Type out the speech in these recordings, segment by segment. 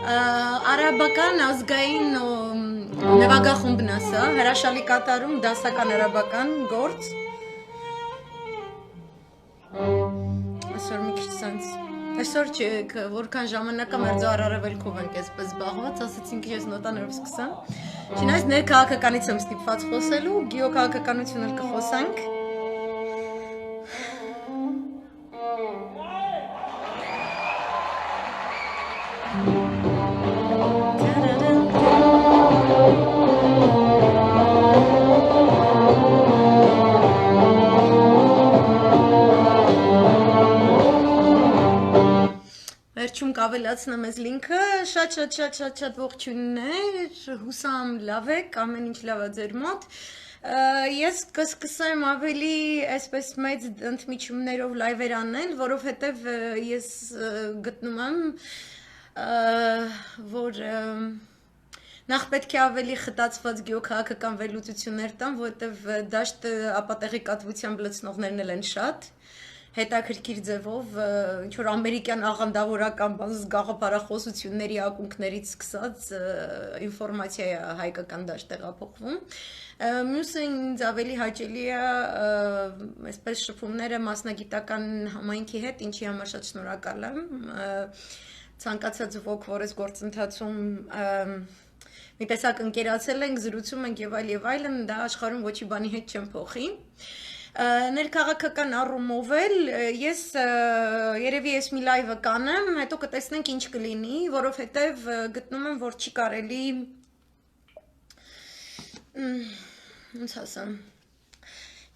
Արաբական ազգային նվագախումբն է սա, հրաշալի կատարում դասական արաբական գործ։ Այսօր մի քիչ սենց Այսօր որքան ժամանակա մերձու առավելքով ենք այսպես զբաղված, ասացինք ես նոտաներով սկսեմ։ Չնայած ներքաղաքականից եմ ստիպված խոսելու, գեոքաղաքականություն էլ կխոսանք։ Վերջում կավելացնեմ այս լինքը, շատ ողջույններ, հուսամ լավ եք, ամեն ինչ լավ է ձեր մոտ։ Ես կսկսեմ ավելի այսպես մեծ ընդմիջումներով լայվեր անել, որովհետև ես գտնում եմ, որ նախ պետք է ավելի խտացված գեոքաղաքական վերլուծություններ տամ, որովհետև դաշտ ապատեղի կատվությամբ լցնողներն էլ են շատ։ Հետաքրքիր ձևով ինչ-որ ամերիկյան աղանդավորական գաղափարախոսությունների ակունքներից սկսած ինֆորմացիա է հայկական դաշտ տեղափոխվում։ Մյուսը ինձ ավելի հաճելի է այսպես շփումները մասնագիտական համայնքի հետ, ինչի համար շատ շնորհակալ եմ։ Ցանկացած ոք, որ այս գործընթացում մի տեսակ ընկերացել ենք, զրուցում ենք եւ այլն, դա աշխարհում ոչի բանի հետ չեմ փոխի։ Ներքաղաքական առումով էլ ես երևի ես մի լայվը կանեմ, հետո կտեսնենք ինչ կլինի, որովհետև գտնում եմ, որ չի կարելի ոնց ասեմ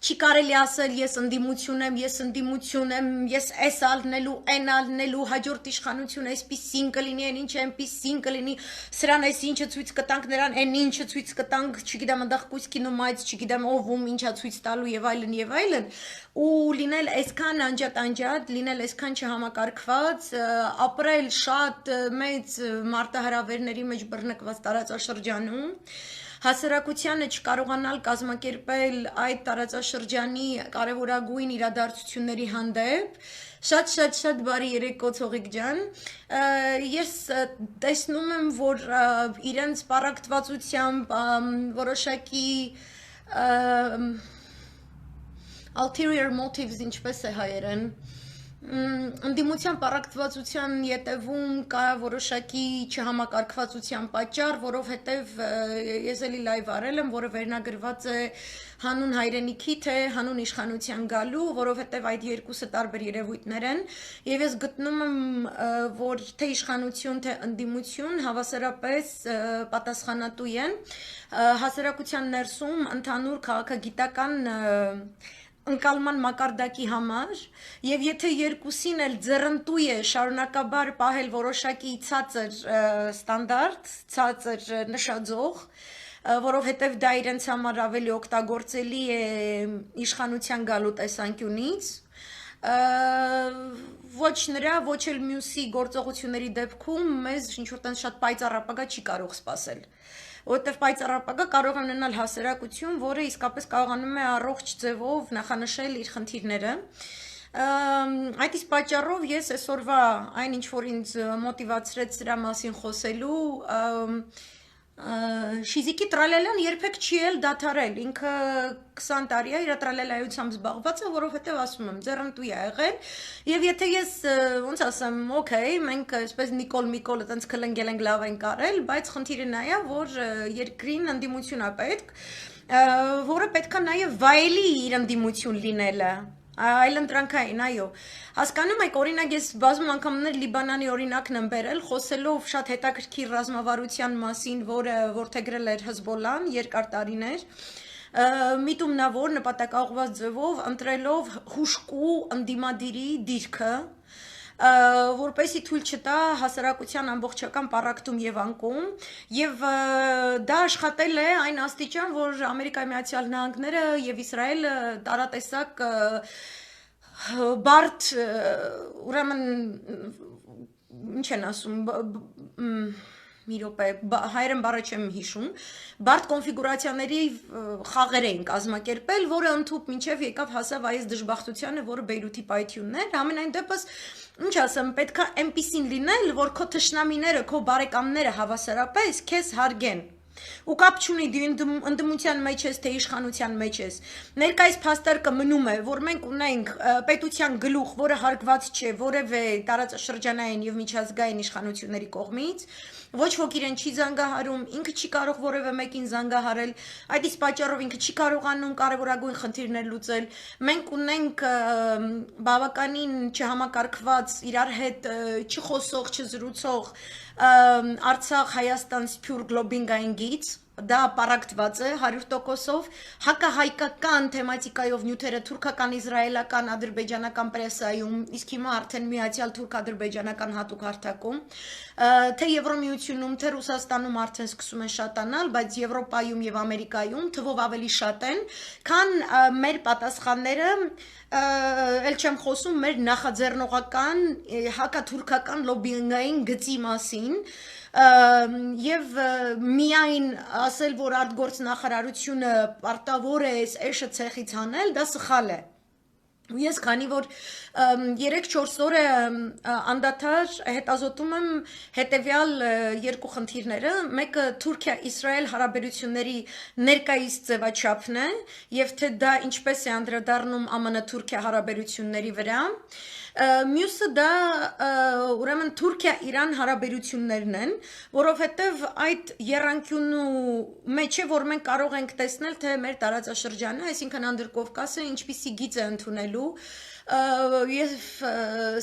Չի կարելի ասել ես ընդդիմություն եմ, ես այս ալնելու, այն ալնելու, հաջորդ իշխանությունը այսպիսին կլինի, այն ինչ այնպիսին կլինի, սրան այս ինչը ցույց կտանք, նրան այն ինչը ցույց կտանք, չգիտեմ, այնտեղ կույսկինու մայց, չգիտեմ, ով ինչա ցույց տալու եւ այլն, ու լինել այսքան անջատ, լինել այսքան չհամակարգված, ապրել շատ մեծ մարտահրավերների մեջ բռնկված տարածաշրջանում Հասարակությանը չկարողանալ կազմակերպել այդ տարածաշրջանի կարևորագույն իրադարձությունների հանդեպ, շատ բարի երեկո Ցողիկ ջան, ես տեսնում եմ, որ իրենց պառակտվածությամբ որոշակի ulterior motives ինչպես է հայերեն, ընդդիմության պառակտվածության ետևում կա որոշակի չհամակարգվածության պատճառ, որովհետև ես էլի լայվ արել եմ, որը վերնագրված է հանուն հայրենիքի, թե հանուն իշխանության գալու, որովհետև այդ երկուսը տարբեր երևույթներ են, եւ ես գտնում եմ, որ թե իշխանություն, թե ընդդիմություն հավասարապես պատասխանատու են հասարակության ներսում ընդհանուր քաղաքագիտական ընկալման մակարդակի համար եւ եթե երկուսին էլ ձեռնտու է շարունակաբար պահել որոշակի ցածր ստանդարտ, ցածր նշաձող, որովհետեւ դա իրենց համար ավելի օգտագործելի է իշխանության գալու տեսանկյունից, ոչ նրա, ոչ էլ մյուսի գործողությունների դեպքում մեզ ինչ-որ տենց շատ պայծառ ապագա չի կարող սպասել։ Որտեվ պայծառ ապագա կարող է ունենալ հասարակություն, որը իսկապես կարողանում է առողջ ձևով նախանշել իր խնդիրները։ Այդ իսկ պատճառով ես այսօրվա այն ինչ որ ինձ մոտիվացրեց սրա մասին խոսելու, Շիզիկի տրալելան երբեք չի էլ դադարել, ինքը 20 տարի է իր տրալելայությամբ զբաղված է, որովհետև ասում եմ, ձեռնտու է եղել, եւ եթե ես ոնց ասեմ, օքեյ, մենք այսպես Նիկոլ այտենց քլնգել ենք լավ ենք արել, բայց խնդիրը նա է, որ երկրին ընդդիմություն է պետք, որը պետքա նաեւ վայելի իր ընդդիմություն լինելը այլընտրանքային, այո, հասկանում եք, օրինակ ես բազում անգամներ Լիբանանի օրինակն եմ բերել, խոսելով շատ հետաքրքիր ռազմավարության մասին, որը որդեգրել էր Հեզբոլլան երկար տարիներ, միտումնավոր նպատակաուղղված ձևով ընտրելով հուժկու ընդդիմադիրի դիրքը, որպեսի թույլ չտա հասարակության ամբողջական պառակտում եւ անկում եւ դա աշխատել է այն աստիճան, որ Ամերիկայի Միացյալ Նահանգները եւ Իսրայելը տարատեսակ բարդ ուրեմն ինչ են ասում մի րոպե հայերեն բառը չեմ հիշում բարդ կոնֆիգուրացիաների խաղեր էին կազմակերպել, որը ընդհուպ մինչև եկավ հասավ այս դժբախտությանը, որը Բեյրութի պայթյունն էր, ամենայն դեպս ինչ ասեմ, պետք է այնպիսին լինել, որ քո թշնամիները, քո բարեկամները հավասարապես քեզ հարգեն։ Ու կապ չունի դու ընդդիմության մեջ ես, թե իշխանության մեջ ես։ Ներկայիս փաստարկը մնում է, որ մենք ունենք պետության գլուխ, որը հարգված չէ որևէ տարածաշրջանային եւ միջազգային իշխանությունների կողմից, ոչ ոք իրեն չի զանգահարում, ինքը չի կարող որևէ մեկին զանգահարել, այդ իսկ պատճառով ինքը չի կարողանում կարևորագույն խնդիրներ լուծել։ Մենք ունենք բավականին չհամակարգված, իրար հետ չխոսող, չզրուցող Արցախ, Հայաստան, Սփյուռք լոբինգային գիծ, դա պարակտված է 100%-ով, հակահայկական թեմատիկայով նյութերը թուրքական, իսրայելական, ադրբեջանական պրեսայում, իսկ հիմա արդեն միացյալ թուրք-ադրբեջանական հատուկ հարթակում, թե Եվրոմիությունում, թե Ռուսաստանում արդեն սկսում են շատանալ, բայց Եվրոպայում եւ Ամերիկայում թվով ավելի շատ են, քան մեր պատասխանները, էլ չեմ խոսում մեր նախաձեռնողական հակաթուրքական լոբինգային գծի մասին, եւ միայն ասել, որ արտգործնախարարությունը պարտավոր է էշը ցեխից հանել, դա սխալ է։ Ու ես քանի որ 3-4 օր է անդադար հետազոտում եմ հետևյալ երկու խնդիրները, մեկը Թուրքիա-Իսրայել հարաբերությունների ներկայիս ձևաչափն է եւ թե դա ինչպես է անդրադառնում ԱՄՆ-Թուրքիա հարաբերությունների վրա, մյուսը դա ուրեմն Թուրքիա-Իրան հարաբերություններն են, որովհետև այդ եռանկյունու մեջ է, որ մենք կարող ենք տեսնել, թե մեր տարածաշրջանը, այսինքն Անդրկովկասը ինչպիսի գիծ է ընդունելու, եւ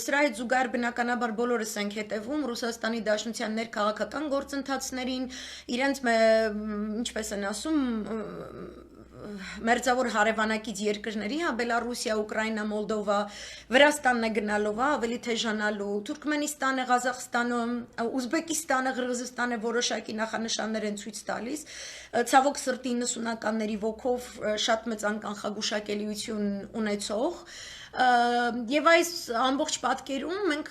սրա հետ զուգահեռ բնականաբար բոլորս ենք հետևում Ռուսաստանի Դաշնության ներքաղաքական գործընթացներին, իրենց ինչպես են ասում մերձավոր հարևանակից երկրների, հա Բելարուսիա, Ուկրաինա, Մոլդովա, Վրաստանն է գնալով, ավելի թեժանալու, Թուրքմենստանը, Ղազախստանը, Ուզբեկիստանը, Ղրղզստանը որոշակի նախանշաններ են ցույց տալիս, ցավոք սրտի 90-ականների ոգով շատ մեծ անկանխագուշակելիություն ունեցող Եվ այս ամբողջ պատկերում մենք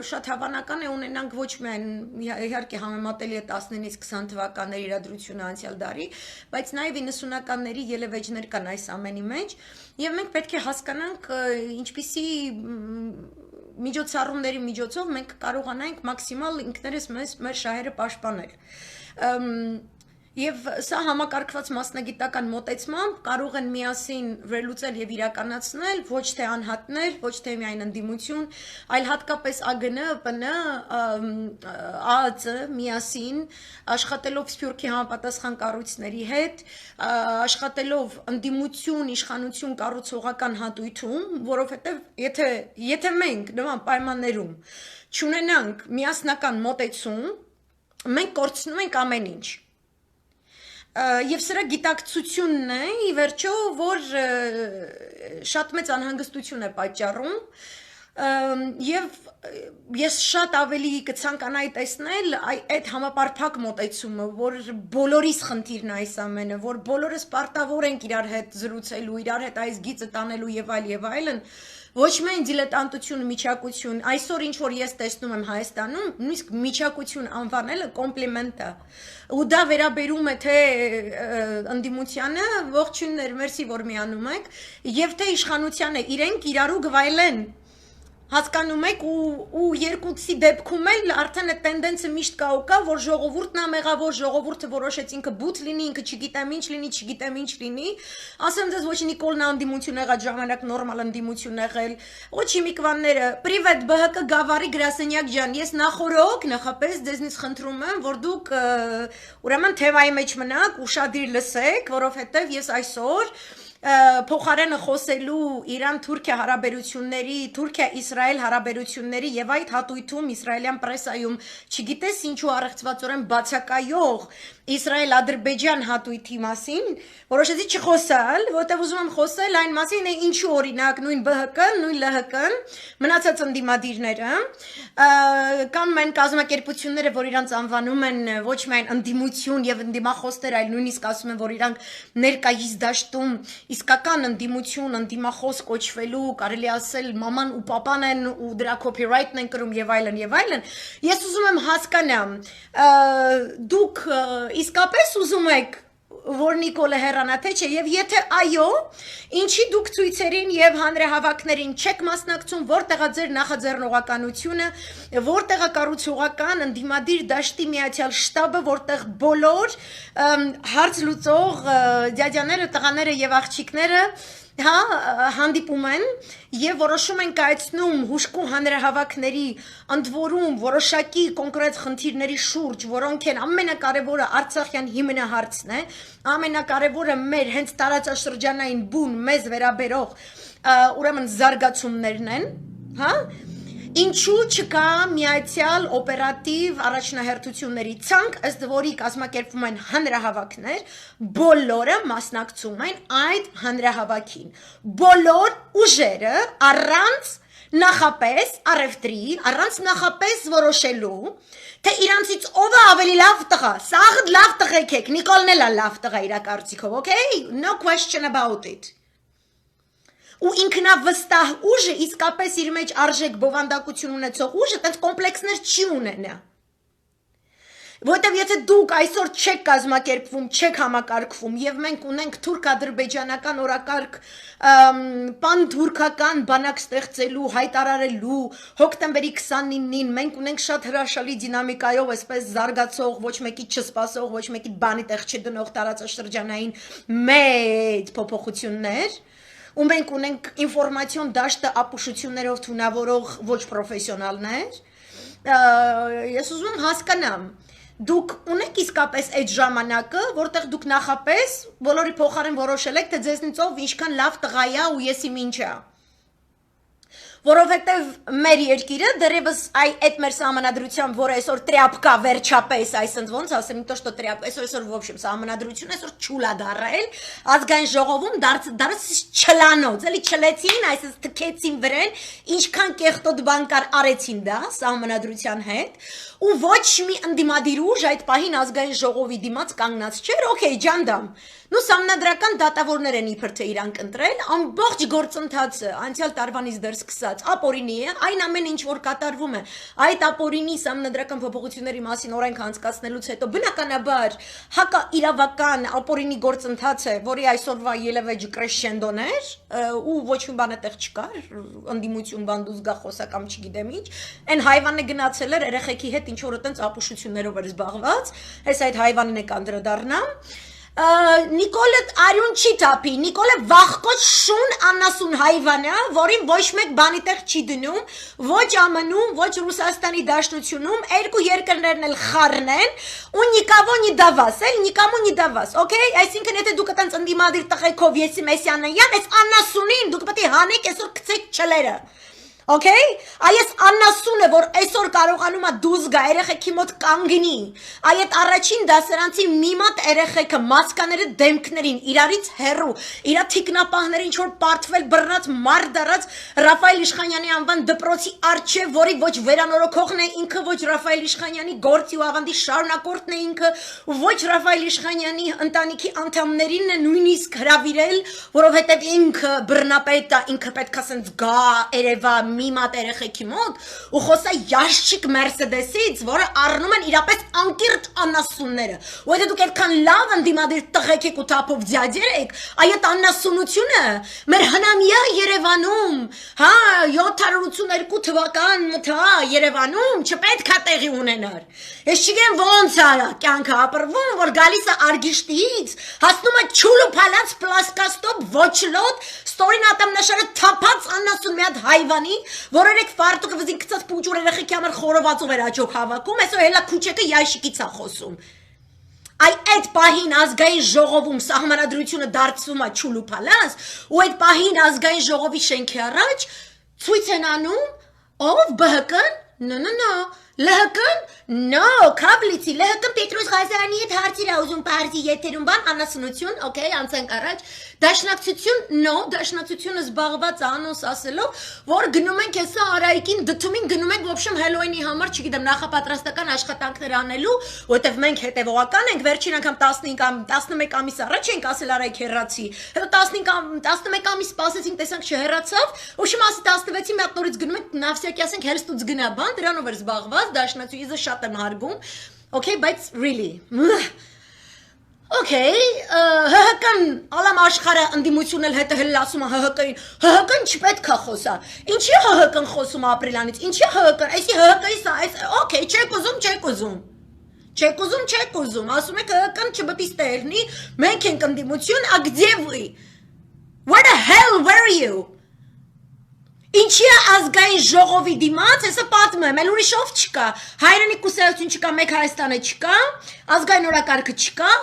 շատ հավանական է ունենանք ոչ միայն իհարկե համեմատելի է 19-ից 20 թվականների իրադրությունը անցյալ դարի, բայց նաև 90-ականների ելևէջներ կան այս ամենի մեջ, եւ մենք պետք է հասկանանք ինչպիսի միջոցառումների միջոցով մենք կարողանանք մաքսիմալ ինքներս մեր շահերը պաշտպանել։ Եվ սա համակարգված մասնագիտական մոտեցմամբ կարող են միասին վերլուծել եւ իրականացնել ոչ թե անհատներ, ոչ թե միայն ընդդիմություն, այլ հատկապես ԱԳՆ, ՊՆ, ԱԱԾ միասին աշխատելով Սփյուռքի համապատասխան կառույցների հետ, աշխատելով ընդդիմություն, իշխանություն կառուցողական հատույթում, որովհետեւ եթե մենք նման պայմաններում չունենանք միասնական մոտեցում, մենք կորցնում ենք ամեն ինչ։ Եվ սրա գիտակցությունն է, ի վերջո, որ շատ մեծ անհանգստություն է պատճառում, եւ ես շատ ավելի կցանկանայի տեսնել այդ համապարփակ մոտեցումը, որ բոլորիս խնդիրն է այս ամենը, որ բոլորս պարտավոր ենք իրար հետ զրուցելու, իրար հետ այս գիծը տանելու եւ այլն, ոչ միայն դիլետանտություն, միչակություն, այսօր ինչ որ ես տեսնում եմ Հայաստանում, նույնիսկ միչակություն անվանելը կոմպլիմենտ է։ Ու դա վերաբերում է թե ընդդիմությանը, ողջույններ, մերսի որ միանում եք, եւ թե իշխանությանը, իրենք իրարու գվայլեն հասկանում եք ու երկուսի դեպքում էլ արդեն այդ տենդենսը միշտ կա ու կա, որ ժողովուրդն է մեղավոր, ժողովուրդը որոշեց ինքը բութ լինի, ինքը չգիտեմ ինչ լինի, չգիտեմ ինչ լինի, ասեմ ձեզ ոչ Նիկոլն անդիմություն եղած ժամանակ նորմալ անդիմություն եղել, ոչ Իմիկվանները, պրիվետ ԲՀԿ գավառի գրասենյակ ջան, ես նախորոք նախապես ձեզնից խնդրում եմ, որ դուք ուրեմն թեմայի մեջ մնաք, ուշադիր լսեք, որովհետև ես այսօր փոխարենը խոսելու Իրան-Թուրքիա հարաբերությունների, Թուրքիա-Իսրայել հարաբերությունների եւ այդ հատույթում իսրայելյան պրեսայում չգիտես ինչու առեղծվածորեն բացակայող Իսրայել-Ադրբեջան հատույթի մասին, որոշեցի չխոսալ, որտեղ ուզում եմ խոսել այն մասին, ինչու օրինակ նույն ԲՀԿ-ն, նույն ԼՀԿ-ն, մնացած ընդդիմադիրները կամ այն կազմակերպությունները, որ իրանց անվանում են ոչ միայն ընդդիմություն եւ ընդդիմախոսներ, այլ նույնիսկ ասում են, որ իրանք ներկայիս դաշտում իսկական ընդդիմություն, ընդդիմախոս կոչվելու, կարելի ասել մաման ու պապան են ու դրա copyright-ն են կրում եւ այլն, ես ուզում եմ հասկանամ, դուք իսկապես ուզում եք որ Նիկոլը հեռանա թե չէ եւ եթե այո ինչի դուք ցույցերին եւ հանրահավաքներին չեք մասնակցում որտեղա ձեր նախաձեռնողականությունը որտեղա կառուցողական ընդդիմադիր դաշտի միացյալ շտաբը որտեղ բոլոր հարց լուծող դյադյաները տղաները եւ աղջիկները հա հանդիպում են եւ որոշում են կայացնում հուշկու հանրահավաքների ընդ որում որոշակի կոնկրետ խնդիրների շուրջ որոնք են ամենակարևորը Արցախյան հիմնահարցն է ամենակարևորը մեր հենց տարածաշրջանային բուն մեզ վերաբերող ուրեմն զարգացումներն են հա Ինչու չկա միացյալ օպերատիվ առաջնահերթությունների ցանկ, ըստ որի կազմակերպվում են հանրահավաքներ, բոլորը մասնակցում են այդ հանրահավաքին։ Բոլոր ուժերը առանց նախապես առևտրի, առանց նախապես որոշելու, թե իրանցից ով է ավելի լավ տղա, սաղ լավ տղեկ եք, Նիկոլն էլ է լավ տղա իր կարծիքով, okay? No question about it։ Ու ինքնավստահ ուժը իսկապես իր մեջ արժեք բովանդակություն ունեցող ուժը տենց կոմպլեքսներ չի ունենա Որտեւ եթե դուք այսօր չեք կազմակերպվում, չեք համակարգվում եւ մենք ունենք թուրք-ադրբեջանական օրակարգ պան-թուրքական բանակ ստեղծելու, հայտարարելու հոկտեմբերի 29-ին մենք ունենք շատ հրաշալի դինամիկայով այսպես զարգացող, ոչ մեկի չսպասող, ոչ մեկի բանի տեղ չդնող տարածաշրջանային մեծ փոփոխություններ ու մենք ունենք ինֆորմացիոն դաշտը ապուշություններով թունավորող ոչ պրոֆեսիոնալներ ես ուզում եմ հասկանամ դուք ունեք իսկապես այդ ժամանակը որտեղ դուք նախապես բոլորի փոխարեն որոշել եք թե ձեզնից ով ինչքան լավ տղա է ու եսի ինչա Որովհետև մեր երկիրը դեռևս այդ մեր սահմանադրությամբ, որը այսօր տրյապկա վերջապես, այսինքն ոնց ասեմ, не то что тряпка, այսօր в общем սահմանադրությունը այսօր չուլա դարել, ազգային ժողովում դարձ չլանոց, էլի չլեցին, այսինքն թքեցին վրան, ինչքան կեղտոտ բան կար արեցին դա սահմանադրության հետ, ու ոչ մի ընդդիմադիր ուժ այդ պահին ազգային ժողովի դիմաց կանգնած չէր, օքեյ, ջանդամ Նու սամնադրական դատավորներ են իբր թե իրանք ընտրել, ամբողջ գործընթացը անցյալ տարվանից դեռ սկսած ապօրինի է, այն ամեն ինչ որ կատարվում է, այդ ապօրինի սամնադրական փոփոխությունների մասին օրենք անցկացնելուց հետո բնականաբար հակա իրավական ապօրինի գործընթաց է, որի այսօրվա ելևեջ կրեշենդոն էր, ու ոչ մի բան այդտեղ չկար, ընդդիմություն բանդուզ գա խոսա կամ չգիտեմ ինչ, այն հայվանը գնացել էր երեխեքի հետ ինչ որ այտենց ապուշություններով էր զբաղված, այս այդ հայվանն է կանդրադառնամ Նիկոլը արյուն չի տապի, Նիկոլը վախկոտ շուն անասուն հայվանա, որին ոչ մեկ բանի տեղ չի դնում, ոչ ԱՄՆ-ում, ոչ Ռուսաստանի Դաշնությունում, երկու երկրներն էլ խառն են, ու նիկավո նիդավաս, նիկամու նիդավաս, օքեյ, այսինքն եթե դուք այտենց ընդդիմադիր տղեկով եսի Մեսյանյան, այս անասունին դուք պետք է հանեք այսօր գցեք չլերը Okay? Այս աննասունը, որ այսօր կարողանում է դուզ գա երեխեքի մոտ կանգնի, այդ առաջին դասարանցի մի մատ երեխեքը մասկաները դեմքներին, իրարից հեռու, իրա թիկնապահները ինչ որ պարտվել բռնած մարդ դարած Ռաֆայել Իշխանյանի անվան դպրոցի առջև, որի ոչ վերանորոգողն է ինքը, ոչ Ռաֆայել Իշխանյանի գործի ու ավանդի շարունակորդն է ինքը, ոչ Ռաֆայել Իշխանյանի ընտանիքի անդամներին է նույնիսկ հրավիրել, որովհետև ինքը բռնապետ է, ինքը պետք է ասենց գա Երևա մի մատ երեխեքի մոտ ու խոսա յաշչիկ Մերսեդեսից, որը առնում են իրապես անկիրճ անասունները։ Ու եթե դուք այդքան լավ ընդդիմադիր տղեկ եք ու թափով ձյաձեր եք, այդ անասունությունը մեր հնամյա Երևանում, հա, 782 թվական մթա Երևանում չպետք է տեղի ունենար։ Ես չգիտեմ ոնց է կյանքը ապրվում, որ գալիս է Արգիշտից, հասնում է չուլ ու փալած պլասկաստով ոչլոտ, ստորին ատամնաշարը թափած անասուն մի հատ հայվանի Որ երեք ֆարտուկը վզին կծած պուճուր երեխեքի համար խորովածով էր աճոք հավաքում, այսօր հելա քուչեկը յաշիկից է խոսում։ Այդ պահին ազգային ժողովում սահմանադրությունը դարձվում է չուլ ու փալած, ու այդ պահին ազգային ժողովի շենքի առաջ ցույց են անում, ով ԲՀԿ-ն, no, ԼՀԿ-ն, no, Քաբլիցի, ԼՀԿ-ն Պետրոս Ղազարյանի հետ հարցեր ուզում պարտի եթերում բան, անասունություն, օքեյ, անցանք առաջ, դաշնակցություն, no, դաշնակցությունը զբաղված անոնս ասելով, որ գնում ենք հեսա Արայիկին դդումին գնում ենք, ոբշեմ Հելոյինի համար, չգիտեմ, նախապատրաստական աշխատանքներ անելու, որտեվ մենք հետևողական ենք, վերջին անգամ 11 ամիս առաջ ենք ասել Արայիկ հեռացի, հետո 11 ամիս սպասեցինք, տեսանք չհեռացավ, ոբշեմ ասի 16-ի մի հատ նորից գնում ենք, նավսյակի ասենք հերստուց գնա բան, դրանով էր զբաղված, դաշնակցությունը շատ եմ հարգում, okay, բայց really Okay, հհկն ալամ աշխարհը ընդդիմություն էլ հետը հել ասում է հհկին չպետք է խոսա։ Ինչի հհկն խոսում ապրիլյանից։ Ինչի հհկն, այսի հհկի okay, չեք ուզում, ասում եք հհկն չպետք է ստեղնի, մենք ենք ընդդիմություն, a где вы? Where the hell were you? Ինչի է ազգային ժողովի դիմաց, հեսը պատմում եմ, էլ ուրիշով չկա, հայրենի կուսակցություն չկա, մեկ Հայաստանը չկա, ազգային օրակարգը չկա,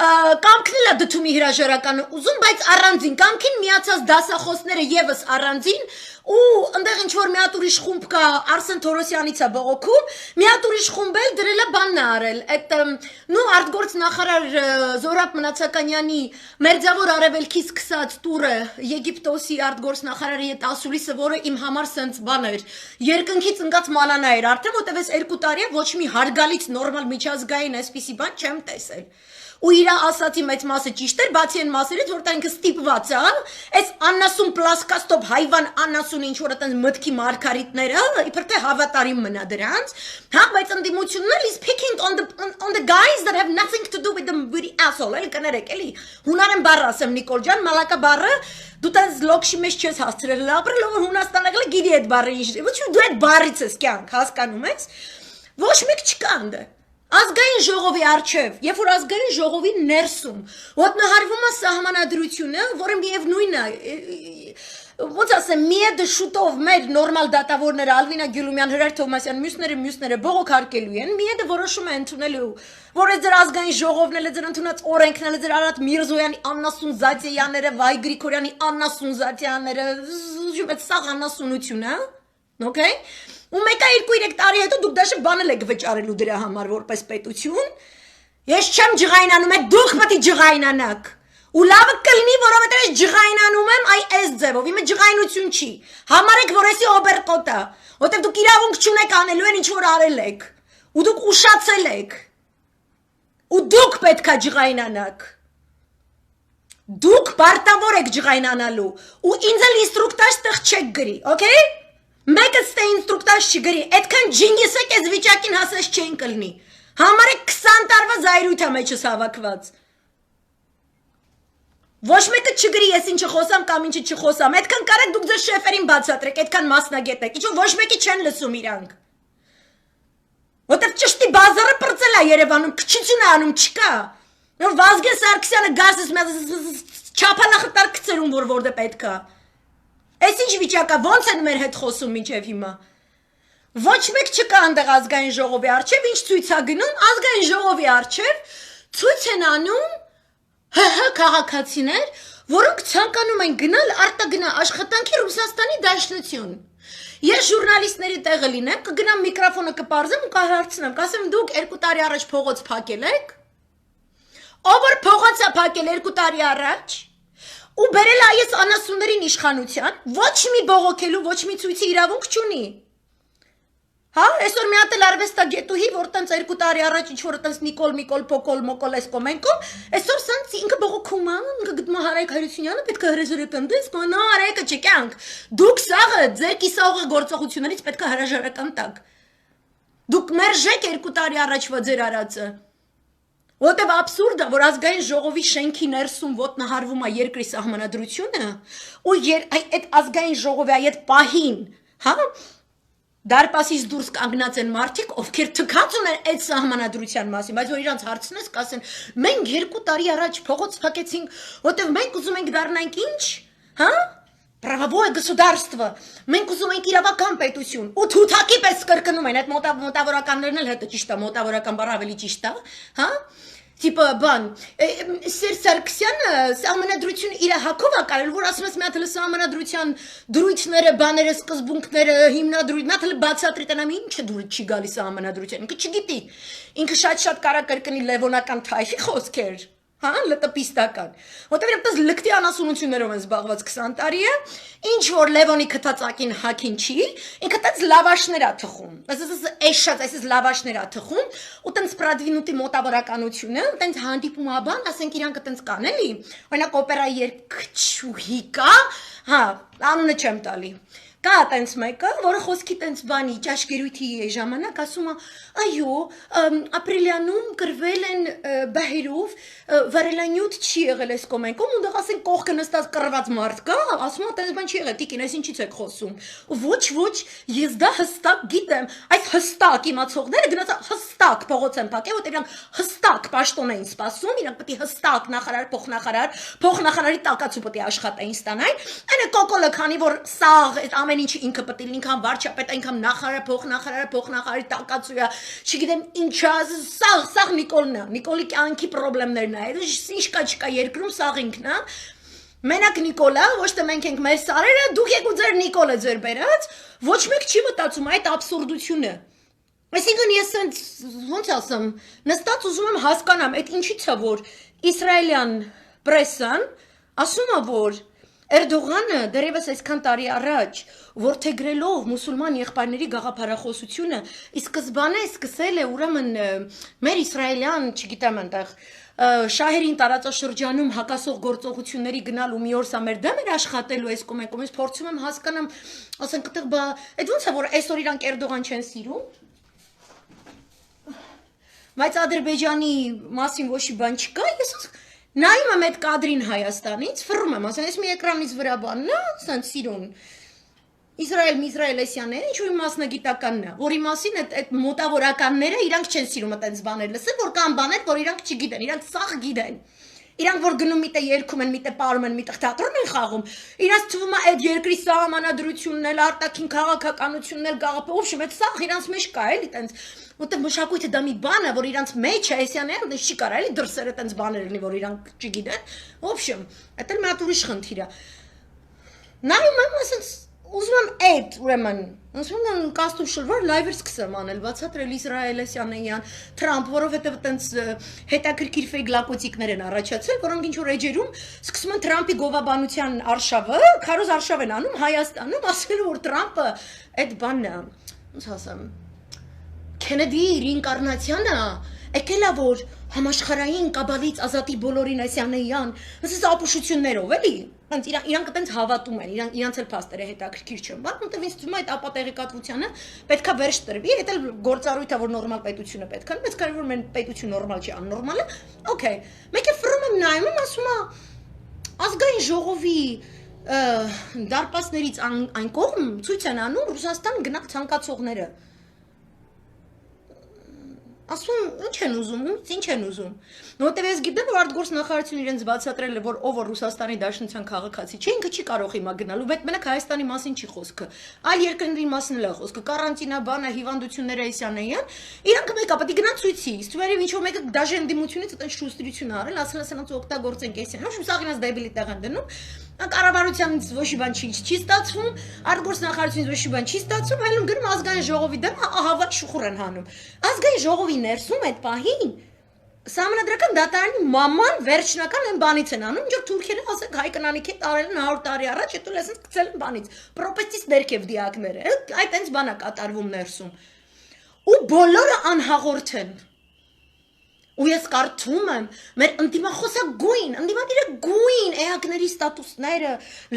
կամքն էլ է դդումի հրաժարականը ուզում, բայց առանձին, կամքին միացած դասախոսները եւս առանձին, ու ընդեղ ինչ որ մի հատ ուրիշ խումբ կա, Արսեն Թորոսյանից է բողոքում, մի հատ ուրիշ խումբ էլ դրել է բանն է արել, այդ նու արտգործ նախարար Զորաբ Մնացականյանի Մերձավոր Արևելքի սկսած տուրը Եգիպտոսի արտգործ նախարարի հետ ասուլիսը, որը իմ համար սենց բան էր, երկնքից ընկած մանանա էր արդեն, որտեվ այս 2 տարի է ոչ մի հարգալից նորմալ միջազգային այսպիսի բան չեմ տեսել։ Ու իրա ասացի մեծ մասը ճիշտ էր, բացի այն մասերից, որ տանքը ստիպված է, այս աննասուն պլասկաստով հայվան աննասուն ինչ որ այդպես մտքի մարգարիտները, իբր թե հավատարիմ մնա դրանց, հա, բայց ընդդիմությունն էլ is picking on the guys that have nothing to do with the asshole, էլ կներեք, էլի։ Հունարեն բառ ասեմ Նիկոլ ջան, մալակա բառը դու տես լոքշի մեջ չես հասցրել ապրել, ով Հունաստանը գլի գիտի այդ բառը ինչ։ Ոչ դու այդ բառից ես կյանք, հասկանում ես։ Ոչ մեկ չկա անդը։ Ազգային ժողովի արչև, երբ որ ազգային ժողովի ներսում ոտնահարվում է սահմանադրությունը, որը միևնույնն է, ոնց ասեմ, միեդը շուտով մեր նորմալ դատավորները Ալվինա Գյուլումյան, Հրար Թովմասյան, մյուսները բողոքարկելու են, միեդը որոշում է ընդունելու, որ ձեր ազգային ժողովն էլ ձեր ընդունած օրենքն էլ ձեր Արարատ Միրզոյանի աննասուն զատյաները, Վայ Գրիգորյանի աննասուն զատյանները, սաղ աննասունությունը, okay? Ու մեկա 2-3 տարի հետո դուք դաշը բանել եք վճարելու դրա համար որպես պետություն, ես չեմ ջղայնանում, դուք պետք է ջղայնանաք, ու լավը կլինի, որովհետև ես ջղայնանում եմ այ այս ձևով, իմը ջղայնություն չի, համարեք, որ էսի օբերկոտ է, որովհետև դուք իրավունք չունեք անելու են ինչ որ արել եք, ու դուք ուշացել եք, ու դուք պետք է ջղայնանաք, դուք պարտավոր եք ջղայնանալու, ու ինձ էլ ինստրուկտաժ տեղ չեք գրի, okay? Մեկը ստե ինստրուկտաժ չգրի, այդքան ջինգիս եք այս վիճակին հասած չեն կլնի, համարեք 20 տարվա զայրույթ է մեջս հավաքված, ոչ մեկը չգրի ես ինչը խոսամ կամ ինչը չխոսամ, այդքան կարեք դուք ձեր շեֆերին բացատրեք, այդքան մասնագետ եք, ինչու ոչ մեկի չեն լսում իրանք, որտև ճշտի բազարը պրծել է Երևանում, քչություն է անում, չկա, որ Վազգեն Սարգսյանը գասս չափանախտար կծերում, որտե պետք է Այս ինչ վիճակա, ոնց են մեր հետ խոսում մինչև հիմա, ոչ մեկ չկա անդեղ ազգային ժողովի արջև, ինչ ցույց է գնում, ազգային ժողովի արջև ցույց են անում ՀՀ քաղաքացիներ, որոնք ցանկանում են գնալ արտագնա աշխատանքի Ռուսաստանի Դաշնություն։ Ես ժուրնալիստների տեղը լինեմ, կգնամ միկրոֆոնը կպարզեմ ու կհարցնեմ, կասեմ դուք 2 տարի առաջ փողոց փակել եք, ով որ փողոց է փակել 2 տարի առաջ ու բերել այս անասուններին իշխանության, ոչ մի բողոքելու, ոչ մի ցույցի իրավունք չունի։ Հա, այսօր մի հատ էլ արվեստագետուհի, որ տենց 2 տարի առաջ ինչ որ տենց Նիկոլ Պոկոլ Մոկոլես կոմենկում, այսօր սենց ինքը բողոքում է, ինքը գտնում է Հարայք Հարությունյանը, պետք է հրաժարական դես, կոնա Հարայքը չկյանք։ Դուք սաղը ձեր կիսաղը գործողություններից պետք է հրաժարական տաք։ Դուք մերժեք 2 տարի առաջվա ձեր արածը։ Որտև абսուրդ է, որ ազգային ժողովի շենքի ներսում ոտնահարվում է երկրի սահմանադրությունը, ու այդ ազգային ժողովի այդ պահին, հա, դարպասից դուրս կանգնած են մարդիկ, ովքեր թքած ունեն այդ սահմանադրության մասին, բայց որ իրանց հարցնես, կասեն, մենք 2 տարի առաջ փողոց փակեցինք, որտև մենք ուզում ենք դառնանք ինչ, հա, Правовое государство, մենք ուզում ենք իրավական պետություն, ու թութակի պես կրկնում են, այդ մոտավորականներն էլ հետը ճիշտ է, մոտավորական բառը ավելի ճիշտ է, հա, Տիպը բան, Սերժ Սարգսյանը սահմանադրություն իր հակով է կարել, որ ասում ես մի հատ հələ սահմանադրության դրույթները, բաները, սկզբունքները, հիմնադրույթ, մի հատ հələ բացատրի տնամ ինչ է դուրս չի գալիս սահմանադրության, ինքը չգիտի, ինքը շատ կարա կրկնի լևոնական թայֆի խոսքեր, հա, լտպիստական, որտեղ այդպես լկտի անասունություններով են զբաղված 20 տարի է, ինչ որ Լևոնի քթածակին հակին չի, ինքը տենց լավաշներ է թխում, էշած այսպես լավաշներ է թխում, ու տենց պրադվինուտի մոտավորականությունը, տենց հանդիպում է բան, ասենք իրանք տենց կան էլի, օրինակ օպերայի երգչուհի կա, հա, անունը չեմ տալի, Կա տենց մեկը, որը խոսքի տենց բանի ճաշկերույթի ժամանակ ասում է, այո, ապրիլյանում կրվել են բահերով, վարելանյութ չի եղել այս կոմենքում, ունդեղ ասեն կողքը նստած կռված մարդ կա, ասում է տենց բան չի եղել, տիկին, այս ինչից եք խոսում։ Ոչ, ես դա հստակ գիտեմ, այս հստակ իմացողները գնացա հստակ փողոց են փակել, որտեղ իրանք հստակ պաշտոն էին սպասում, իրանք պետք է հստակ նախարար, փոխնախարարի տակածու պետք է աշխատային ստանային, այնը կոկոլը քանի որ սաղ ամեն ինչը ինքը պետք է ինքան վարչապետ, ինքան նախարար, փոխնախարարի տակածու է, չգիտեմ ինչա, սաղ Նիկոլի կյանքի խնդիրներն է, ինչ կա չկա երկրում սաղ ինքն է։ Մենակ Նիկոլա, ոչ թե մենք ենք մեր սարերը, դուք եք ու ձեր Նիկոլը ձեր բերած, ոչ մեկ չի մտածում այդ աբսուրդությունը։ Այսինքն ես ոնց ասեմ, նստած ուզում եմ հասկանամ, այդ ինչից է որ իսրայելյան պրեսան ասում է որ Էրդողանը դեռևս այսքան տարի առաջ որդեգրելով մուսուլման եղբայրների գաղափարախոսությունը ի սկզբանե սկսել է ուրեմն մեր իսրայելյան, չգիտեմ այնտեղ շահերին տարածաշրջանում հակասող գործողությունների գնալ ու մի օր սա մեր դեմ էր աշխատելու այս կոմեկում, ես փորձում եմ հասկանամ, ասենք այդտեղ բա, այդ ոնց է որ այսօր իրանք Էրդողան չեն սիրում, բայց Ադրբեջանի մասին ոչ մի բան չկա, ես նայում եմ այդ կադրին Հայաստանից, ֆռում եմ, ասեն, ես մի էկրանից վրա բանն է, ասեն սիրուն, Իսրայելեսյանները, ինչ որ մասնագիտականն է, որի մասին այդ մոտավորականները իրանք չեն սիրում այդպես բաներ լսել, որ կան բաներ, որ իրանք չգիտեն, իրանք սաղ գիտեն։ Իրանք որ գնում միտը երգում են, միտը պարում են, միտը թատրոն են խաղում, իրանք թվում է այդ երկրի սահմանադրությունն էլ, արտաքին քաղաքականությունն էլ գաղափարով, այդ սաղ իրանք մեջ կա էլի տենց, որտեղ մշակույթը դա մի բան է, որ իրանք մեջ է, այսյաները, դες չի կարա էլի դրսերը տենց բաներ լինի, որ իրանք չգիտեն։ Ոբշեմ, այդ էլ մի հատ ուրիշ խնդիր է։ Նայում եմ, ասենց ուզում եմ այդ, ուրեմն, ասում եմ կաստում շլվար լայվեր սկսեմ անել, բացատրել Իսրայելեսյանեյան, Թրամփ, որովհետև տենց հետաքրքիր ֆեյք լակոտիկներ են առաջացել, որոնք ինչ որ էջերում սկսում են Թրամփի գովաբանության արշավը, քարոզ արշավ են անում Հայաստանում, ասելու որ Թրամփը այդ բանն է, ոնց ասեմ, Քենեդի ռինկարնացիանը եկել է որ համաշխարհային կաբալից ազատի բոլորին այսյանեյան, ասես ապուշություններով էլի, Ոնց իրանք այտենց հավատում են, իրանց էլ փաստերը հետաքրքիր չեն, բայց որտեվ ինձ թվում է այդ ապատեղեկատվությունը պետքա վերջ տրվի, դա էլ գործառույթ է որ նորմալ պետությունը պետք է, բայց կարևոր որ մեր պետություն նորմալ չի, աննորմալ է, օքեյ, մեկը ֆռում եմ նայում եմ, ասում է ազգային ժողովի դարպասներից այն կողմ ցույց են անում Ռուսաստան գնաք ցանկացողները Ասում ինչ են ուզում, ինչ են ուզում։ Որտեւ ես գիտեմ որ արտգործնախարարությունը իրենց բացատրել է որ ով որ Ռուսաստանի Դաշնության քաղաքացի չէ, ինքը չի կարող հիմա գնալու, բայց մենակ Հայաստանի մասին չի խոսքը։ Այլ երկրների մասին էլ է խոսքը։ Կարանտինա բանը, հիվանդությունները այսյանեյան, իրանք մեկը պետք է գնան ցույցի։ Իսկ թվերի ինչ որ մեկը դաժե ընդդիմությունից այդպես շուստրություն արել, ասել ասենած օգտագործենք այսյան։ Ոչ սաղ ինձ դեբիլի տեղ են դնում։ Կառավարությանից ոչ մի բան չի ստացվում, արտգործնախարարությունից ոչ մի բան չի ստացվում, այլում գնում ազգային ժողովի դեմ ահավատ շուխուր են հանում։ Ազգային ժողովի ներսում այդ պահին Սահմանադրական դատարանի մաման վերջնական այն բանից են անում, ինչ որ թուրքերը ասենք հայ կնանիքի տարել են 100 տարի առաջ, հետո լեսից գցել են բանից։ Պրոպեստից ներքև դիակները, այդ այնց բան է կատարվում ներսում։ Ու բոլորը անհաղորդ են։ Ու ես կարդում եմ մեր ընդդիմադիրը գույն էակների ստատուսները,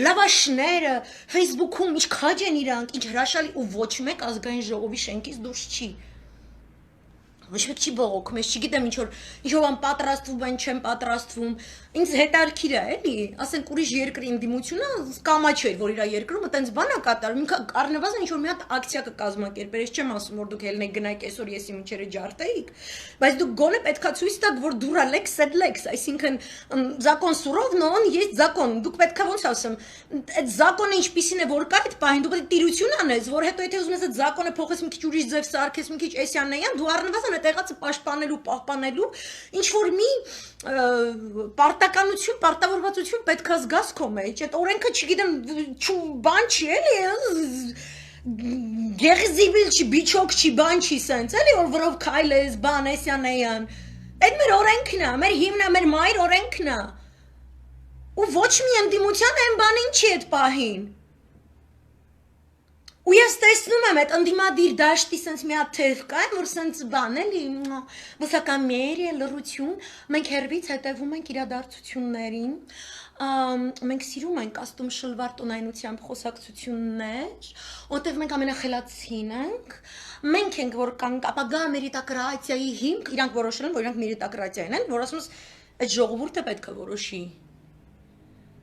լավաշները, Facebook-ում ինչ քաջ են իրանք, ինչ հրաշալի ու ոչ մեկ ազգային ժողովի շենքից դուրս չի։ Ոչ մեկ չի բողոքում, ես չգիտեմ ինչ որ բան պատրաստվում են, չեն պատրաստվում, ինձ հետարքիր է, էլի, ասենք ուրիշ երկրի ընդդիմությունը կամա չէր, որ իր երկրում այտենց բան է կատարում, ինքը առնվազն ինչ որ մի հատ ակցիա կկազմակերպեր, ես չեմ ասում որ դուք ելնեք գնայք այսօր եսի մինչերը ջարդեիք, բայց դուք գոնե պետքա ցույց տաք, որ դուրա լեքս էդ լեքս, այսինքն закон суров, но он есть закон, դուք պետքա ոնց ասեմ, այդ զակոնը ինչպիսին է որ կա այդ պահին, դու պետք է տիրություն անես, որ հետո եթե ուզում ես այդ զակոնը փոխես մի քիչ ուրիշ ձև սարքես, մի քիչ էսյաննեյան, դու առնվազն տեղացը պաշտպանելու, պահպանելու, ինչ որ մի պարտականություն, պարտավորվածություն պետք է զգաս քո մեջ, այդ օրենքը չգիտեմ, բան չի էլի, գեղզիվիլ չի, բիչոք չի, բան չի սենց, էլի, որ որով քայլես, բան, էսյանեյան, այդ մեր օրենքն է, մեր հիմնա, մեր մայր օրենքն է, ու ոչ մի ընդդիմության այն բանին չի այդ պահին, ու ես տեսնում եմ այդ ընդդիմադիր դաշտի sense մի հատ թեվ կա, որ sense բան էլի բուսականների լրություն, մենք հերվից հետևում ենք իրադարձություններին, մենք սիրում ենք աստում շլվար տոնայնությամբ խոսակցություններ, որտեղ մենք ամենախելացին ենք, մենք ենք որ կանք ապագա մերիտոկրատիայի հիմք, իրանք որոշել են, որ իրանք մերիտոկրատիան են, որ ասում ես այդ ժողովուրդը պետք է որոշի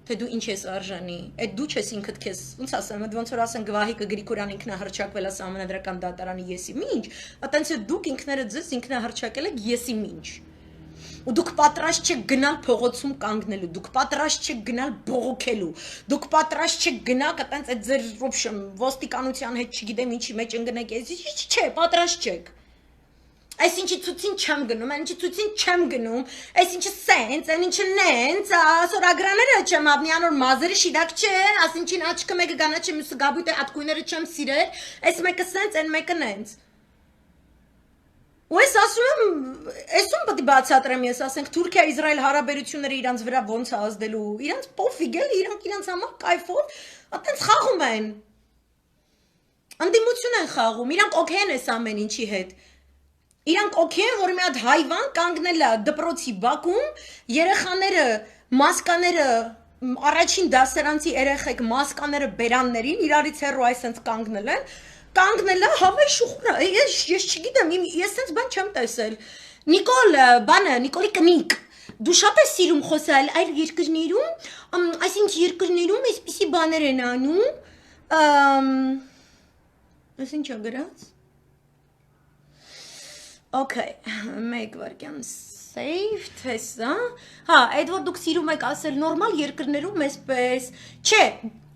թե դու ինչ ես արժանի, այդ դու չես ինքդ քեզ, ոնց ասեմ, ոնց որ ասեն Գվահիկը Գրիգորյան ինքնահռչակվել է Սահմանադրական դատարանի եսի մինչ, այտենց է դուք ինքներդ ձեզ ինքնահռչակել եք եսի մինչ։ Ու դուք պատրաստ չեք գնալ փողոցում կանգնելու, դուք պատրաստ չեք գնալ բողոքելու, դուք պատրաստ չեք գնալ այտենց այդ ձեր ոբշեմ ոստիկանության հետ չգիտեմ ինչի մեջ ընկնեք, չէ, պատրաստ չեք։ Այսինչի ցուցին չեմ գնում, այնինչի ցուցին չեմ գնում, այսինչի սենց, այնինչի նենց, ասորագրաները չեմ ապնի անոր մազերը շիդակ չէ, ասինչին աչքը մեկը գանա չեմ ուսը գաբույտը ատկույները չեմ սիրել, այս մեկը սենց, այն մեկը նենց։ Ու ես ասում եմ, այսում պետք է բացատրեմ ես, ասենք Թուրքիա-Իսրայել հարաբերությունները իրանց վրա ոնց է ազդելու, իրանց պոֆիգ էլ, իրանք իրանց համար կայֆով, այտենց խաղում են։ Անդիմություն են խաղում, իրանք օքեյ են այս ամեն ինչի հետ։ Իրանք օքեյ են, որ մի հատ հայվան կանգնել է դպրոցի բակում, երեխաները, մասկաները, առաջին դասարանցի երեխեք մասկաները բերաններին, իրարից հեռու այսենց կանգնել է, հավե շուխուրա, ես չգիտեմ, ես սենց բան չեմ տեսել, Նիկոլի կնիկ, դու շատ ես սիրում խոսալ այլ երկրներում, այսինչ երկրներում այսպիսի բաներ են անում, այսինչ է գրած, Okay, մեկ վարկյան save տեսա, հա, այդ որ դուք սիրում եք ասել նորմալ երկրներում այսպես, չէ,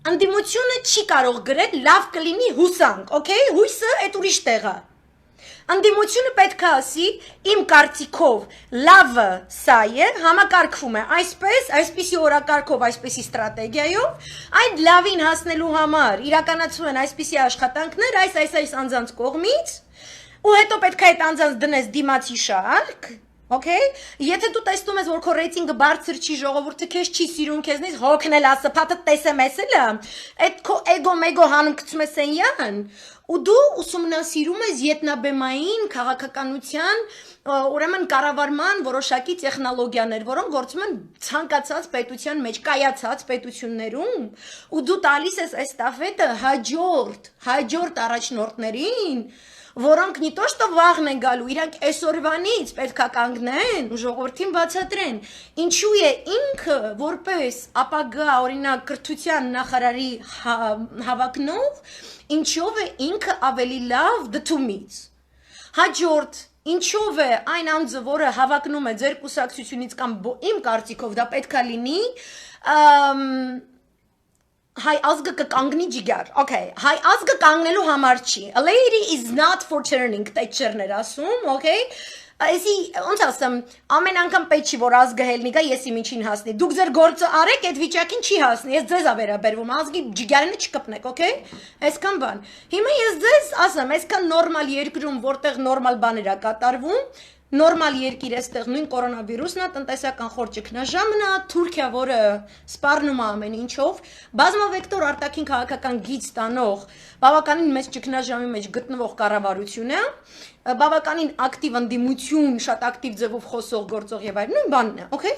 անդիմությունը չի կարող գրել, լավ կլինի հուսանք, okay, հույսը այդ ուրիշ տեղ է, անդիմությունը պետք է ասի, իմ կարծիքով լավը սա է, համակարգվում է այսպես, այսպիսի օրակարգով, այսպիսի ստրատեգիայով, այդ լավին հասնելու համար իրականացվում են այսպիսի աշխատանքներ, այս անձանց կողմից, ու հետո պետք է այդ անձանց դնես դիմացի շարք, okay? Եթե դու տեսնում ես, որ քո ռեյտինգը բարձր չի, ժողովուրդը քեզ չի սիրում, քեզնից հոգնել ասը, փաթը տեսեմ էսելը, այդ քո էգո հանում գցում ես էնյան, ու դու ուսումնասիրում ես ետնաբեմային քաղաքականության, ուրեմն կառավարման որոշակի տեխնոլոգիաներ, որոնք գործում են ցանկացած պետության մեջ, կայացած պետություններում, ու դու տալիս ես այս ստաֆետը հաջորդ առաջնորդներին, որոնք նի то что վաղն են գալու, իրանք այսօրվանից պետք է կանգնեն ու ժողովրդին բացատրեն, ինչու է ինքը որպես ապագա օրինակ կրթության նախարարի հավակնող, ինչով է ինքը ավելի լավ դդումից։ Հաջորդ ինչով է այն անձը, որը հավակնում է ձեր կուսակցությունից կամ իմ կարծիքով դա պետք է լինի, հայ ազգը կկանգնի ջիգար, okay, հայ ազգը կանգնելու համար չի, a lady is not for turning, տեչերներ ասում, okay, այսի, ոնց ասեմ, ամեն անգամ պետք չի, որ ազգը հելնի գա, եսի միջին հասնի, դուք ձեր գործը արեք, այդ վիճակին չի հասնի, ես ձեզ ավերաբերվում, ազգի ջիգարենը չկպնեք, okay, այսքան բան, հիմա ես ձեզ ասեմ, այսքան նորմալ երկրում, որտեղ նորմալ բաներ է կատարվում, նորմալ երկիր էստեղ նույն կորոնավիրուսն է, տնտեսական խոր ճգնաժամն է, Թուրքիա, որը սպառնում է ամեն ինչով, բազմավեկտոր արտաքին քաղաքական գիծ տանող, բավականին մեծ ճգնաժամի մեջ գտնվող կառավարություն է, բավականին ակտիվ ընդդիմություն, շատ ակտիվ ձևով խոսող գործող եւ այլն, նույն բանն է, okay?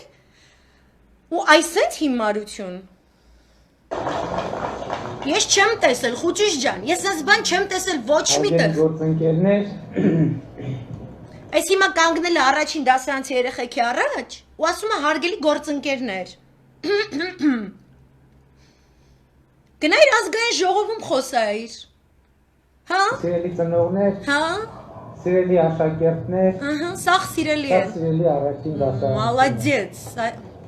Ու այսենց հիմարություն Ես չեմ տեսել, Խուճիշ ջան, ես այս բան չեմ տեսել ոչ միտեղ։ Այս հիմա կանգնել է առաջին դասարանցի երեխեքի առաջ ու ասում է հարգելի գործընկերներ։ Գնայր ազգային ժողովում խոսայր։ Հա? Սիրելի ծնողներ։ Հա? Սիրելի աշակերտներ։ Ահա, սաղ սիրելի է։ Սաղ սիրելի առաջին դասարանցի։ Մալադեց։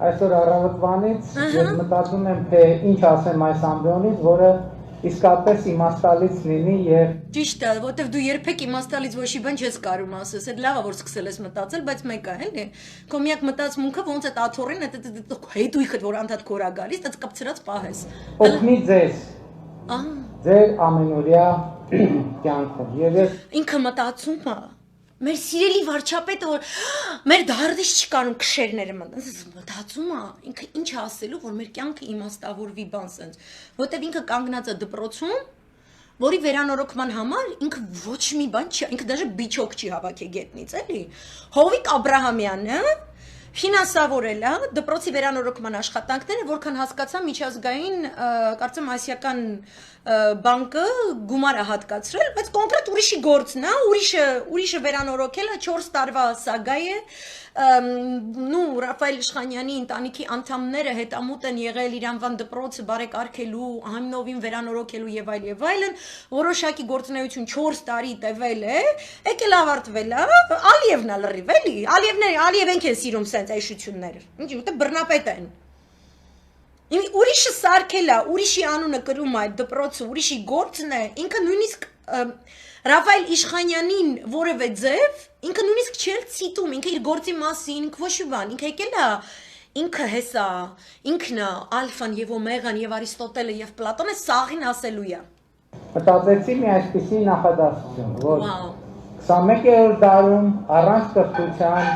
Այսօր առավոտվանից ես մտածում եմ, թե ինչ ասեմ այս ամբիոնից, որը իսկապես իմաստալից լինի եւ Ճիշտ է, որտեվ դու երբեք իմաստալից ոչ մի բան չես կարող ասես, այդ լավ է որ սկսել ես մտածել, բայց մեկ է, էլի։ Քո միակ մտածմունքը ոնց է աթորին, հետույքդ որ անդադ կորա գալիս, դա կպցրած պահես։ Օգնի ձեզ։ Ձեր ամենօրյա կյանքում։ Եվ ես ինքը մտածում է Մեր սիրելի վարչապետը որ մեր դարդից չկանում քշերները մտածում է ինքը ինչ ասելու որ մեր կյանքը իմաստավորվի բան sense որտեվ ինքը կանգնած է դպրոցում որի վերանորոգման համար ինքը ոչ մի բան չի, ինքը դաժե բիչոք չի հավաքել գետնից, էլի։ Հովիկ Աբրահամյանը ֆինանսավորել է դպրոցի վերանորոգման աշխատանքները, որքան հասկացա միջազգային, կարծեմ ասիական բանկը գումար է հատկացրել, բայց կոնկրետ ուրիշի գործն է, ուրիշը վերանորոգելը 4 տարվա սագա է, նու Ռաֆայել Իշխանյանի ընտանիքի անդամները հետամուտ են եղել Իրանվան դպրոցը բարեկարգելու, Համնովին վերանորոգելու եւ այլն, որոշակի գործունեություն 4 տարի տևել է, եկել ավարտվել է, Ալիևն է լրիվ, էլի, Ալիևենք են սիրում սենց այշությունները, ինչի՞ ուտե բռնապետ են։ Ուրիշը սարքել է, ուրիշի անունը կրում է այդ դպրոցը, ուրիշի գործն է, ինքը նույնիսկ Ռաֆայել Իշխանյանին որևէ ձև, ինքը նույնիսկ չէր ցիտում, ինքը իր գործի մասին, ինքը ոչ մի բան, ինքը եկել է, ինքը հեսա, ինքն է ալֆան եւ օմեգան եւ Արիստոտելը եւ Պլատոնը սաղին ասելու է։ Մտածեցի մի այսպիսի նախադասություն, որ 21-րդ դարում առանց կրթության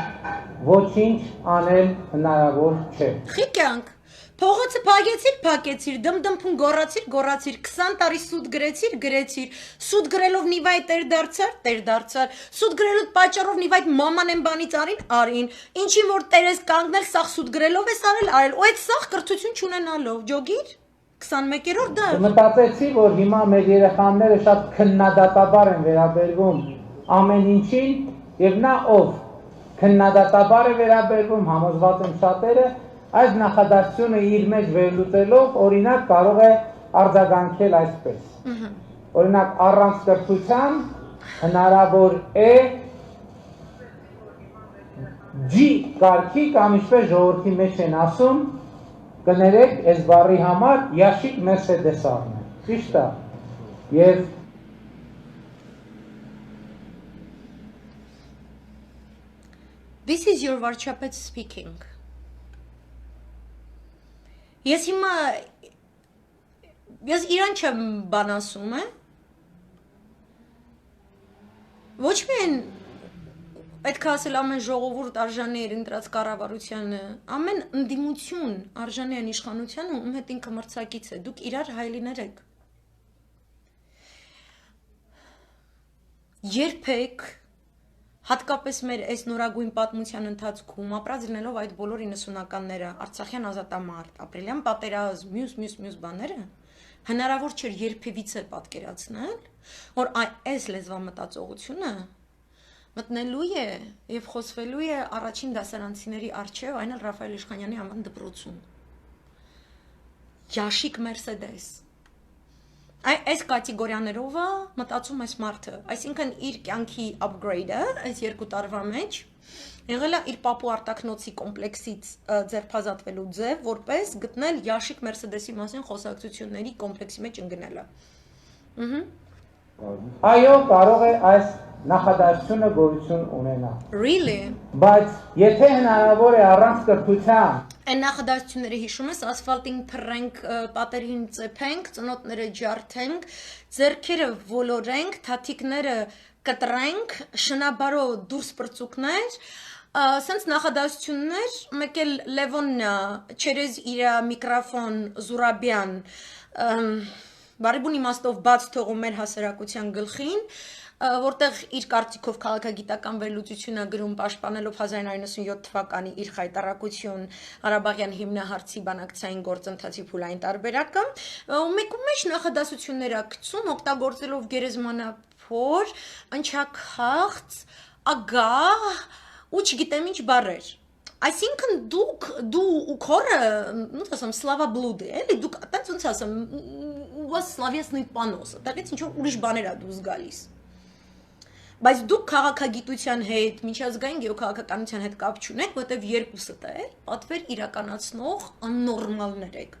ոչինչ անել հնարավոր չէ։ Խիկյանք Փողոցը փակեցիր, դմդմփուն գոռացիր, 20 տարի սուտ գրեցիր, սուտ գրելով նիվայ տեր դարձար, սուտ գրելուց պատճառով նիվայ մաման են բանից արին, ինչին որ տերես կանգնել, սաղ սուտ գրելով ես արել, ու այդ սաղ կրթություն չունենալով, ջոգիր, 21-րդ դար։ Մտածեցի, որ հիմա մեր երեխաները շատ քննադատաբար են վերաբերվում ամեն ինչին, եւ նա ով քննադատաբար է վերաբերվում, համոզված եմ շատերը, այս նախադասությունը իր մեջ վերլուծելով, օրինակ կարող է արձագանքել այսպես։ Օրինակ առանց կրթության հնարավոր է G կարգի կամ ինչպես ժողովրդի մեջ են ասում, կներեք այս բառի համար Yashik Mercedes առնել։ Ճիշտ է։ Եվ This is your Varchapet speaking. Ես իրան չեմ բան ասում, ոչ միայն պետք է ասել ամեն ժողովուրդ արժանի էր ընտրած կառավարությանը, ամեն ընդդիմություն արժանի են իշխանությանը, ում հետ ինքը մրցակից է, դուք իրար հայլիներ եք։ Երբեք հատկապես մեր այս նորագույն պատմության ընթացքում ապրած լինելով այդ բոլոր 90-ականները, Արցախյան ազատամարտ, ապրիլյան պատերազմ, մյուս բաները, հնարավոր չէր երբևիցե պատկերացնել, որ այս լեզվամտածողությունը մտնելու է եւ խոսվելու է առաջին դասարանցիների առջեւ, այն էլ Ռաֆայել Իշխանյանի անվան դպրոցում։ Yashik Mercedes Այս կատեգորիաներով մտածում այս մարդը, այսինքն իր կյանքի upgrade-ը այս 2 տարվա մեջ եղել է իր պապու արտաքնոցի կոմպլեքսից ձերբազատվելու ձև, որպես գտնել Yashik Mercedes-ի մասին խոսակցությունների կոմպլեքսի մեջ ընկնելը։ Այո, կարող է այս նախադասությունը գոյություն ունենա։ Really? Բայց եթե հնարավոր է առանց կրթության Այն նախադասությունները հիշում ես, ասֆալտին թռենք, պատերին ծեփենք, ծնոտները ջարդենք, ձեռքերը ոլորենք, թաթիկները կտրենք, շնաբարո դուրս պրծուկներ, սենց նախադասություններ, մեկ էլ Լևոնն չերեզ իրա միկրոֆոն Զուրաբյան, բարիբուն իմաստով բաց թողում մեր հասարակության գլխին, որտեղ իր կարծիքով քաղաքագիտական վերլուծություն է գրում պաշտպանելով 1997 թվականի իր խայտարակություն Ղարաբաղյան հիմնահարցի բանակցային գործընթացի փուլային տարբերակը, մեկում մեջ նախադասություններ է գցում, օգտագործելով գերեզմանափոր, անչաքաղց, ագահ ու չգիտեմ ինչ բառեր։ Այսինքն դու ու քորը, ոնց ասեմ, слава блуды, էլի դուք այդպես ոնց ասեմ, у вас словесный понос, դեռից ինչ որ ուրիշ բաներ ա դուրս գալիս։ Բայց դուք քաղաքագիտության հետ, միջազգային գեոքաղաքականության հետ կապ չունեք, որտեղ երկուսը էլ պատվեր իրականացնող աննորմալներ եք։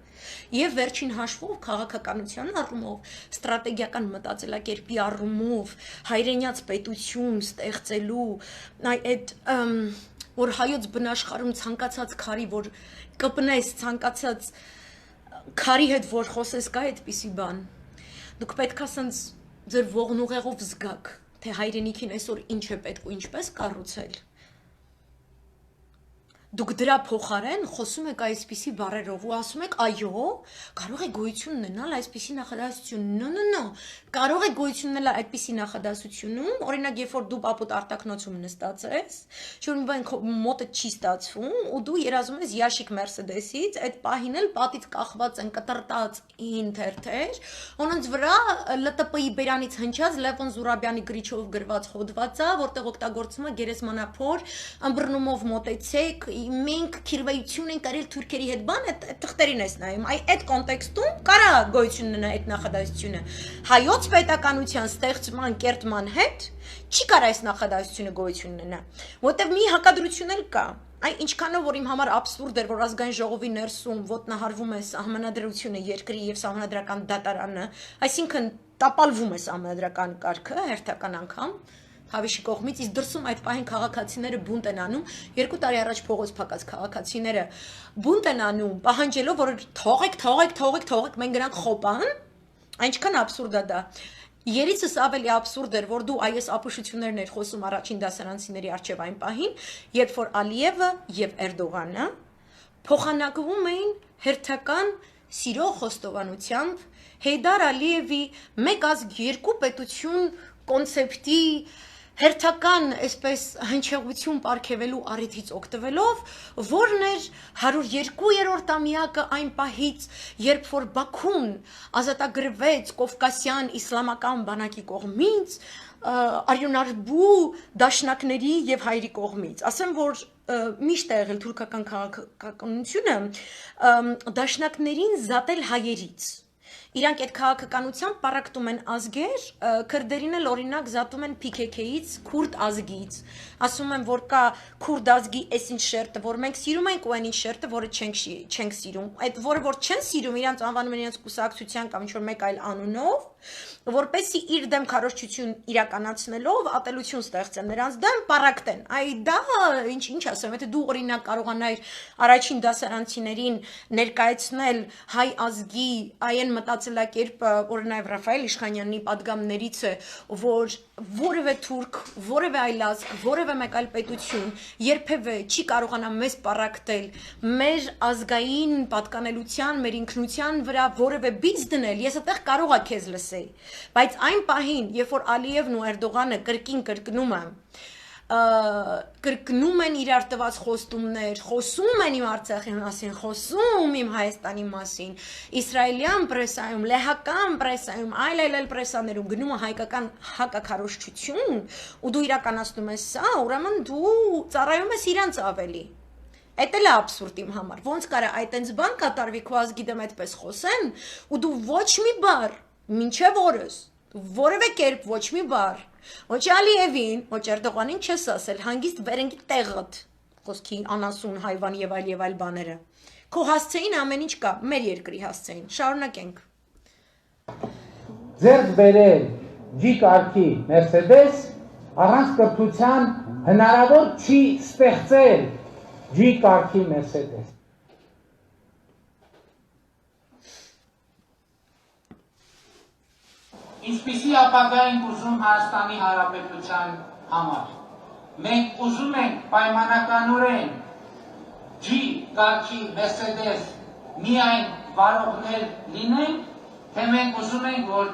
Եվ վերջին հաշվով քաղաքականության առումով, ստրատեգիական մտածելակերպի առումով, հայրենյաց պետություն ստեղծելու այդ որ հայոց բնաշխարհում ցանկացած քարի, որ կպնես ցանկացած քարի հետ որ խոսես կա այդպիսի բան։ Դուք պետք է ասենց ձեր ողնուղեղով զգաք, թե հայրենիքին այսօր ինչ է պետք ու ինչպես կառուցել։ Դուք դրա փոխարեն խոսում եք այսպիսի բառերով ու ասում եք այո, կարող է գոյություն ունենալ այսպիսի նախադասություն։ No, կարող է գոյություն ունենալ այդպիսի նախադասությունում, օրինակ երբ որ դու պապուտ արտակնոցում նստած ես, շուտ մի բան մոտը չի ստացվում ու դու երազում ես Յաշիկ Մերսեդեսից, այդ պահին էլ պատից կախված են կտրտած ինթերթեր,ոնց վրա ԼՏՊ-ի բերանից հնչած Լևոն Զուրաբյանի գրիչով գրված հոդված է, որտեղ օգտագործում է գերեզմանափոր ըմբռնումով մոտեցեք մենք քիրվեյություն են կարել թուրքերի հետ բան այդ թղթերին ես նայում այդ կոնտեքստում կարա գոյություն ունենա այդ նախադասությունը հայոց պետականության ստեղծման կերտման հետ չի կարա այս նախադասությունը գոյություն ունենա որտեղ մի հակադրություն էլ կա այն ինչքանով որ իմ համար абսուրդ էր որ ազգային ժողովի ներսում ոտնահարվում է սահմանադրությունը երկրի եւ սահմանադրական դատարանը այսինքն տապալվում է սահմանադրական կարգը հերթական անգամ Հավիշի կողմից իսկ դրսում այդ պահին քաղաքացիները բունտ են անում 2 տարի առաջ փողոց փակած քաղաքացիները բունտ են անում պահանջելով որ թողեք մենք գրանք խոպան այնքան абսուրդ է դա Երիցս ավելի абսուրդ էր որ դու այս ապուշություններն էր խոսում առաջին դասարանցիների արչև այն պահին երբ որ Ալիևը եւ Էրդողանը փոխանակվում էին հերթական սիրո խոստովանությամբ Հեյդար Ալիևի մեկ ազգ երկու պետություն կոնցեպտի հերթական այսպես հնչեղություն ապարգևելու առիթից օգտվելով, որն էր 102-րդ ամյակը այն պահից, երբ որ Բաքուն ազատագրվեց Կովկասյան իսլամական բանակի կողմից, արյունարբու դաշնակների եւ հայերի կողմից։ Ասեմ, որ միշտ է եղել թուրքական քաղաքականությունը դաշնակներին զատել հայերից։ Իրանք այդ քաղաքականությամբ պարակտում են ազգեր, քրդերին էլ օրինակ զատում են PKK-ից, քուրդ ազգից։ Ասում են, որ կա քուրդ ազգի այսինչ շերտը, որ մենք սիրում ենք ու այնինչ շերտը, որը չենք սիրում։ Այդ որը որ չեն սիրում, իրանք անվանում են իրենց կուսակցության կամ ինչ-որ մեկ այլ անունով, որպեսզի իր դեմ քարոզչություն իրականացնելով ատելություն ստեղծեն նրանց դեմ պարակտեն։ Այ դա ինչ ասեմ, եթե դու օրինակ կարողանայիր առաջին դասարանցիներին ներկայացնել հայ ազգի այն մտածելակերպը, որը նաև Ռաֆայել Իշխանյանի պատգամներից է, որ որևէ թուրք, որևէ այլ ազգ, որևէ մեկ այլ պետություն երբևէ չի կարողանա մեզ պարակտել, մեր ազգային պատկանելության, մեր ինքնության վրա որևէ բիծ դնել, ես այդտեղ կարող եմ քեզ լսել, բայց այն պահին, երբ որ Ալիևն ու Էրդողանը կրկնում են իրար տված խոստումներ, խոսում են իմ Արցախի մասին, խոսում իմ Հայաստանի մասին, իսրայելյան պրեսայում, լեհական պրեսայում, այլ պրեսաներում գնում է հայկական հակաքարոզչություն ու դու իրականացնում ես սա, ուրեմն դու ծառայում ես իրանց ավելի։ Այդ էլ է абսուրդ իմ համար։ Ոնց կարա այտենց բան կատարվի քո ազգի դեմ այդպես խոսեն ու դու ոչ մի բառ, մինչև օրս, որևէ կերպ ոչ մի բառ Ոչ Ալիևին, ոչ Էրդողանին չես ասել, հանգիստ վերենգի տեղդ, խոսքի անասուն, հայվան եւ այլ բաները։ Քո հասցեին ամեն ինչ կա, մեր երկրի հասցեին, շարունակենք։ Ձերդ բերել G կարգի Mercedes առանց կրթության հնարավոր չի ստեղծել G կարգի Mercedes։ Ինչպիսի ապագա ենք ուզում Հայաստանի Հանրապետության համար։ Մենք ուզում ենք պայմանականորեն G կարգի Mercedes միայն վարողներ լինենք, թե մենք ուզում ենք, որ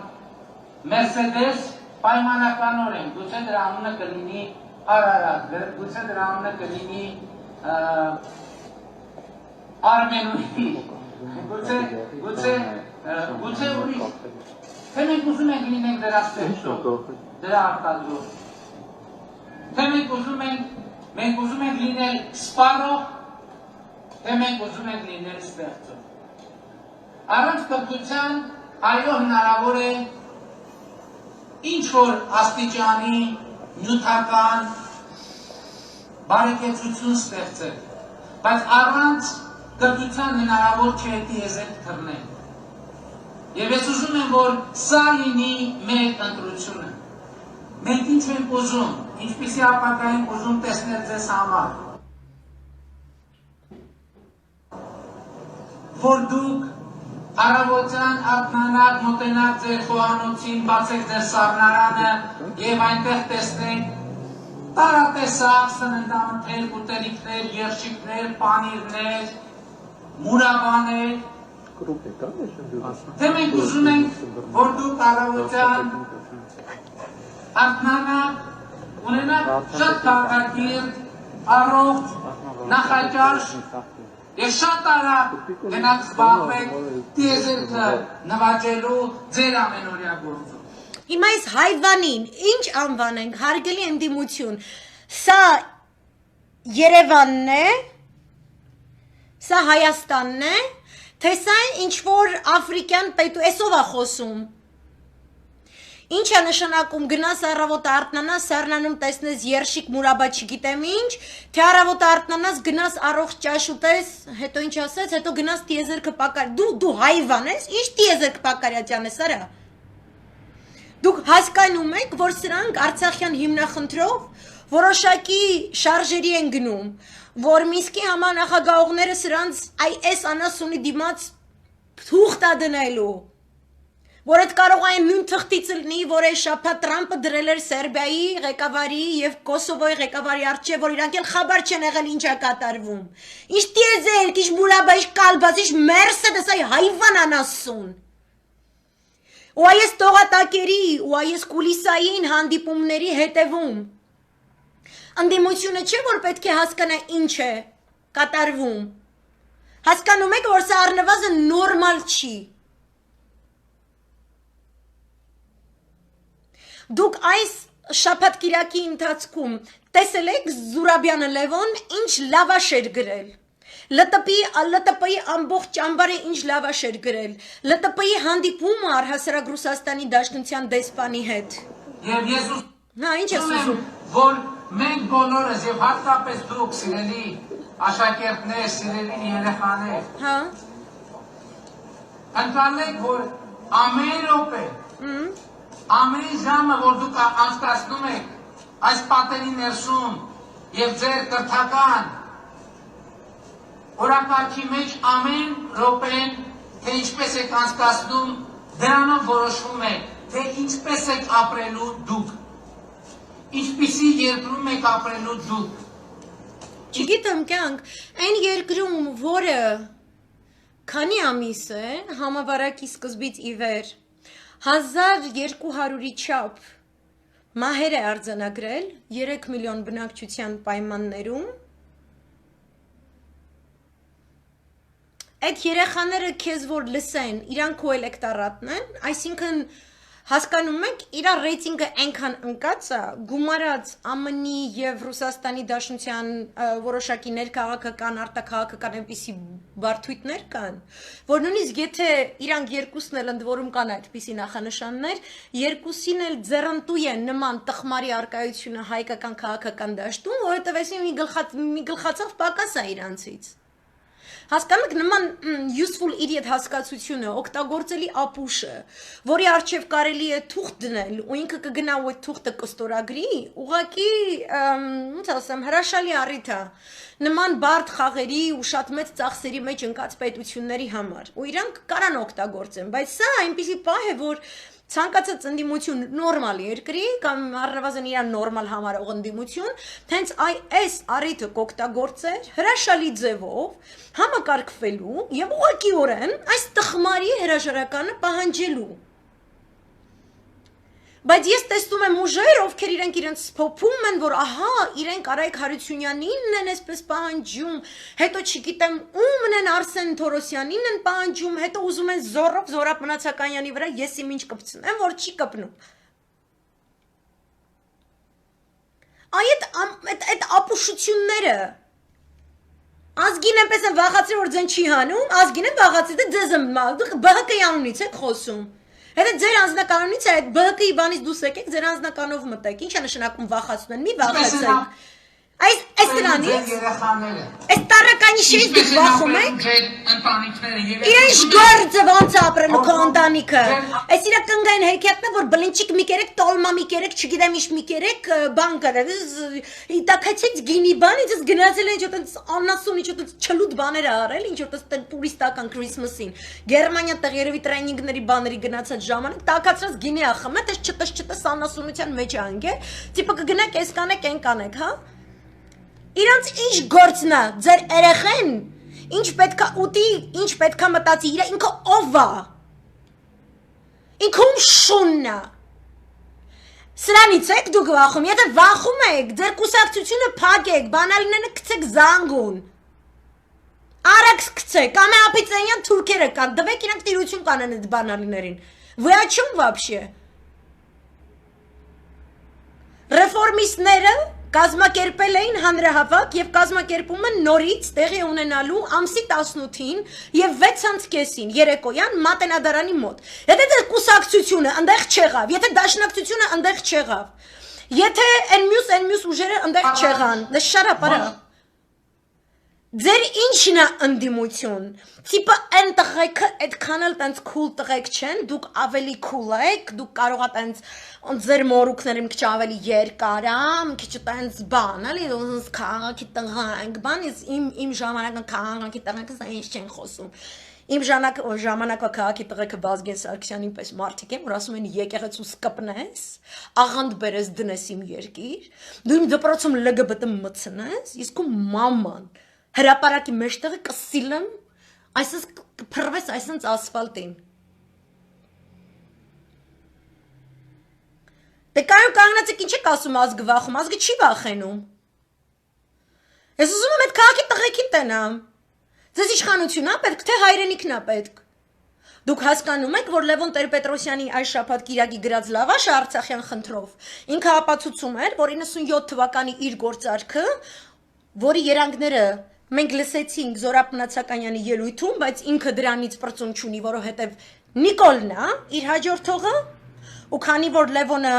Mercedes պայմանականորեն, գուցե դրա անունը կլինի Արարատ, գուցե դրա անունը կլինի Արմենուհի, գուցե ուրիշ Թե մենք ուզում ենք լինենք դրա ստեղծող, դրա արտադրող, թե մենք ուզում ենք լինել սպառող, թե մենք ուզում ենք լինել ստեղծող։ Առանց կրթության այո հնարավոր է ինչ-որ աստիճանի նյութական բարեկեցություն ստեղծել, բայց առանց կրթության հնարավոր չէ դիեզեկ թռնել։ Եվ ես ուզում եմ, որ սա լինի մեր ընտրությունը։ Մենք ինչ ենք ուզում, ինչպիսի ապագա ենք ուզում տեսնել ձեզ համար։ Որ դուք առավոտյան արթնանաք, մոտենաք ձեր խոհանոցին, բացեք ձեր սառնարանը և այնտեղ տեսնենք տարատեսակ սննդամթեր, ուտելիքներ, երշիկներ, պանիրներ, մուրաբաներ, թե մենք ուզում ենք, որ դուք առավոտյան արթնանաք, ունենաք շատ քաղաքագիր, առողջ, նախաճաշ եւ շատ արագ գնաք զբաղվեք տիեզերքը նվաճելու ձեր ամենօրյա գործում։ Հիմա այս հայվանին ինչ անվանենք, հարգելի ընդդիմություն, սա Երևանն է, սա Հայաստանն է, թե սա ինչ-որ աֆրիկյան պետու, էսով է խոսում։ Ինչ է նշանակում գնաս առավոտ արթնանաս, սառնանում տեսնես երշիկ մուրաբա չգիտեմ ինչ, թե առավոտ արթնանաս գնաս առողջ ճաշ ուտես, հետո ինչ ասես, հետո գնաս տիեզերքը պակար, դու հայվան ես, ինչ տիեզերքը պակարյաճան ես արա։ Դուք հասկանում եք, որ սրանք Արցախյան հիմնախնդրով որոշակի շարժերի են գնում, որ Մինսկի համանախագահողները սրանց այս անասունի դիմաց թուղթ է դնելու, որ այդ կարող այն նույն թղթից լինի, որ այս շաբաթ Տրամպը դրել էր Սերբիայի ղեկավարի եւ Կոսովոյի ղեկավարի առջև, որ իրանք էլ խաբար չեն եղել ինչ է կատարվում։ Ինչ տիեզերք, ինչ մուրաբա, ինչ կալբաս, ինչ Մերսեդես, այ հայվան անասուն։ Ու այս տողատակերի, ու այս կուլիսային հանդիպումների հետևում ընդդիմությունը չէ, որ պետք է հասկանա ինչ է կատարվում։ Հասկանում եք, որ սա առնվազն նորմալ չի։ Դուք այս շաբաթ կիրակի ընթացքում տեսել եք Զուրաբյանը Լևոն ինչ լավաշ էր գրել։ ԼՏՊ-ի ամբողջ ճամբարը ինչ լավաշ էր գրել։ ԼՏՊ-ի հանդիպումը առհասարակ Ռուսաստանի Դաշնության դեսպանի հետ։ Եվ ես ինչ ես ուզում։ որ մենք բոլորս եւ հատկապես դուք սիրելի աշակերտներ, սիրելի երեխաներ, Հա։ ընկալեք, որ ամեն րոպե, ամեն ժամը, որ դուք անցկացնում եք այս պատերի ներսում եւ ձեր կրթական օրակարգի մեջ ամեն րոպեն, թե ինչպես եք անցկացնում, դրանով որոշվում է, թե ինչպես եք ապրելու դուք, ինչպիսի երկրում եք ապրելու դուք։ Չգիտեմ կյանք, այն երկրում, որը քանի ամիս է, համավարակի սկզբից ի վեր, 1200-ի չափ մահեր է արձանագրել 3 միլիոն բնակչության պայմաններում, այդ երեխաները քեզ որ լսեն, իրանք ու էլեկտորատն են, այսինքն հասկանում եք, իրա ռեյտինգը այնքան ընկած է, գումարած ԱՄՆ-ի եւ Ռուսաստանի Դաշնության որոշակի ներքաղաքական, արտաքաղաքական այնպիսի բարդույթներ կան, որ նույնիսկ եթե իրանք երկուսն էլ ընդ որում կան այդպիսի նախանշաններ, երկուսին էլ ձեռնտու է նման տխմարի արկայությունը հայկական քաղաքական դաշտում, որովհետեւ այսի մի գլխացավ պակաս է իրանցից։ Հասկանում եք նման useful idiot հասկացությունը, օգտագործելի ապուշը, որի առջև կարելի է թուղթ դնել, ու ինքը կգնա ու այդ թուղթը կստորագրի, ուղղակի, ոնց ասեմ, հրաշալի առիթ է նման բարդ խաղերի ու շատ մեծ ծախսերի մեջ ընկած պետությունների համար, ու իրանք կարան օգտագործեն, բայց սա այնպիսի պահ է, որ ցանկացած ընդդիմություն նորմալ երկրի կամ առնվազն իր նորմալ համարող ընդդիմություն հենց այս առիթը կօգտագործեր հրաշալի ձևով համակարգվելու եւ ուղղակիորեն այս տխմարի հրաժարականը պահանջելու։ Բայց ես տեսնում եմ ուժեր, ովքեր իրենց փոփում են, որ ահա, իրենք Արայք Հարությունյանին են այսպես պահանջում, հետո չգիտեմ ումն են Արսեն Թորոսյանին են պահանջում, հետո ուզում են զոռով Զորապ Մնացականյանի վրա ես իմ ինչ կպցնեմ, որ չի կպնում։ Այդ ապուշությունները ազգին այնպես են վախացրել, որ ձեն չի հանում, ազգին են վախացրել, դե ձեզ եմ ԲՀԿ-ի անունից եք խոսում։ Հետո ձեր անձնականոնից է այդ ԲՀԿ-ի բանից դուրս եկեք, ձեր անձնականով մտեք։ Ինչ է նշանակում վախացնում են, մի վախացեք։ Այս դրանից այս տարականի շեշ դուք վախում եք Իրենց գործը ոնց ապրելու քո ընտանիքը Այս իրա կնգային հեքիաթն է որ բլինչիկ մի կերեք տոլմա մի կերեք չգիտեմ ինչ մի կերեք բան կրել Իտակացից գինի բան ինձ գնացել են ինչ-որ անասուն ինչ-որ չլուտ բաներ արել ինչ-որ տուրիստական քրիսմասին Գերմանիա տեղ երևի տրեյնինգների բաների գնացած ժամանակ տակացած գինի ա խմել դες չտես անասունության մեջ անգե տիպը կգնաք այս կանեք այն կանեք հա Իրանց ինչ գործն է, ձեր երեխեն, ինչ պետք է ուտի, ինչ պետք է մտածի, ինքը ով է, ինքը ում շունն է, սրանից եք դուք վախում, եթե վախում եք, ձեր կուսակցությունը փակեք, բանալիները գցեք զանգուն, արագ գցեք, ամե ապիծենյան թուրքերը կան, դվեք իրանք տիրություն կանեն այդ բանալիներին, вы о чем вообще? Ռեֆորմիստները Կազմակերպել էին հանրահավաք եւ կազմակերպում են նորից տեղի ունենալու ամսի 18-ին եւ 6:30-ին երեկոյան մատենադարանի մոտ։ Եթե դե կուսակցությունը այնտեղ չեղավ, եթե դաշնակցությունը այնտեղ չեղավ, եթե այն մյուս ուժերը այնտեղ չեղան, դե շարապարա։ Ձեր ինչն է ընդդիմություն։ Տիպը այն տղեկը այդքան էլ տենց cool տղեկ չեն, դուք ավելի cool եք, դուք կարող եք տենց ձեր մորուքները մի քիչ ավելի երկար, մի քիչ տենց բան, էլի, ոնց քաղաքի տղանք, բան, իմ ժամանակը քաղաքի տղեկը ինչ չեն խոսում։ Իմ ժամանակվա քաղաքի տղեկը Վազգեն Սարգսյանի պես մարդիկ են, որ ասում են եկեղեցուս կպնես, աղանդ բերես դնես իմ երկիր, դու իմ դպրոցում LGBT մտցնես, իսկ ու մաման Հրապարակի մեջտեղը կսիլեմ, այսպես կփռվես այսպես ասֆալտին։ Դե կայուն կանգնացեք ինչ եք ասում ազգը վախում, ազգը չի վախենում։ Ես ուզում եմ այդ քաղաքի տղեկին տենամ։ Ձեզ իշխանությունն է պետք, թե հայրենիքն է պետք։ Դուք հասկանում եք, որ Լևոն Տեր-Պետրոսյանի այս շաբաթ Կիրակի գրած լավաշը Արցախյան խնդրով ինքը ապացուցում էր, որ 97 թվականի իր գործարքը, որի երանգները Մենք լսեցինք Զորապ Մնացականյանի ելույթում, բայց ինքը դրանից պրծուն չունի, որովհետև Նիկոլն է իր հաջորդողը, ու քանի որ Լևոնը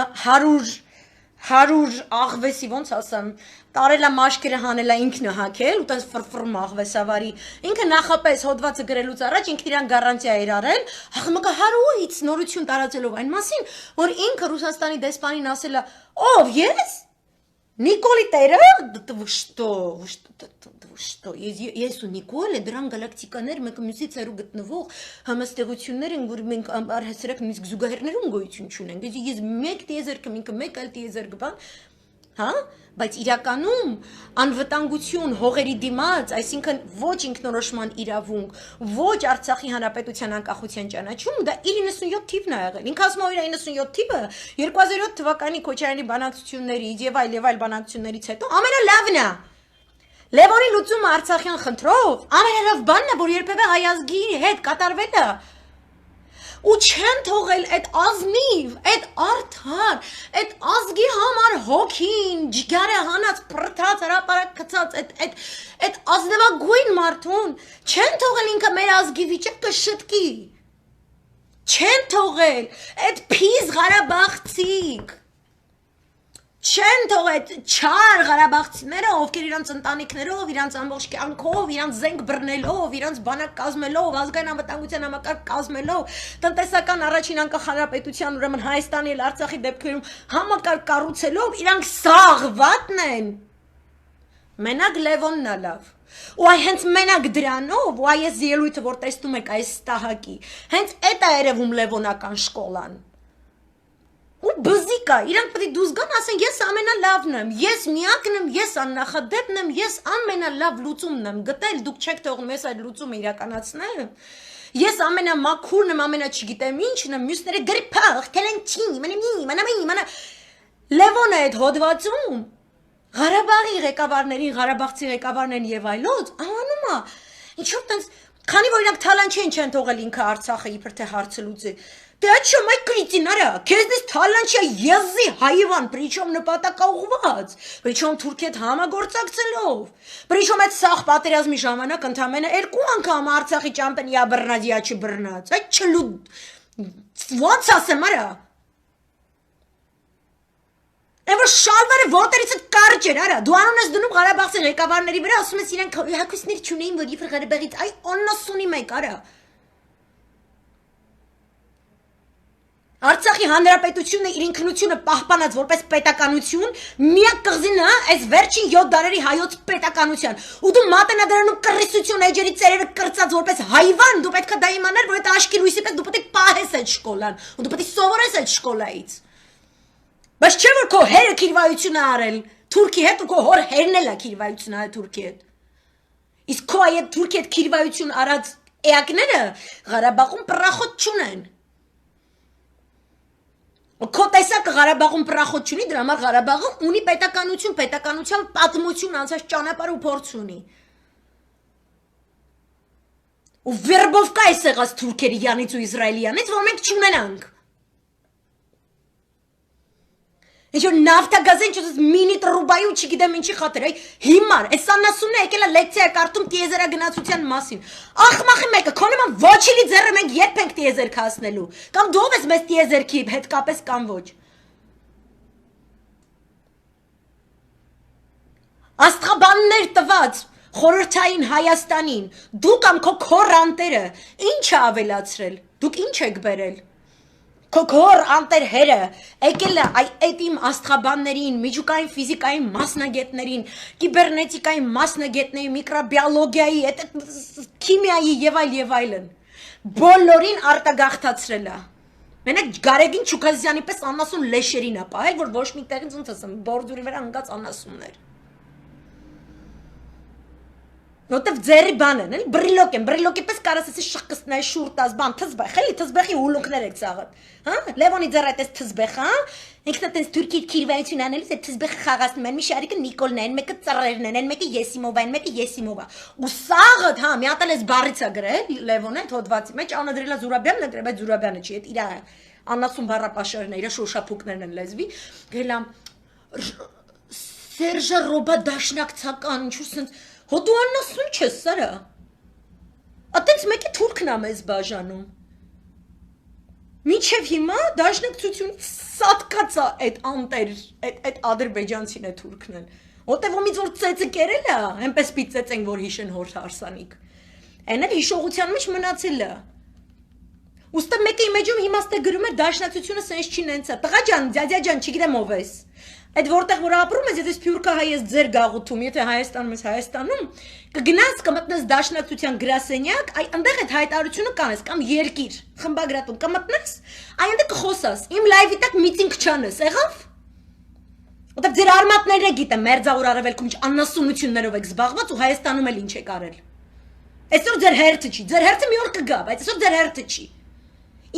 100 աղվեսի ոնց ասեմ, տարելա մաշկերը հանելա ինքն է հակել, ու տես ֆրֆրում աղվեսավարի, ինքը նախապես հոդվածը գրելուց առաջ ինքը իրան գարանտիա էր արել, աղմկը 100-ից նորություն տարածելով այն մասին, որ ինքը Ռուսաստանի դեսպանին ասել է, ով ես? Նիկոլի տերը, Что, ես ու Նիկոլը դրան գալակտիկաներ մեկը մյուսից հեռու գտնվող համաստեղություններ են, որ մենք առհասարակ նույնիսկ զուգահեռներում գոյություն չունենք։ Ես մեկ տիեզերքը, ինքը մեկ այլ տիեզերք բան, հա, բայց իրականում անվտանգություն հողերի դիմաց, այսինքն ոչ ինքնորոշման իրավունք, ոչ Արցախի հանրապետության անկախության ճանաչում, դա իր 97 թիվն է եղել։ Ինքը ասում է իր 97 թիվը 2007 թվականի Քոչարյանի բանակցություններից եւ այլ բանակցություններից հետո ամենալավն է։ Լևոնի լուծումը Արցախյան խնդրով ամենալավ բանն է, որ երբևէ հայ ազգի հետ կատարվել է։ Ու չեն թողել այդ ազնիվ, այդ արդար, այդ ազգի համար հոգին, ջգարը հանած, պրթած, հրապարակ գցած, այդ ազնվագույն մարդուն, չեն թողել ինքը մեր ազգի վիճակը շտկի։ Չեն թողել այդ փիզ Ղարաբաղցիք։ Չեն թողել չար Ղարաբաղցիները, ովքեր իրանց ընտանիքներով, իրանց ամբողջ կյանքով, իրանց զենք բռնելով, իրանց բանակ կազմելով, ազգային անվտանգության համակարգ կազմելով, տնտեսական առաջին անկախ հանրապետության, ուրեմն Հայաստանի եւ Արցախի դեպքերում համակարգ կառուցելով, իրանք սաղվատն են։ Մենակ Լևոնն է լավ։ Ու հենց մենակ դրանով, ու այս ելույթը, որ տեսնում եք այս տահակի, հենց այդ է երևում Լևոնական շկոլան։ Ու բզիկա, իրանք պետք է դուրս գան, ասեն ես ամենալավն եմ, ես միակն եմ, ես աննախադեպն եմ, ես ամենալավ լուծումն եմ գտել, դուք չեք թողնում ես այդ լուծումը իրականացնել։ Ես ամենամաքուրն եմ, ամենաչգիտեմ ինչն եմ, մյուսները գրփախ, թելենչի, մնամի, Լևոնը այդ հոդվածում Ղարաբաղի ղեկավարներին, Ղարաբաղցի ղեկավարներին եւ այլոց անում է։ Ինչու՞ տենց, քանի որ իրանք թալանչեն չեն թողել ինքը Արցախը իբր թե հարցը լուծի։ Ты о чем, ай кретинара? Քեզնից թալանչա եզի հայվան, причем նպատակաուղված, причем թուրքի հետ համագործակցելով, причем այդ սաղ պատերազմի ժամանակ ընդամենը 2 անգամ Արցախի ճամպենիա բռնած, յա չբռնած, այդ չլու ոնց ասեմ արա։ Evo շալվարը ոտերից կարճ էր, արա, դու անուն ես դնում Ղարաբաղցի ղեկավարների վրա, ասում ես իրենք հակուսներ չունեին, որ իբր Ղարաբաղից, այ աննասունի մեկ, արա։ Արցախի հանրապետությունը իր ինքնությունը պահպանած որպես պետականություն, միակ կղզին հա, այս վերջին 7 դարերի հայոց պետականության։ Ու դու մատենադարանում կռիսություն էջերի ծերերը կրծած որպես հայվան, դու պետք է դա իմանար, որ այդ աշկի լույսի պես դու պետք է պահես այդ շկոլան, ու դու պետք է սովորես այդ շկոլայից։ Բայց չէ որ քո հերը քիրվայություն է արել Թուրքի հետ ու քո հոր հերն էլ է քիրվայություն արել Թուրքի հետ։ Իսկ քո այդ Թուրքի հետ քիրվայություն արած էակները Ղարաբաղում պրախոտ չունեն։ Քո տեսակը Ղարաբաղում պրախոտ չունի, դրա համար Ղարաբաղը ունի պետականություն, պետականության պատմություն, անցած ճանապարհ ու փորձ ունի։ Ու վերբովկա է եղած թուրքերի յանից ու իսրայելյանից, որ մենք չունենանք։ Ինչ-որ նավթագազեն չուզես մինի տրուբայի ու չգիտեմ ինչի խաթր, հիմար, այս անասունն է եկել է լեկցիա կարդում տիեզերագնացության մասին։ Ախմախի մեկը, քո նման ոչինի ձեռը մենք երբ ենք տիեզերք հասնելու, կամ դու ով ես մեզ տիեզերքի հետ կապես կամ ոչ։ Աստղաբաններ տված խորհրդային Հայաստանին, դու կամ քո քորանտերը ինչ է ավելացրել, դուք ինչ եք բերել։ Քոքոր անտեր հերը եկել է այդ իմ աստղաբաններին, միջուկային ֆիզիկայի մասնագետներին, կիբերնետիկայի մասնագետներին, միկրոբիոլոգիայի, քիմիայի եւ այլն։ Բոլորին արտագաղթացրել է։ Մենակ Գարեգին Չուկազյանի պես անասուն լեշերին է պահել, որ ոչ մի տեղից ոնց ասեմ, բորդուրի վրա ընկած անասուններ։ Որտեվ ձերի բան են, էլի բրիլոկ են, բրիլոկի պես կարաս էսի շղկստներ, շուրտազ, բան, թզբեղ, էլի թզբեղի ուլունքներ եք ծաղատ, հա, Լևոնի ձեռ այդպես թզբեղ, հա, ինքն այդպես Թուրքի քիրվայություն անելուց այդ թզբեղը խաղացնում են, մի շարիկը Նիկոլն են, մեկը Ծռերն են, մեկը Եսիմովա են, մեկը Եսիմովա, ու սաղդ, հա, մի հատ էլ էս բառից է գրել Լևոնը այդ հոդվածի մեջ, անադրելա Զուրաբյանն է գրել, բայց Զուրաբյանը չի, այդ իրա անասուն բառապաշարն է, իրա շոշափուկներն են լեզվի, գրել Սերժա Ռոբա դաշնակցական, ինչ-որ սենց Հո դու անասուն չես, սարա։ Ատենց մեկի թուրքն է մեզ բաժանում։ Մինչև հիմա դաշնակցությունից սատկած է այդ անտեր, այդ ադրբեջանցին է թուրքն են։ Որտեվ ումից որ ծեծը կերել է, հենպես պի ծեծենք, որ հիշեն հոր հարսանիք։ Այն էլ հիշողության մեջ մնացել է։ Ուստը մեկը իմեջում հիմաստե գրում էր դաշնակցությունը սենց չի նենց է։ Տղա ջան, ձյաձյա ջան, չգիտեմ ով ես։ Այդ որտեղ որ ապրում ես, եթե սփյուռքահայ ես ձեր գաղութում, եթե Հայաստանում ես Հայաստանում, կգնաս կմտնես դաշնակցության գրասենյակ, այ այնտեղ այդ հայտարարությունը կանես կամ երկիր, խմբագրատուն կմտնես, այ այնտեղ կխոսաս, իմ լայվի տակ միտինգ չանես, եղավ։ Որտեղ ձեր արմատները գիտեմ, մերձավոր արևելքում ինչ անասունություններով եք զբաղված ու Հայաստանում էլ ինչ եք արել։ Այսօր ձեր հերթը չի, ձեր հերթը մի օր կգա, բայց այսօր ձեր հերթը չի։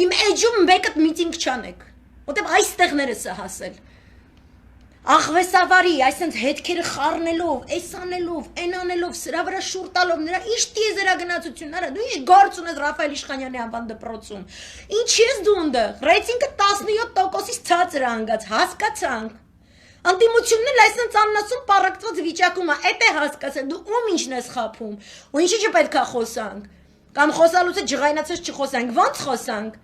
Իմ էջում մեկդ միտինգ չանեք, որտեղ այստեղներս է հասել։ Աղվեսավարի, այսենց հետքերը խառնելով, այս անելով, այն անելով, սրա վրա շուռ տալով, նրա ինչ տիեզերագնացություն, արա, դու ինչ գործ ունես Ռաֆայել Իշխանյանի անվան դպրոցում, ինչ ես դու ընդեղ, ռեյտինգը 17%-ից ցածր անգած, հասկացանք, անդիմությունն էլ այսենց աննասուն պարակտված վիճակում է, էդ է հասկացել, դու ում ինչն ես խափում, ու ինչի չպետք է խոսանք, կամ խոսալուց է ջղայնացած չխոսանք, ոնց խոսանք,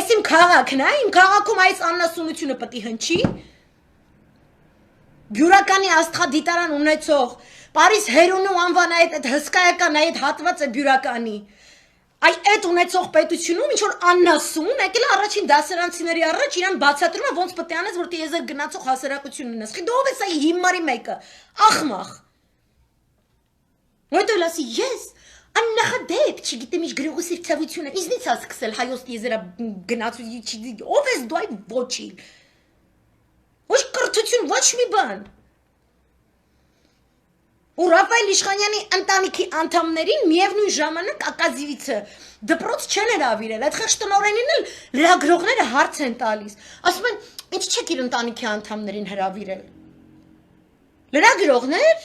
այս իմ քաղաքն է, իմ քաղաքում այս աննասունությունը պետք է հնչի Բյուրականի աստղադիտարան ունեցող Պարիս հերունու անվան այդ հսկայական այդ հատված է բյուրականի այ այդ ունեցող պետությունում ինչ որ աննասուն եկել է առաջին դասարանցիների առաջ իրան բացատրում է ոնց պետք է անես որ տիեզեր գնացող հասարակություն ունես խի դու ով ես այ հիմարի մեկը ախմախ Որտե լասի ես աննախադեպ չգիտեմ ինչ գրողի սիրտավությունը իզնից է սկսել հայոց տիեզերա գնացույց ով ես դու այ ոչի Ոչ կրթություն, ոչ մի բան։ Ու Ռաֆայել Իշխանյանի ընտանիքի անդամներին միևնույն ժամանակ ակազիվիցը դպրոց չեն հրավիրել, այդ խեղճ տնօրենին էլ լրագրողները հարց են տալիս։ Ասում են, ինչ չեք իր ընտանիքի անդամներին հրավիրել։ Լրագրողներ,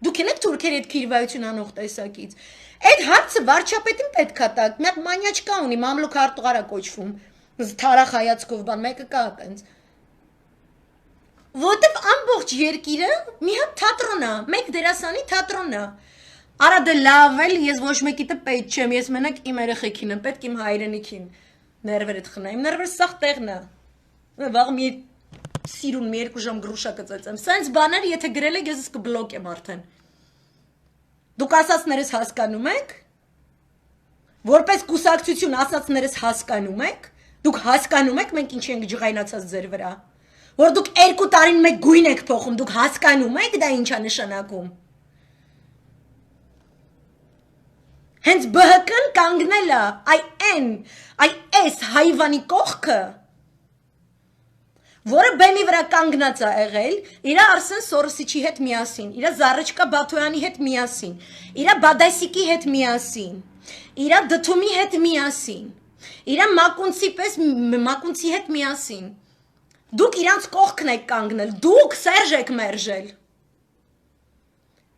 դուք եք թուրքերի հետ քիրվայություն անող տեսակից։ Այդ հարցը վարչապետին պետք է տակ, մի հատ մանյաչկա ունի, մամլուք արտուղար է կոչվում։ Թարախ հայացքով բան, մեկը կա այտենց։ Որտեվ ամբողջ երկիրը մի հատ թատրոն է, մեկ դերասանի թատրոն է։ Արա դե լավ էլ, ես ոչ մեկիտը պետք չեմ, ես մենակ իմ երեխեքին եմ, պետք իմ հայրենիքին ներվերդ խնայեմ, ներվեր սաղ տեղն է։ Վաղ մի Սիրուն մի 2 ժամ գրուշա կծածեմ։ Սենց բաներ եթե գրել եք ես կբլոկեմ արդեն։ Դուք ասածներս հասկանում եք։ Որպես կուսակցություն ասածներս հասկանում եք։ Դուք հասկանում եք մենք ինչ ենք ջղայնացած ձեր վրա։ Որ դուք 2 տարին մեկ գույն եք փոխում, դուք հասկանում եք դա ինչ է նշանակում։ Հենց ԲՀԿ-ն կանգնել է այս հայվանի կողքը, որը բեմի վրա կանգնած է եղել, իր Արսեն Սորոսիչի հետ միասին, իր Զարեչկա Բաթոյանի հետ միասին, իր Բադասիկի հետ միասին, իր Դթումի հետ միասին, իր Մակունցի հետ միասին։ Դուք իրանց կողքն եք կանգնել, դուք Սերժ եք մերժել։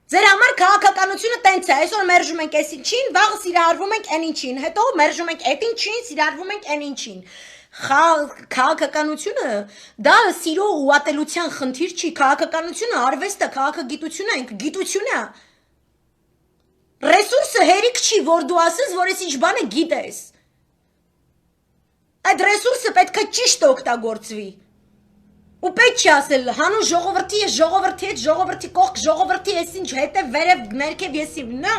Ձեր համար քաղաքականությունը տենց է, այսօր մերժում ենք այս ինչին, վաղը սիրահարվում ենք այն ինչին, հետո մերժում ենք այդ ինչին, սիրահարվում ենք այն ինչին։ Քաղաքականությունը դա սիրո ու ատելության խնդիր չի, քաղաքականությունը արվեստ է, քաղաքագիտություն է, գիտություն է։ Ռեսուրսը հերիք չի, որ դու ասես, որ ես ինչ բան է գիտես։ Այդ ռեսուրսը պետք է ճիշտ օգտագործվի։ Ու պետք չի ասել, հանուն ժողովրդի ես ժողովրդի հետ, ժողովրդի կողք, ժողովրդի ես ինչ հետև վերև ներքև եսիվ, նո։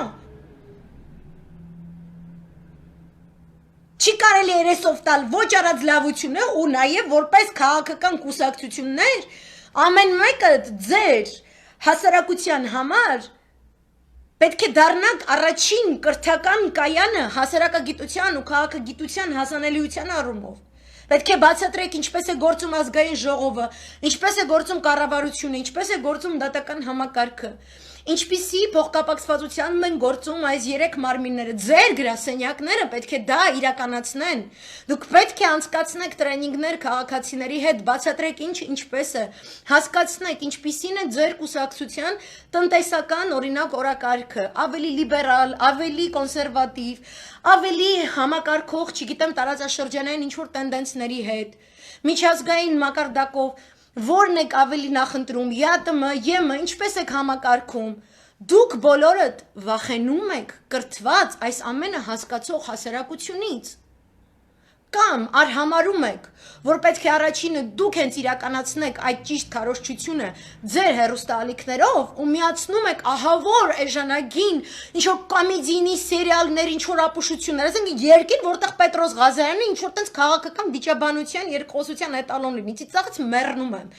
Չի կարելի երեսով տալ ոչ արած լավությունը ու նաև որպես քաղաքական կուսակցություններ ամեն մեկը ձեր հասարակության համար պետք է դառնանք առաջին կրթական կայանը հասարակագիտության ու քաղաքագիտության հասանելիության առումով։ Պետք է բացատրեք ինչպես է գործում ազգային ժողովը, ինչպես է գործում կառավարությունը, ինչպես է գործում դատական համակարգը, ինչպիսի փոխկապակցվածությամբ են գործում այս 3 մարմինները, ձեր գրասենյակները պետք է դա իրականացնեն։ Դուք պետք է անցկացնեք տրեյնինգներ քաղաքացիների հետ, բացատրեք ինչպես է, հասկացնեք ինչպիսին է ձեր կուսակցության տնտեսական օրինակ օրակարգը, ավելի լիբերալ, ավելի կոնսերվատիվ, ավելի համակարգող, չգիտեմ, տարածաշրջանային ինչ-որ տենդենսների հետ, միջազգային մակարդակով, որն եք ավելի նախընտրում, ԵԱՏՄ, ԵՄ, ինչպես եք համակարգում, դուք բոլորդ վախենում եք կրթված այս ամենը հասկացող հասարակությունից, կամ արհամարում եք, որ պետք է առաջինը դուք հենց իրականացնեք այդ ճիշտ քարոզչությունը ձեր հեռուստաալիքներով ու միացնում եք ահավոր էժանագին ինչ-որ կոմեդիի սերիալներ, ինչ-որ ապուշություններ, ասենք երկիր, որտեղ Պետրոս Ղազարյանը ինչ-որ տենց քաղաքական դիճաբանության երկխոսության էտալոն լինի, ծիծաղից մեռնում եմ։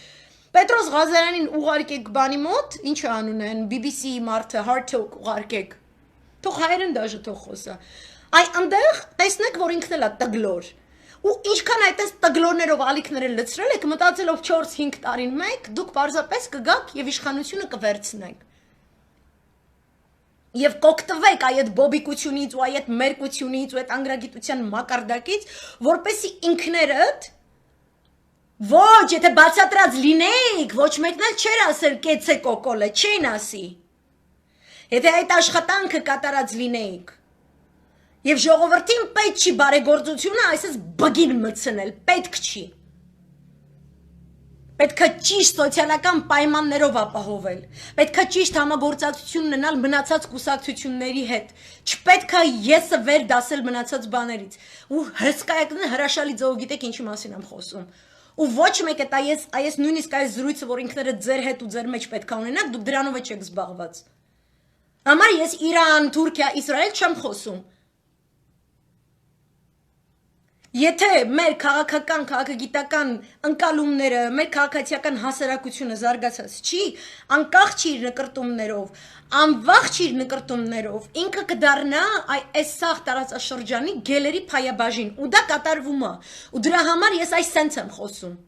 Պետրոս Ղազարյանին ուղարկեք բանի մոտ, ինչ անուն են, BBC մարդը, Hard Talk ուղարկեք։ Թող հայերեն դաժե թող խոսա։ Այ այնտեղ տեսնեք, որ ինքն էլ է տգլոր։ Ու ինչքան այդպես տգլորներով ալիքները լցրել եք, մտածելով 4-5 տարին մեկ, դուք պարզապես կգաք եւ իշխանությունը կվերցնեք։ Եվ կօգտվեք այդ բոբիկությունից ու այդ մերկությունից ու այդ անգրագիտության մակարդակից, որպեսի ինքներդ ոչ, եթե բացատրած լինեիք, ոչ մեկն էլ չէր ասել կեցե կոկոլը, չեն ասի։ Եթե այդ աշխատանքը կատարած լինեիք, եւ ժողովրդին պետք չի բարեգործությունը այսպես բգին մտցնել, պետք չի։ Պետք է ճիշտ սոցիալական պայմաններով ապահովել, պետք է ճիշտ համագործակցություն ունենալ մնացած կուսակցությունների հետ, չպետք է եսը վեր դասել մնացած բաներից, ու հսկայական հրաշալի ձեւ գիտեք ինչի մասին եմ խոսում։ Ու ոչ մեկ է այս նույնիսկ այս զրույցը, որ ինքներդ ձեր հետ ու ձեր մեջ պետք է ունենաք, դուք դրանով եք զբաղված։ Համար ես Իրան, Թուրքիա, Իսրայել չեմ խոսում։ Եթե մեր քաղաքական, քաղաքագիտական ընկալումները, մեր քաղաքացիական հասարակությունը զարգացած չի, անկախ չի իր նկրտումներով, անվախ չի իր նկրտումներով, ինքը կդառնա այս սաղ տարածաշրջանի գելերի փայաբաժին, ու դա կատարվում է, ու դրա համար ես այս սենց եմ խոսում,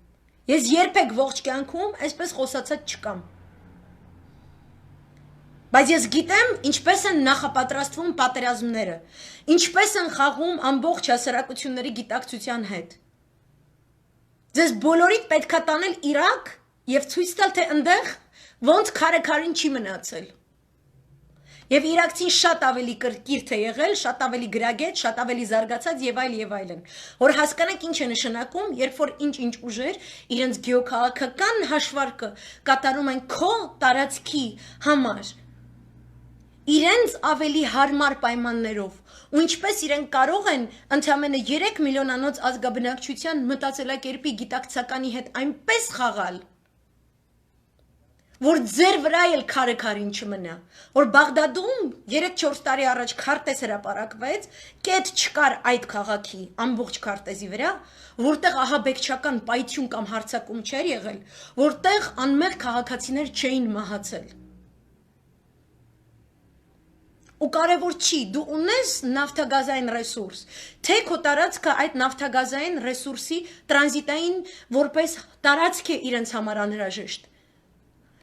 ես երբեք ողջ կյանքում այսպես խոսացած չկամ, բայց ես գիտեմ ինչպես են նախապատրաստվում պատերազմները, ինչպես են խաղում ամբողջ հասարակությունների գիտակցության հետ, ձեզ բոլորիդ պետք է տանել Իրաք և ցույց տալ, թե ընդեղ ոնց քարե-քարին չի մնացել, և իրաքցին շատ ավելի կիրթ է եղել, շատ ավելի գրագետ, շատ ավելի զարգացած և այլն, որ հասկանանք ինչ է նշանակում, երբ որ ինչ-ինչ ուժեր իրենց գեոքաղաքական հաշվարկը կատարում են քո տարածքի համար, իրենց ավելի հարմար պայմաններով ու ինչպես իրենք կարող են ընդամենը 3 միլիոնանոց ազգաբնակչության մտածելակերպի գիտակցականի հետ այնպես խաղալ, որ ձեր վրա էլ քարը-քարին չմնա, որ Բաղդադում 3-4 տարի առաջ քարտեզ հրապարակվեց, կետ չկար այդ քաղաքի ամբողջ քարտեզի վրա, որտեղ ահաբեկչական պայթյուն կամ հարձակում չէր եղել, որտեղ անմեղ քաղաքացիներ չէին մահացել։ Ու կարևոր չի, դու ունես նավթագազային ռեսուրս, թե քո տարածքը այդ նավթագազային ռեսուրսի տրանզիտային որպես տարածք է իրենց համար անհրաժեշտ։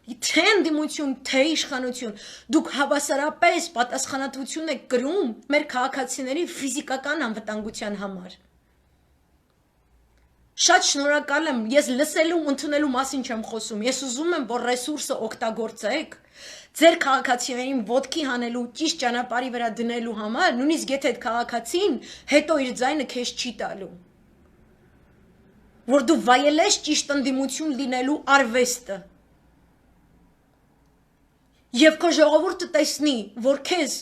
Թե ընդդիմություն, թե իշխանություն, դուք հավասարապես պատասխանատվություն եք կրում մեր քաղաքացիների ֆիզիկական անվտանգության համար։ Շատ շնորհակալ եմ, ես լսելու ու ընդունելու մասին չեմ խոսում, ես ուզում եմ, որ ռեսուրսը օգտագործեք, ձեր քաղաքացիներին ոտքի հանելու, ճիշտ ճանապարհի վրա դնելու համար, նույնիսկ եթե այդ քաղաքացին հետո իր ձայնը քեզ չի տալու, որ դու վայելես ճիշտ ընդդիմություն լինելու արվեստը, եւ քո ժողովուրդը տեսնի, որ քեզ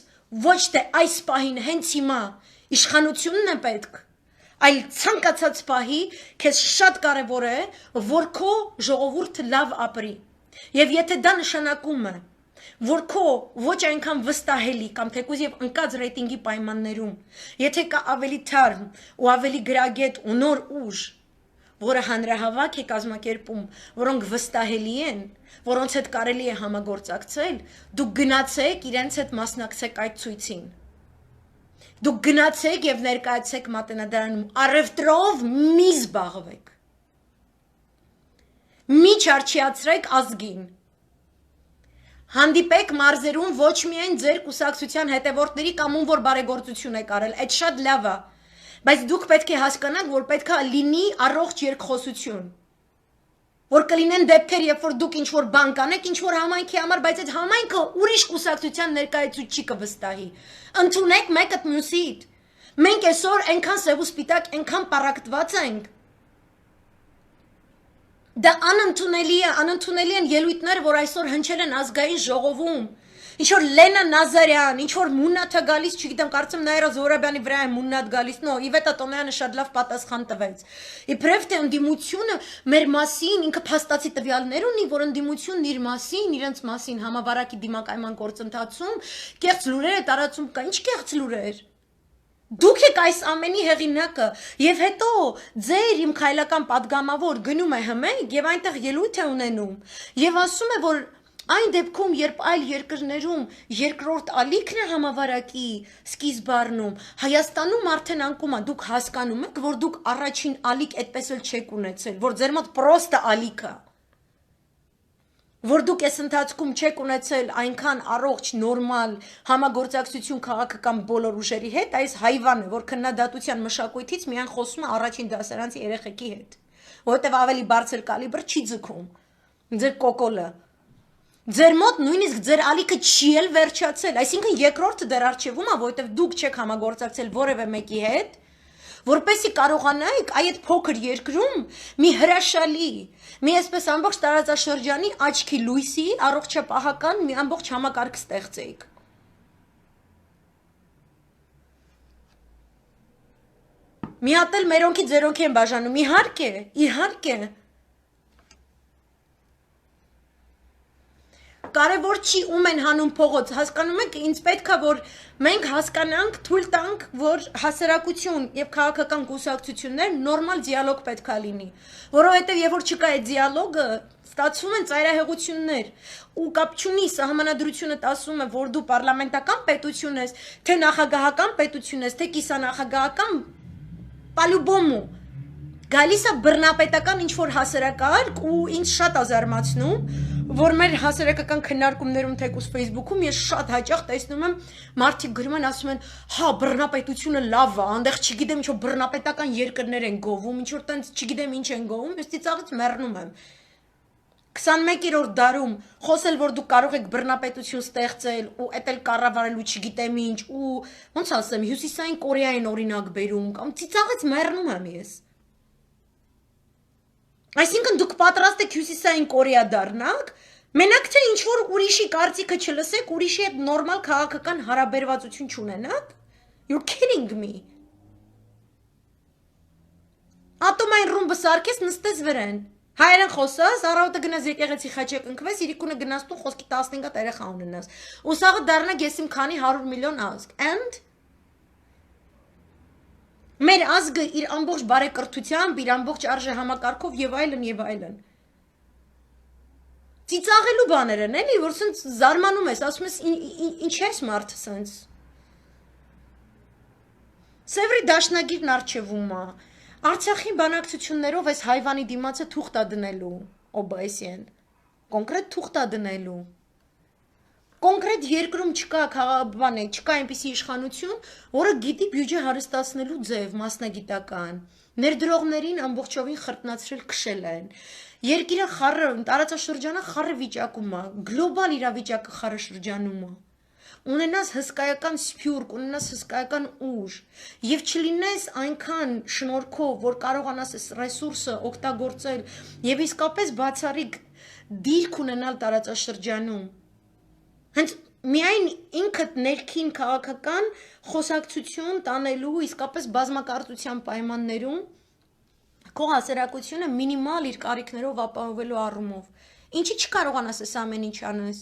ոչ թե այս պահին հենց հիմա իշխանությունն է պետք, այլ ցանկացած պահի քեզ շատ կարևոր է, որ քո ժողովուրդը լավ ապրի։ Եվ եթե դա նշանակում է, որ քո ոչ այնքան վստահելի կամ թեկուզ եւ ընկած ռեյտինգի պայմաններում, եթե կա ավելի թարմ ու ավելի գրագետ ու նոր ուժ, որը հանրահավաք է կազմակերպում, որոնք վստահելի են, որոնց հետ կարելի է համագործակցել, դուք գնացեք իրենց հետ մասնակցեք այդ ցույցին։ Դուք գնացեք եւ ներկայացեք մատենադարանում, առևտրով մի զբաղվեք։ Մի չարչիացրեք ազգին։ Հանդիպեք մարզերում ոչ միայն ձեր կուսակցության հետևորդների կամ ում որ բարեգործություն եք արել, այդ շատ լավ է, բայց դուք պետք է հասկանաք, որ պետք է լինի առողջ երկխոսություն, որ կլինեն դեպքեր, երբ որ դուք ինչ որ բան կանեք, ինչ որ համայնքի համար, բայց այդ համայնքը ուրիշ կուսակցության ներկայացուցիչ կվստահի։ Ընդունեք մեկը մյուսիդ։ Մենք այսօր այնքան սև ու սպիտակ, այնքան պարակտված ենք։ Դա անընդունելի են ելույթներ, որ այսօր հնչել են ազգային ժողովում։ Ինչ որ Լենա Նազարյան, ինչ որ Մուննաթը գալիս, չգիտեմ, կարծեմ Նաիրա Զոհրաբյանի վրա է Մուննաթ գալիս, Իվետա Տոնոյանը շատ լավ պատասխան տվեց։ Իբրև թե ընդդիմությունը մեր մասին ինքը փաստացի տվյալներ ունի, որ ընդդիմությունն իր մասին, իրենց մասին համավարակի դիմակայման գործընթացում կեղծ լուրեր է տարածում, կա ինչ կեղծ լուրեր։ Դուք եք այս ամենի հեղինակը եւ հետո ձեր իմ քայլական падգամավոր գնում է հմեկ եւ այնտեղ ելույթ է ունենում եւ ասում է, որ այն դեպքում, երբ այլ երկրներում երկրորդ ալիքն է համավարակի սկիզբ առնում, Հայաստանում արդեն անկում է, դուք հասկանում եք, որ դուք առաջին ալիք այդպես էլ չեք ունեցել, որ ձեր մոտ պրոստը ալիք է, որ դուք այս ընթացքում չեք ունեցել այնքան առողջ, նորմալ համագործակցություն քաղաքական բոլոր ուժերի հետ, այս հայվանը, որ քննադատության մշակույթից միայն խոսում է առաջին դասարանցի երեխեքի հետ, որովհետև ավելի բարձր կալիբր չի ձգում, ձեր կոկոլը, ձեր մոտ նույնիսկ ձեր ալիքը չի էլ վերջացել, այսինքն երկրորդը դեռ առջևում է, որովհետև դուք չեք համագործակցել որևէ մեկի հետ, որպեսզի կարողանայիք այդ փոքր երկրում մի հրաշալի, մի այսպես ամբողջ տարածաշրջանի աչքի լույսի, առողջապահական մի ամբողջ համակարգ ստեղծեիք։ Մի հատ էլ մերոնքի ձերոնքի են բաժանում, իհարկե։ Կարևոր չի ում են հանում փողոց, հասկանում եք, ինձ պետք է, որ մենք հասկանանք, թույլ տանք, որ հասարակություն եւ քաղաքական կուսակցություններ նորմալ դիալոգ պետք է լինի, որովհետեւ երբ որ չկա այդ դիալոգը, ստացվում են ծայրահեղություններ, ու կապ չունի սահմանադրությունը ասում է, որ դու պարլամենտական պետություն ես, թե նախագահական պետություն ես, թե կիսանախագահական, պալյուբոմու, գալիս է բռնապետական ինչ-որ հասարակարգ ու ինձ շատ ազարմացնում, որ մեր հասարակական քննարկումներում թեկուզ Facebook-ում ես շատ հաճախ տեսնում եմ մարդիկ գրում են ասում են, հա, բռնապետությունը լավ է, այնտեղ չգիտեմ ինչ-որ բռնապետական երկրներ են գովում, ինչ-որ տենց չգիտեմ ինչ են գովում, ես ծիծաղից մեռնում եմ։ 21-րդ դարում խոսել, որ դուք կարող եք բռնապետություն ստեղծել ու էդ էլ կառավարելու չգիտեմ ինչ ու ոնց ասեմ, Հյուսիսային Կորեային օրինակ բերում կամ ծիծաղից մեռնում եմ ես։ Այսինքն դուք պատրաստ եք Հյուսիսային Կորեա դառնաք, Մենակ թե ինչ որ ուրիշի կարծիքը չլսեք, ուրիշի հետ նորմալ քաղաքական հարաբերվածություն չունենաք, you're kidding me. Ատոմային ռումբը սարքես նստես վրան։ Հայերեն խոսած, առավոտը գնաս եկեղեցի խաչը կնքվես, իրիկունը գնաս տուն խոսքի 15 հատ երեխա ունենաս։ Ուսաղը դառնա գեսիմ քանի 100 միլիոն ազգ։ And մեր ազգը իր ամբողջ բարեկրթությամբ, իր ամբողջ արժեհամակարգով եւ այլն։ Ծիծաղելու բաներ են, էլի, որ սենց զարմանում ես, ասում ես ինչ ես մարդը սենց։ Սևրի դաշնագիրն արջևում է։ Արցախի բանակցություններով այս հայվանի դիմացը թուղթ է դնելու, Օբայսյան, կոնկրետ թուղթ է դնելու։ Կոնկրետ երկրում չկա այնպիսի իշխանություն, որը գիտի բյուջե հարստացնելու ձև, մասնագիտական, ներդրողներին ամբողջովին խրտնացրել քշել են։ Երկիրը խառը, տարածաշրջանը խառը վիճակում է, գլոբալ իրավիճակը խառը շրջանում է։ Ունենաս հսկայական սփյուռք, ունենաս հսկայական ուժ եւ չլինես այնքան շնորհքով, որ կարողանաս այս ռեսուրսը օգտագործել եւ իսկապես բացառիկ դիրք ունենալ տարածաշրջանում։ Հենց միայն ինքդ ներքին քաղաքական խոսակցություն տանելու իսկապես բազմակարծության պայմաններում քո հասարակությունը մինիմալ իր կարիքներով ապահովելու առումով ինչի չկարողանաս այս ամեն ինչ անես։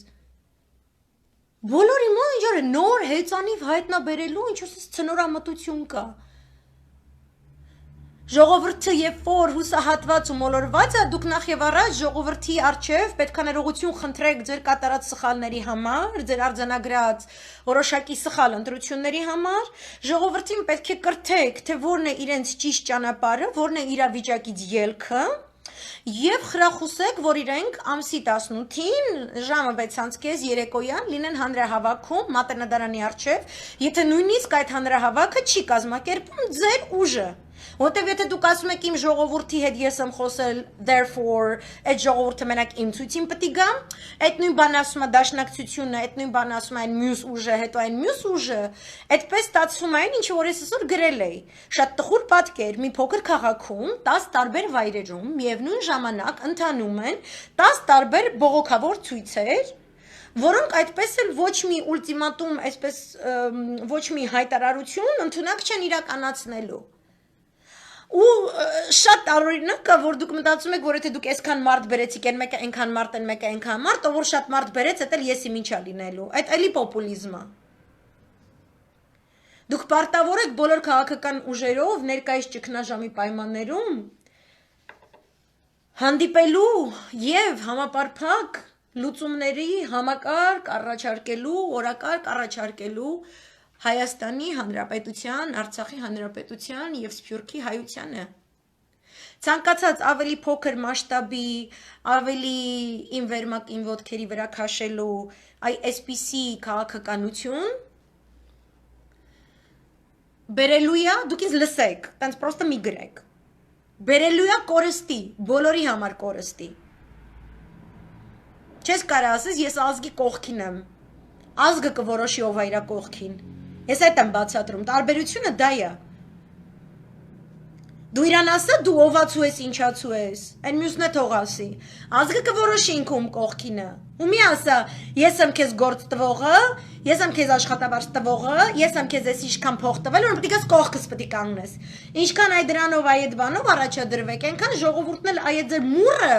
Բոլորի մոտ ինչ-որ նոր հեծանիվ հայտնաբերելու ինչ-որ ցնորամտություն կա։ Ժողովուրդը երբ որ հուսահատված ու մոլորված է, դուք նախ եւ առաջ ժողովրդի արչեւ պետք է ներողություն խնդրեք ձեր կատարած սխալների համար, ձեր արձանագրած որոշակի սխալ ընտրությունների համար, ժողովրդին պետք է կրթեք, թե որն է իրենց ճիշտ ճանապարհը, որն է իրավիճակից ելքը։ Եվ խրախուսեք, որ իրենք ամսի 18-ին ժամը 6:30 երեկոյան լինեն հանրահավաքում Մատենադարանի առջև, եթե նույնիսկ այդ հանրահավաքը չի կազմակերպում ձեր ուժը։ Որտեւ եթե դուք ասում եք իմ ժողովրդի հետ ես եմ խոսել, therefore այդ ժողովուրդը մենակ իմ ցույցին պետք է գա, այդ նույն բանը ասում է դաշնակցությունը, այդ նույն բանը ասում է այն մյուս ուժը, հետո այն մյուս ուժը, այդպես ստացվում է ինչ որ ես այսօր գրել էի։ Շատ տխուր պատկեր, մի փոքր քաղաքում 10 տարբեր վայրերում միևնույն ժամանակ ընթանում են 10 տարբեր բողոքավոր ցույցեր, որոնք այդպես էլ ոչ մի ուլտիմատում, այսպես ոչ մի հայտարարություն ընդունակ չեն իրականացնելու։ Ու շատ տարօրինակ կա, որ դուք մտածում եք, որ եթե դուք այսքան մարդ բերեցիք, այն մեկը այնքան մարդ, այն մեկը այնքան մարդ, ով որ շատ մարդ բերեց, դա էլ եսի ինչա լինելու։ Այդ էլի պոպուլիզմ է։ Դուք պարտավոր եք բոլոր քաղաքական ուժերով ներկայիս ճգնաժամի պայմաններում հանդիպելու եւ համապարփակ լուծումների համակարգ առաջարկելու, օրակարգ առաջարկելու Հայաստանի Հանրապետության, Արցախի Հանրապետության եւ Սփյուռքի հայությանը։ Ցանկացած ավելի փոքր մասշտաբի, ավելի իմ վերմակ իմ ոտքերի վրա քաշելու այսպիսի քաղաքականություն բերելու է, դուք ինձ լսեք, տենց պրոստը մի գրեք։ Բերելու է կորստի, բոլորի համար կորստի։ Չես կարա ասես, ես ազգի կողքին եմ։ Ազգը կորոշի ով է իր կողքին։ Ես այդ եմ բացատրում, տարբերությունը դա է։ Դու իրան ասա, դու ովացու ես, ինչացու ես, այն մյուսն է թող ասի։ Ազգը կորոշի ինքը ում կողքինը։ Ու մի ասա, ես եմ քեզ գործ տվողը, ես եմ քեզ աշխատավարձ տվողը, ես եմ քեզ էս ինչքան փող տվել, որ պետք է կողքս պետք է կանգնես։ Ինչքան այդ դրանով այդ բանով առաջադրվեք, այնքան ժողովուրդն էլ այդ ձեր մուրը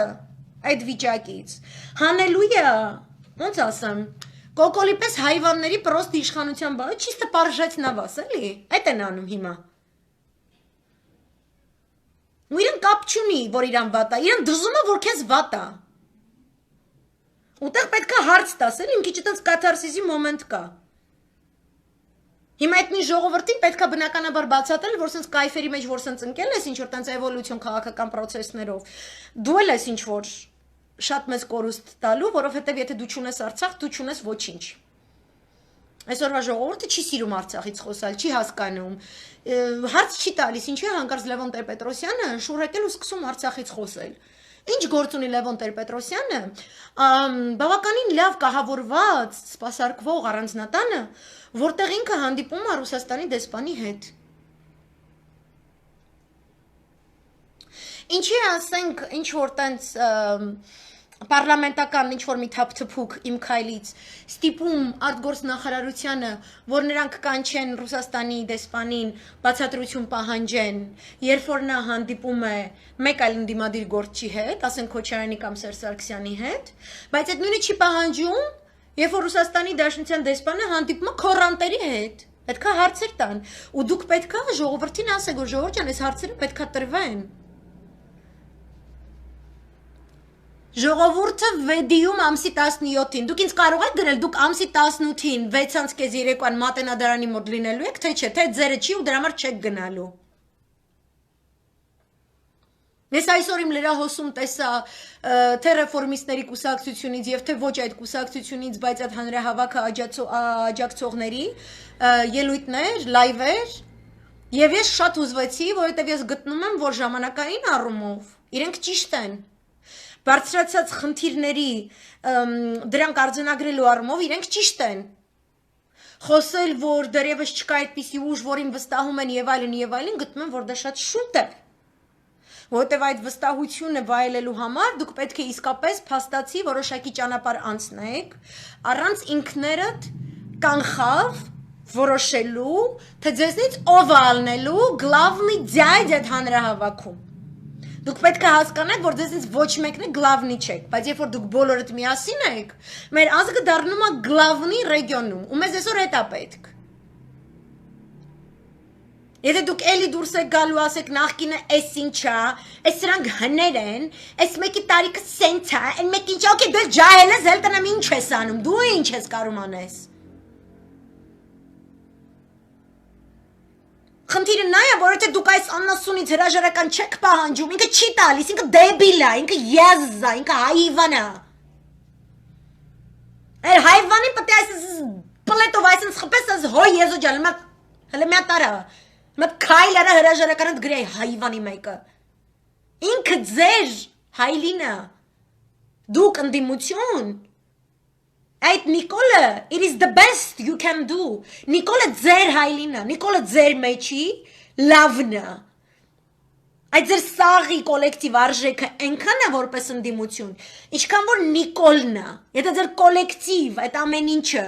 այդ վիճակից հանելու է, ոնց ասեմ, կոկոլի պես հայվանների պրոստ իշխանության բանը չիստը պարժեցնավաս, էլի, այդ են անում հիմա։ Ու իրեն կապ չունի, որ իրան վատ է, իրան դժում է, որ քեզ վատ է։ Ուտեղ պետք է հարց տաս, էլի, իմ քիչ այդպես կաթարսիսի մոմենտ կա։ Հիմա այդ նույն ժողովրդին պետք է բնականաբար բացատրել, որ սենց կայֆերի մեջ որ սենց ընկել ես ինչ որ տենց էվոլյուցիոն քաղաքական process-ներով, դու էլ ես ինչ որ շատ մեծ կորուստ տալու, որովհետև եթե դու չունես Արցախ, դու չունես ոչինչ։ Այսօրվա ժողովուրդը չի սիրում Արցախից խոսալ, չի հասկանում։ Հարց չի տալիս, ինչու է հանկարծ Լևոն Տեր-Պետրոսյանը շուռեկել ու սկսում Արցախից խոսել։ Ինչ գործ ունի Լևոն Տեր-Պետրոսյանը, բավականին լավ կահավորված, սպասարկվող առանձնատանը, որտեղ ինքը հանդիպում է Ռուսաստանի դեսպանի հետ։ Ինչի ասենք, ինչ որ տենց Պարլամենտական ինչ-որ մի թափթփուկ իմ քայլից ստիպում արտգործ նախարարությանը, որ նրանք կանչեն Ռուսաստանի դեսպանին բացատրություն պահանջեն, երբ որ նա հանդիպում է մեկ այլ ընդդիմադիր գործչի հետ, ասենք Քոչարյանի կամ Սերժ Սարգսյանի հետ, բայց այդ նույնը չի պահանջում, երբ որ Ռուսաստանի Դաշնության դեսպանը հանդիպում է քոռանտերի հետ, պետքա հարցեր տան, ու դուք պետքա ժողովրդին ասեք, որ ժողովուրդ ջան, այս հարցերը պետքա տրվեն։ Ժողովուրդը վեդիում ամսի 17-ին, դուք ինձ կարող եք գրել, դուք ամսի 18-ին 6:30 երեկոյան մատենադարանի մոտ լինելու եք, թե չէ, թե ձերը չի ու դրա համար չեք գնալու։ Ես այսօր իմ լրահոսում տեսա թե ռեֆորմիստների կուսակցությունից եւ թե ոչ այդ կուսակցությունից, բայց այդ հանրահավաքը աջակցողների ելույթներ, լայվեր, եւ ես շատ հուզվեցի, որովհետեւ ես գտնում եմ, որ ժամանակային առումով իրենք ճիշտ են։ Բարձրացած խնդիրների դրանք արձանագրելու առումով իրենք ճիշտ են։ Խոսել, որ դեռևս չկա այդպիսի ուժ, որին վստահում են եւ այլն, գտնում եմ, որ դա շատ շուտ է։ Որովհետեւ այդ վստահությունը վայելելու համար դուք պետք է իսկապես փաստացի որոշակի ճանապարհ անցնեք, առանց ինքներդ կանխավ որոշելու, թե ձեզնից ով է ալնելու գլավնի ձայդ այդ հանրահավաքում։ Դուք պետք է հասկանաք, որ ձեզնից ոչ մեկն է գլավնի չեք, բայց երբ որ դուք բոլորդ միասին եք, մեր ազգը դառնում է գլավնի ռեգիոնում, ու մեզ այսօր հետ է պետք։ Եթե դուք էլի դուրս եք գալու, ասեք նախկինը էս ինչա, էս սրանք հներ են, էս մեկի տարիքը սենց է, այն մեկ ինչա, օքեյ, դու ջահել ես, էլ տնեմ ինչ ես անում, դու ինչ ես կարում անես։ Խնդիրը նա է, որովհետեւ դուք այս աննասունից հրաժարական չեք պահանջում, ինքը չի տալիս, ինքը դեբիլ է, ինքը եզ է, ինքը հայվան է։ Այլ հայվանի պետք է այս պլետով այսպես խփես, այս հոյ եզո ջան, մա հələ մի տարա։ Մա քայլ արա հրաժարականդ գրեի հայվանի մեկը։ Ինքը ձեր հայլինը։ Դուք ընդդիմություն։ Այդ Նիկոլը, it is the best you can do. Նիկոլը ձեր հայլինը, Նիկոլը ձեր մեջի լավնը։ Այդ ձեր սաղի կոլեկտիվ արժեքը այնքան է որպես ընդդիմություն, ինչքան որ Նիկոլն է։ Եթե ձեր կոլեկտիվ այդ ամեն ինչը,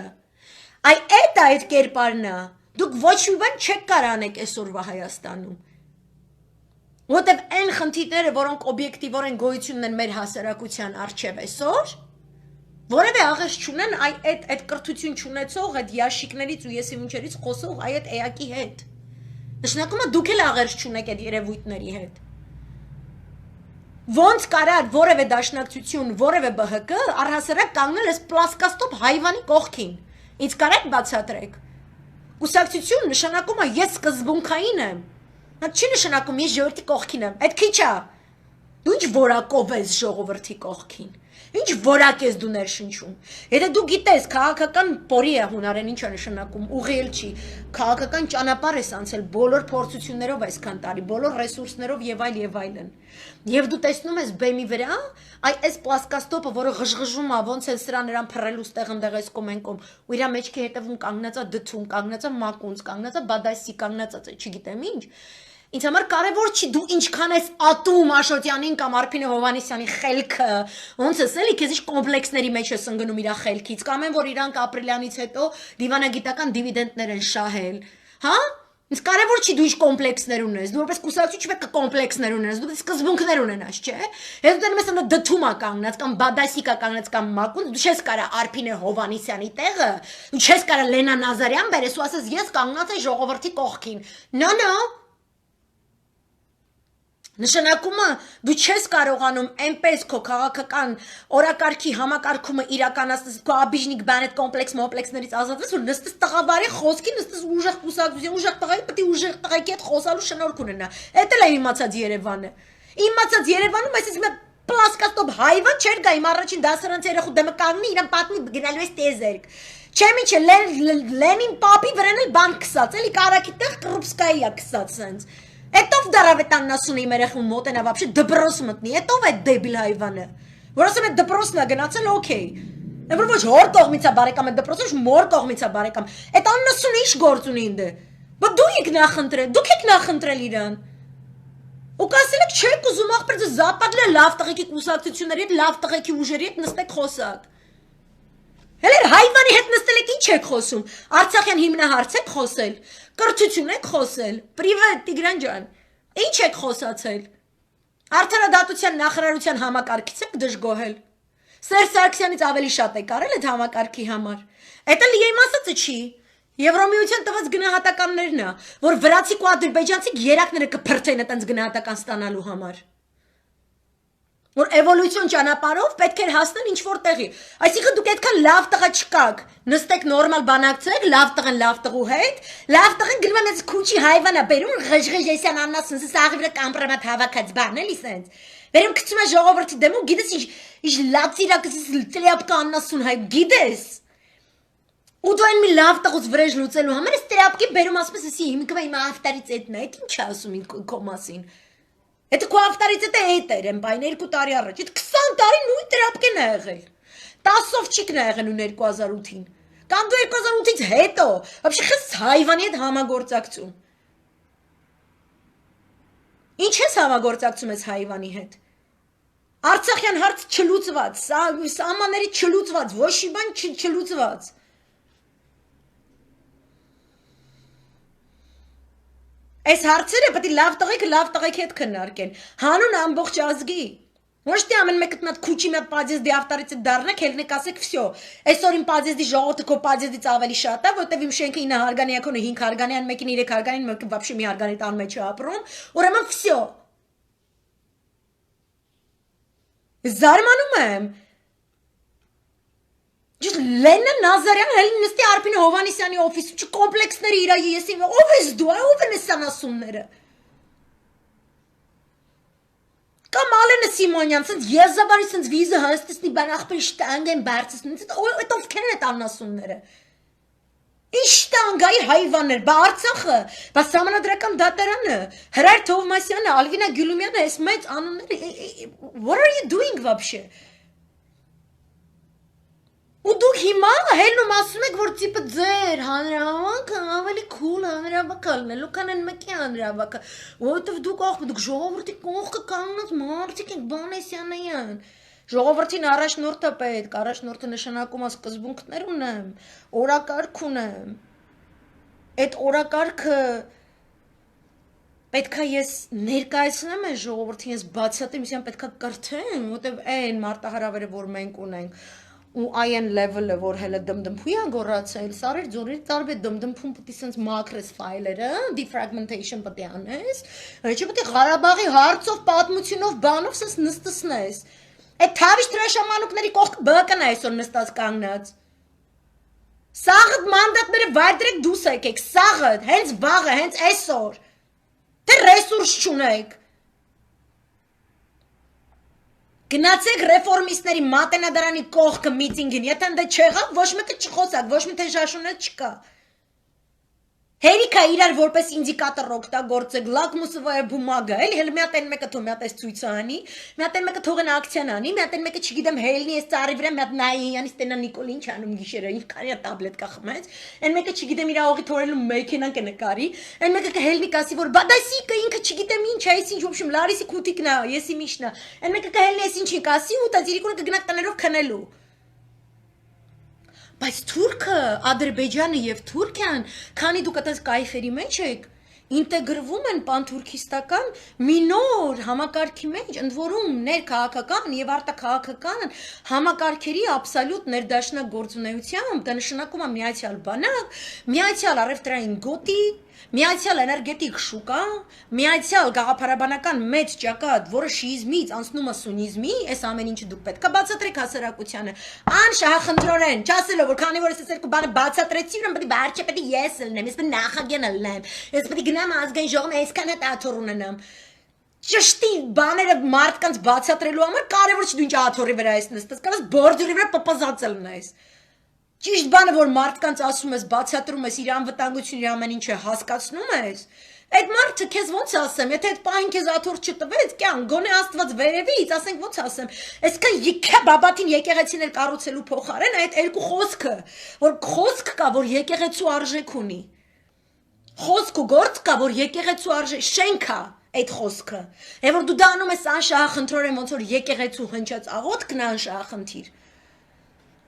այդ կերպարն է, դուք ոչ մի բան չեք կարող անեք այսօրվա Հայաստանում։ Որտեւ այն խնդիրները, որոնք օբյեկտիվորեն գոյություն ունեն մեր հասարակության առջև այսօր, որևէ աղերս չունեն այդ կրթություն չունեցող, այդ յաշիկներից ու եսիմինչերից խոսող այդ էակի հետ։ Նշանակում է դուք էլ աղերս չունեք այդ երևույթների հետ։ Ոնց կարար որևէ դաշնակցություն, որևէ ԲՀԿ առհասարակ կանգնել այս պլասկաստոպ հայվանի կողքին։ Ինձ կարեք բացատրեք։ Կուսակցություն նշանակում է ես սկզբունքային եմ։ Դա չի նշանակում ես ժողովրդի կողքին եմ։ Այդ քիչ է։ Դու ինչ որակով ես ժողովրդի կողքին։ Ինչ որակ ես դու ներշնչում։ Եթե դու գիտես քաղաքական պորի է հունարեն ինչ է նշանակում, ուղիել չի, քաղաքական ճանապարհ ես անցել բոլոր փորձություններով այսքան տարի, բոլոր ռեսուրսներով եւ այլն։ Եվ դու տեսնում ես բեմի վրա այս պլասկաստոպը, որը ղժղժում է, ոնց է սրա նրան փռելու ստեղ ընդեղ այս կոմենկոմ, ու իր մեջքի հետևում կանգնած է դթում, կանգնած է մակունց, կանգնած է բադասի, կանգնած է, չգիտեմ ինչ։ Ինձ համար կարևոր չի դու ինչքան ես ատում Աշոտյանին կամ Արփինե Հովհաննիսյանի խելքը, ոնց ես էլի քեզ ինչ կոմպլեքսների մեջ ես ընկնում իր խելքից, կամ են որ իրանք ապրիլյանից հետո դիվանագիտական դիվիդենդներ են շահել, հա? Ինձ կարևոր չի դու ինչ կոմպլեքսներ ունես, դու որպես կուսակցություն չպետք է կոմպլեքսներ ունենաս, դու պետք է սկզբունքներ ունենաս, չէ՞։ Հետո դեռ մեզ դթում է կանգնած կամ բադասիկա կանգնած կամ մակուն, դու չես կարա Արփինե Հովհաննիսյանի տեղը, դու չես կարա Լենա Նազարյան բերես ու ասես ես կանգնած եմ ժողովրդի կողքին։ No Նշանակումը դու չես կարողանում այնպես քո քաղաքական օրակարգի համակարգումը իրականացնել, քո աբիժնիկ բանետ կոմպլեքս մոպլեքսներից ազատվես, որ նստես տղաբարի խոսքի, նստես ուժեղ կուսակցության, ուժեղ տղայի պետք է ուժեղ տղայքի հետ խոսալու շնորհք ունենա։ Էդ էլ է իմացած Երևանը։ Իմացած Երևանում այսպես մի պլասկաստոպ հայվան չէր գա իմ առաջին դասարանցի երախու դեմը կանգնի իրան պատմի գնալու էս տեզերք։ Չէ՞ միջը Լենին պապի վրան էլ բան քսած, էլի կարակի տեղ կռուպսկայի է քսած սենց։ Էտով դարավետ աննասուն իմ երեխուն մոտենա վաբշե դպրոս մտնի, էտով այդ դեբիլ հայվանը, որ ասում է դպրոսն է գնացել, օքեյ, որ ոչ հոր կողմից է բարեկամ, այդ դպրոսը ոչ մոր կողմից է բարեկամ, այդ աննասունը ինչ գործ ունի ինձ, բայց դու եք նախընտրել իրան, Ու կասել եք չեք ուզում ախպեր ձեզ զապատլը լավ տղեկի կուսակցությունների հետ, լավ տղեկի ուժերի հետ նստեք խոսակ։ Հələ հայվանի հետ նստել եք ինչ եք խոսում։ Արցախյան հիմնահարց եք խոսել, կրթություն եք խոսել։ Պրիվետ Տիգրան ջան, ինչ եք խոսացել։ Արդարադատության նախարարության համակարգից եք դժգոհել։ Սերժ Սարգսյանից ավելի շատ եք արել այդ համակարգի համար։ Էդ էլ իմ ասածը չի։ Եվրոմիության տված գնահատականներն է, որ վրացի ու ադրբեջանցի երակները կփրթեն այդպես գնահատական ստանալու համար։ Որ էվոլյուցիոն ճանապարհով պետք է հասնեն ինչ որ տեղի։ Այսինքն դուք այդքան լավ տղա չկաք, նստեք նորմալ բանակցեք, լավ տղան լավ տղու հետ, լավ տղան գնում է քուչի հայվանա բերում ղժղժեսյան աննասն սաղի վրա կամպրամատ հավաքած բան էլի սենց։ Բերում գցում է ժողովրդի դեմ ու գիտես ինչ լացիրակս տրապկա աննասուն հայ գիտես։ Ու դու այն մի լավ տղուց վրեժ լուծելու համար ես տրապկի բերում ասում ես հիմքը իմ ավտարից էդն է, այդ ինչ ասում քո մասին։ Это քո ավտարից է էտեր եմ բայն 2 տարի առաջ։ Այդ 20 տարի նույն տրապկեն է եղել։ 10-ով չիկն է եղել ու 2008-ին։ Կամ դու 2008-ից հետո, вообще խս հայվանի հետ համագործակցում։ Ինչ ես համագործակցում ես հայվանի հետ։ Արցախյան հարց չլուծված, սահմանների չլուծված, ոչ մի բան չլուծված։ Այս հարցերը պետք է լավ տղեկի հետ քննարկեն։ Հանուն ամբողջ ազգի։ Ոչ թե ամեն մեկը մատ քուչի մատ պադեզդի ավտարից դառնեք, ելնեք ասեք վсё։ Այսօր իմ պադեզդի ժողովուրդը քո պադեզդից ավելի շատ է, որտեվ իմ շենքը 9 հարգանյա քոնը 5 հարգանյան, մեկին 3 հարգանյան, մեկը вообще մի հարգանի տան մեջ է ապրում։ Ուրեմն վсё։ Զարմանում եմ։ Just Lena Nazaryan հələ նստի Արփին Հովանեսյանի օֆիսում չի կոմպլեքսների իրա ես ով ես դու ով են այս անասունները Կամ Ալենը Սիմոնյան ցած եզաբարի ցած վիզը հաստեսնի բան ախպեր շտանգ են բարձրացնում այդ ովքեր են այդ անասունները Ինչ շտանգայի հայվաններ բա Արցախը բա Սահմանադրական դատարանը Հրայր Թովմասյանը Ալվինա Գյուլումյանը այս մեծ անունները What are you doing вообще Ու դուք հիմա հելնում ասում եք, որ տիպը ձեր հանրավակը ավելի cool հանրավակը լինելու, քան այն մեկի հանրավակը, որովհետև դուք ժողովրդի կողքը կանգնած մարդիկ եք Բանեսյանյան, ժողովրդին առաջնորդը պետք, առաջնորդը նշանակում է սկզբունքներ ունեմ, օրակարգ ունեմ, այդ օրակարգը պետքա ես ներկայացնեմ այս ժողովրդին, ես բացատրեմ, ես պետքա կրթեմ, որովհետև այն մարտահրավերը, որ մենք ունենք, ու այն level-ը, որ հələ դմդմփույ է գոռացել, սարեր ձորերի տարբեր դմդմփում պետք է սենց մակրես ֆայլերը, defragmentation պետք է անես, չէ՞ պետք է Ղարաբաղի հարցով, պատմությունով, բանով սենց նստսնես։ Այդ թավիշ տրաշամանուկների կողքը բկն է այսօր նստած կանգնած։ Սաղդ մանդատները վայրդրեք դուս եկեք, սաղդ, հենց վաղը, հենց այսօր։ Թե ռեսուրս չունեք։ Գնացեք ռեֆորմիստների մատենադարանի կողքը միտինգին, եթե ընդ չեղավ, ոչ մեկը չխոսակ, ոչ մի թե շաշունել չկա։ Հերիքա իրար որպես ինդիկատոր օգտագործեք լակմուսովая բումագա, էլի հենց մի հատ այն մեկը թող մի հատ այս ցույցը անի, մի հատ այն մեկը թողեն ակցիան անի, մի հատ այն մեկը չգիտեմ հելնի այս ծառի վրա մի հատ նայի, յանի ստենա Նիկոլ ինչ անում գիշերը, ինչ քանի հատ տաբլետ կա խմեց, այն մեկը չգիտեմ իր աղի թորելու մեքենան կնկարի, այն մեկը կհելնի կասի որ բադասիկը ինքը չգիտեմ ինչ է, այս ինչ ոբշեմ Լարիսի քուտիկն է, եսի միշնա, այն մեկը կհելնի այս ինչի կասի ու տա ծիրիկունը կգնաք տներով քնելու Բայց Թուրքը, Ադրբեջանը եւ Թուրքիան, քանի դուք այդպես կայֆերի մեջ եք, ինտեգրվում են պանթուրքիստական մի նոր համակարգի մեջ, ընդ որում ներքաղաքական եւ արտաքաղաքական համակարգերի աբսոլյուտ ներդաշնակ գործունեությամբ, դա նշանակում է միացյալ բանակ, միացյալ առևտրային գոտի, միացյալ էներգետիկ շուկա, միացյալ գաղափարաբանական մեծ ճակատ, որը շիիզմից անցնում է սունիզմի, այս ամեն ինչը դուք պետք է բացատրեք հասարակությանը, անշահախնդրորեն, չասելով, որ քանի որ ես երկու բանը բացատրեցի, ուրեմն պետք է վերջը պետք է ես լինեմ, ես պետք է նախագահ լինեմ, ես պետք է գնամ ազգային ժողովում այսքան հատ աթոռ ունենամ։ Ճշտի բաները մարդկանց բացատրելու համար կարևոր չի դու ինչ աթոռի վրա ես նստած, կարես բորդյուրի վրա պպզածել նայես։ Ճիշտ բանը, որ մարդկանց ասում ես, բացատրում ես իր անվտանգությունը, իր ամեն ինչը հասկացնում ես, այդ մարդը քեզ ոնց ասեմ, եթե այդ պահին քեզ աթոռ չտվեց, կյան, գոնե Աստված վերևից, ասենք ոնց ասեմ, այսքան եկե բաբատին եկեղեցիներ կառուցելու փոխարեն այդ երկու խոսքը, որ խոսք կա, որ եկեղեցու արժեք ունի։ Խոսք ու գործ կա, որ եկեղեցու արժեք, շենք կա, այդ խոսքը։ Եվ որ դու դա անում ես անշահախնդրորեն ոնց որ եկեղեցու հնչած աղոթքն է անշահախնդիր։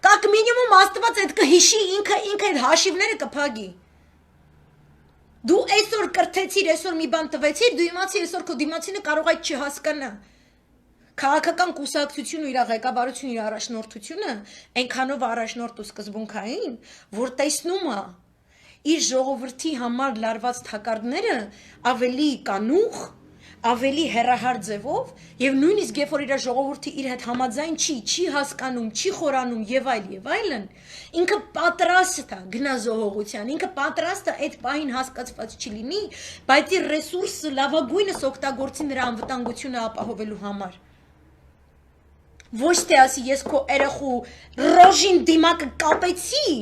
Կակ մինիմում Աստված այդ կհիշի ինքը այդ հաշիվները կփակի։ Դու այսօր կրթեցիր, այսօր մի բան տվեցիր, դու իմացի այսօր քո դիմացինը կարող է չհասկանա։ Քաղաքական կուսակցությունը իր ղեկավարությունը իր առաջնորդությունը այնքանով առաջնորդ ու սկզբունքային, որ տեսնում է իր ժողովրդի համար լարված թակարդները ավելի կանուխ, ավելի հերահար ձևով եւ նույնիսկ երբ որ իր ժողովրդի իր հետ համաձայն չի հասկանում, չի խորանում եւ այլն, ինքը պատրաստ է գնա զոհողության, ինքը պատրաստ է այդ պահին հասկացված չլինի, բայց իր ռեսուրսը լավագույնս օգտագործի նրա անվտանգությունը ապահովելու համար։ Ոչ թե ասի ես քո երախու ռոժին դիմակը կապեցի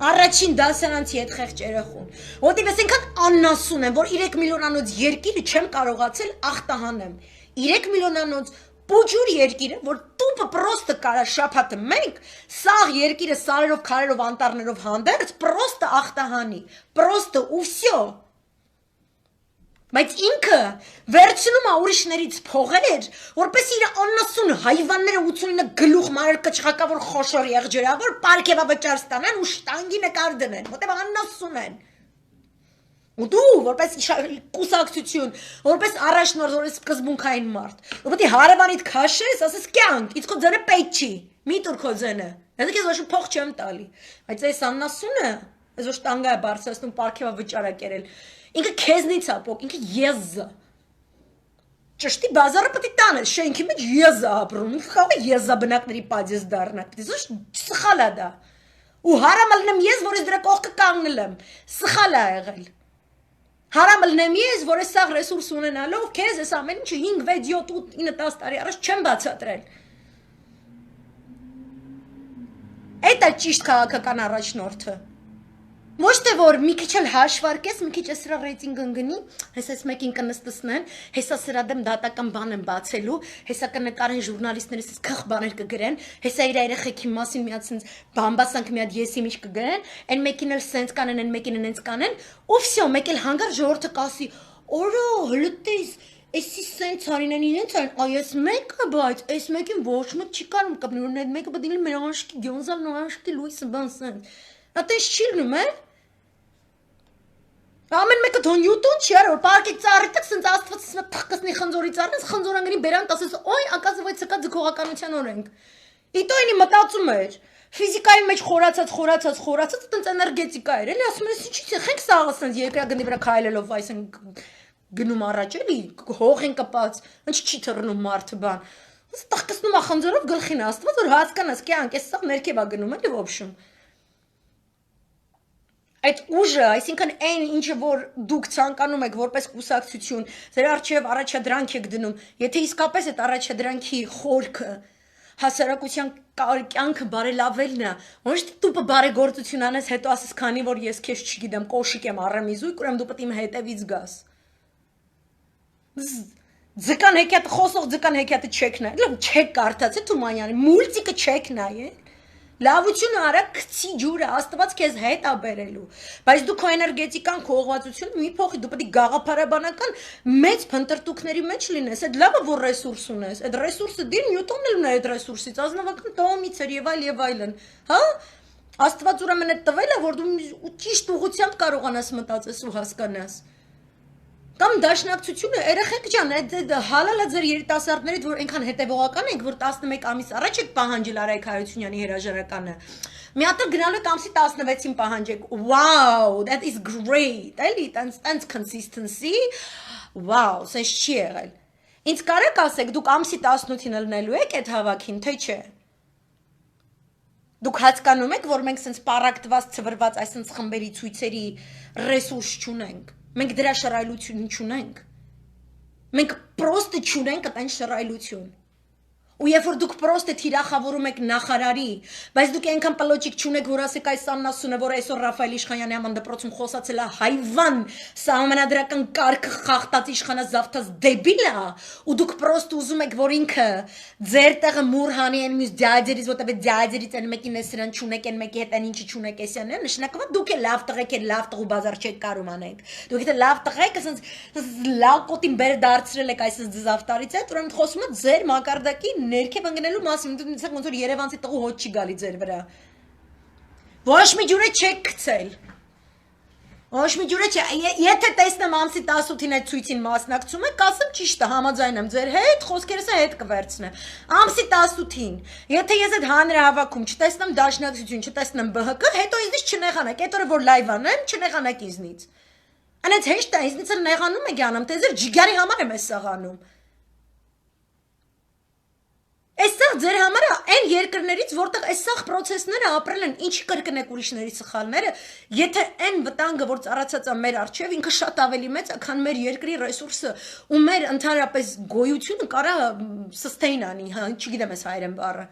առաջին դասարանցի հետ խեղճ երախուն որտեղ ես այնքան աննասուն եմ որ 3 միլիոնանոց երկիրը չեմ կարողացել ախտահանեմ 3 միլիոնանոց պուջուր երկիրը որ տուպը պրոստը կարա շափաթը մենք սաղ երկիրը սարերով քարերով անտառներով հանդերձ պրոստը ախտահանի պրոստը ու վсё Բայց ինքը վերցնում է ուրիշներից փողեր, որպես իր աննասուն հայվանները 89 գլուխ մարել կճղակավոր խոշոր եղջերավոր պարգևավճար ստանան ու շտանգի նկար դնեն, որտեղ աննասուն են։ Ու դու որպես կուսակցություն, որպես առաջնորդ, որպես սկզբունքային մարդ, որպեսզի հարևանիդ քաշես, ասես կյանք, իսկ քո ձենը պետք չի, մի տուր քո ձենը։ Ես քեզ ոչ փող չեմ տալի, բայց այս աննասունը, այս ոչ տանգա է բարձրացնում պարգևավճար է կերել։ Ինքը քեզնից է փոք, ինքը եզը։ Ճշտի բազարը պետք է տանես, շենքի մեջ եզը ապրում, ինքը կարող է եզա բնակների պատիզ դառնա, դες սխալ է դա։ Ու հարամ ալնեմ ես, որ ես դրա կողքը կանգնել եմ, սխալ է եղել։ Հարամ ալնեմ ես, որ ես սաղ ռեսուրս ունենալով, քեզ ես ամեն ինչը 5, 6, 7, 8, 9, 10 տարի առաջ չեմ բացատրել։ Այդ է ճիշտ քաղաքական առաջնորդը։ Ոչ թե որ մի քիչ էլ հաշվարկես, մի քիչ է սրա ռեյտինգը ընկնի, հեսա մեկին կնստեցնեն, հեսա սրա դեմ դատական բան են բացելու, հեսա կնկարեն ժուրնալիստները սենց քխ բաներ կգրեն, հեսա իր երեխեքի մասին մի հատ սենց բամբասանք մի հատ եսի միջ կգրեն, այն մեկին էլ սենց կանեն, այն մեկին էլ սենց կանեն, ու վсё, մեկ էլ հանգար ժողովուրդը կասի, «Օրո, հլտես, էսի սենց արին են իրենց են, այ ես մեկը, բայց այս մեկին ոչ մեկ չի կարող կպնել, ու այդ մեկը պետք է մեր անշկի գյոնզալ նորանշկի լույսը բան սենց»։ Ատես չի լինում, է։ Ամեն մեկը դոն յուտուն չի արել, պարկի ծառի տակ սենց աստվածից մեկ թխկսնի խնձորի ծառնես, խնձորանգնի բերանտ ասես, ոյ, ակազվայց կա ձգողականության օրենք։ Իտո ինի մտածում էր, ֆիզիկայի մեջ խորացած, տենց էներգետիկա էր, էլի ասում ես, ինչի՞ խենք սաղը սենց երկրագնդի վրա քայլելով այս են գնում առաջ, էլի, հող են կպած, ինչ չի թռնում մարդը բան։ Թխկսնում է խնձորով գլխին աստված, որ հասկանաս, կյանք, այս սաղ ներքև է գնում, էլի ոբշում։ Այդ ուժը, այսինքն այն ինչը որ դուք ցանկանում եք որպես կուսակցություն, ձեր արժեվ առաջադրանք եք դնում, եթե իսկապես այդ առաջադրանքի խորքը հասարակության կյանքը բարելավելն է, ոչ թե դու բարեգործություն անես, հետո ասես քանի որ ես քեզ չգիտեմ, կոշիկ եմ առեմ իզույգ, ուրեմն դու պետք է իմ հետևից գաս։ Ձկան հեքիաթը խոսող ձկան հեքիաթը չեք նայել, չեք կարդացել Թումանյանի, մուլտիկը չեք նայել։ Լավությունը արա քցի ջուրը աստված քեզ հետ է բերելու բայց դու քո էներգետիկան քո ուղղվածությունը մի փոխի դու պետք է գաղափարաբանական մեծ փնտրտուքների մեջ լինես այդ լավը որ ռեսուրս ունես այդ ռեսուրսը դին նյուտոնն էլ ունի այդ ռեսուրսից ազնվական տոմից էր եւ այլն հա աստված ուրեմն այդ տվել է որ դու ճիշտ ուղղությամբ կարողանաս մտածես ու հասկանաս Կամ դաշնակցությունը երեխեք ջան, այդ հալալա ձեր երիտասարդներից, որ այնքան հետևողական ենք, որ 11 ամիս առաջ եք պահանջել Արայք Հայությունյանի հրաժարականը։ Մի հատ գնալու եք ամսի 16-ին պահանջեք։ Wow, that is great. Էլի, տենց consistency. Wow, սենց չի եղել։ Ինձ կարեք ասեք, դուք ամսի 18-ին ելնելու եք այդ հավաքին, թե չէ։ Դուք հասկանում եք, որ մենք սենց պարակտված, ցվրված այսպես խմբերի ցույցերի ռեսուրս չունենք։ Մենք դրա շռայլություն չունենք։ Մենք պրոստը չունենք այդ շռայլություն։ ու երբ որ դուք պրոստը թիրախավորում եք նախարարի, բայց դուք այնքան պլոճիկ չունեք, որ ասեք այս աննասունը, որ այսօր Ռաֆայել Իշխանյանի աման դպրոցում խոսացել է հայվան, սահմանադրական կարգը խախտած իշխանազավթած դեբիլ է, ու դուք պրոստ ուզում եք, որ ինքը ձեր տեղը մուրհանի են մյուս դյաջերից, որտեղ դյաջերից են մեկին է սրան չունեք, են մեկի հետ են ինչի չունեք էսյան, նշանակում է դուք է լավ տղեկ եք, լավ տղու բազար չեք կարում անեք։ Դուք եթե լավ տղեկ, ասենց լավ կոտին բեր դարձրել եք այսպես դզավտարից հետ, ուրեմն խոսում է ձեր մակարդակի ներքև ընկնելու մասին, դուք ոնց որ Երևանցի տղու հոտ չի գալի ձեր վրա։ Ոչ մի ջուրը չեք գցել։ Ոչ մի ջուրը չէ, եթե տեսնեմ ամսի 18-ին այդ ցույցին մասնակցում եք, կասեմ ճիշտ է, համաձայն եմ ձեր հետ, խոսքերս հետ կվերցնե։ Ամսի 18-ին, եթե ես այդ հանրահավաքում չտեսնեմ դաշնակցություն, չտեսնեմ ԲՀԿ, հետո ինձնից չնեղանակ, այդ օրը որ լայվ անեմ, չնեղանակ ինձնից։ Անից հեշտ է, ինձնից նեղանում եք անում, թե ձեր ջիգարի համար եմ ես սաղանում։ Այստեղ ձեր համար այն երկրներից, որտեղ այս սաղ պրոցեսները ապրել են, ինչի կրկնեք ուրիշների սխալները, եթե այն վտանգը, որ ծառացած է մեր առջև, ինքը շատ ավելի մեծ է, քան մեր երկրի ռեսուրսը ու մեր ընդհանրապես գոյությունը կարա sustain անի, հա, չգիտեմ ես հայերեն բառը։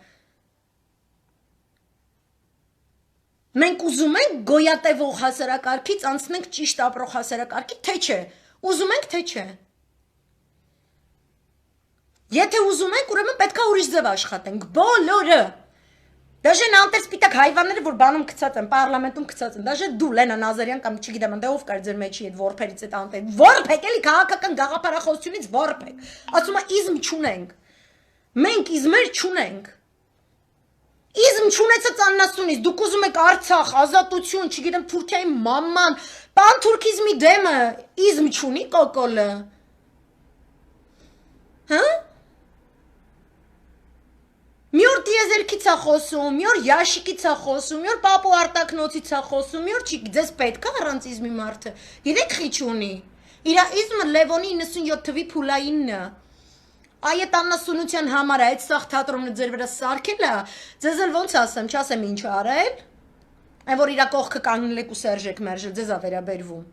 Մենք ուզում ենք գոյատևող հասարակարգից անցնենք ճիշտ ապրող հասարակարգի, թե չէ։ Ուզում ենք, թե չէ։ Եթե ուզում ենք, ուրեմն պետքա ուրիշ ձև աշխատենք, բոլորը։ Դաժե նանտեր սպիտակ հայվանները, որ բանում գցած են, պարլամենտում գցած են, դաժե դու Լենա Նազարյան կամ չգիտեմ, ընդ ով կար ձեր մեջի այդ որբերից այդ անտեր։ Որբ եք էլի քաղաքական գաղափարախոսությունից որբ եք։ Ասում է իզմ չունենք։ Մենք իզմեր չունենք։ Իզմ չունեցած աննասունից, դուք ուզում եք Արցախ, ազատություն, չգիտեմ Թուրքիայի մաման, պանթուրքիզմի դեմը, իզմ չունի կոկոլը։ Հա? Մի օր տիեզերքից է խոսում, մի օր Յաշիկից է խոսում, մի օր Պապու Արտակնոցից է խոսում, մի օր չի, ձեզ պետք է առանց իզմի մարդը։ Գիտեք խիչ ունի։ Իրա իզմը Լևոնի 97 թվի փուլայինն է։ Այդ աննասունության համար այդ սաղ թատրոնը ձեր վրա սարքել է, ձեզ էլ ոնց ասեմ, չասեմ ինչ արել, այն որ իրա կողքը կանգնել եք ու Սերժեք մերժել, ձեզ է վերաբերվում։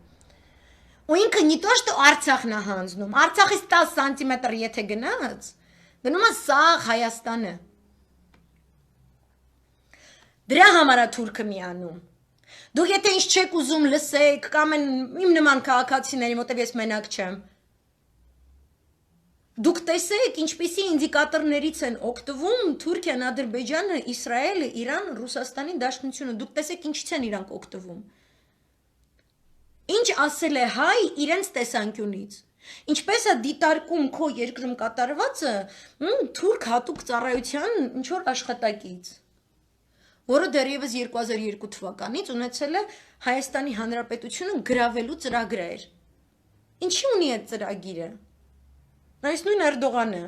Ու ինքը նի то что Արցախն է հանձնում, Արցախից 10 սանտիմետր եթե գնաց, գնում է սաղ Հայաստանը։ Դրա համար է թուրքը միանում։ Դուք եթե ինչ չեք ուզում լսեք, կամ իմ նման քաղաքացիների, որտեղ ես մենակ չեմ, դուք տեսեք ինչպիսի ինդիկատորներից են օգտվում Թուրքիան, Ադրբեջանը, Իսրայելը, Իրան, Ռուսաստանի Դաշնությունը, դուք տեսեք ինչից են իրանք օգտվում։ Ինչ ասել է հայ իրենց տեսանկյունից։ Ինչպես է դիտարկում քո երկրում կատարվածը թուրք հատուկ ծառայության ինչ որ աշխատակից, որը դեռևս 2002 թվականից ունեցել է Հայաստանի Հանրապետությունը գրավելու ծրագրեր։ Ինչի ունի այդ ծրագիրը։ Այս նույն Էրդողանը,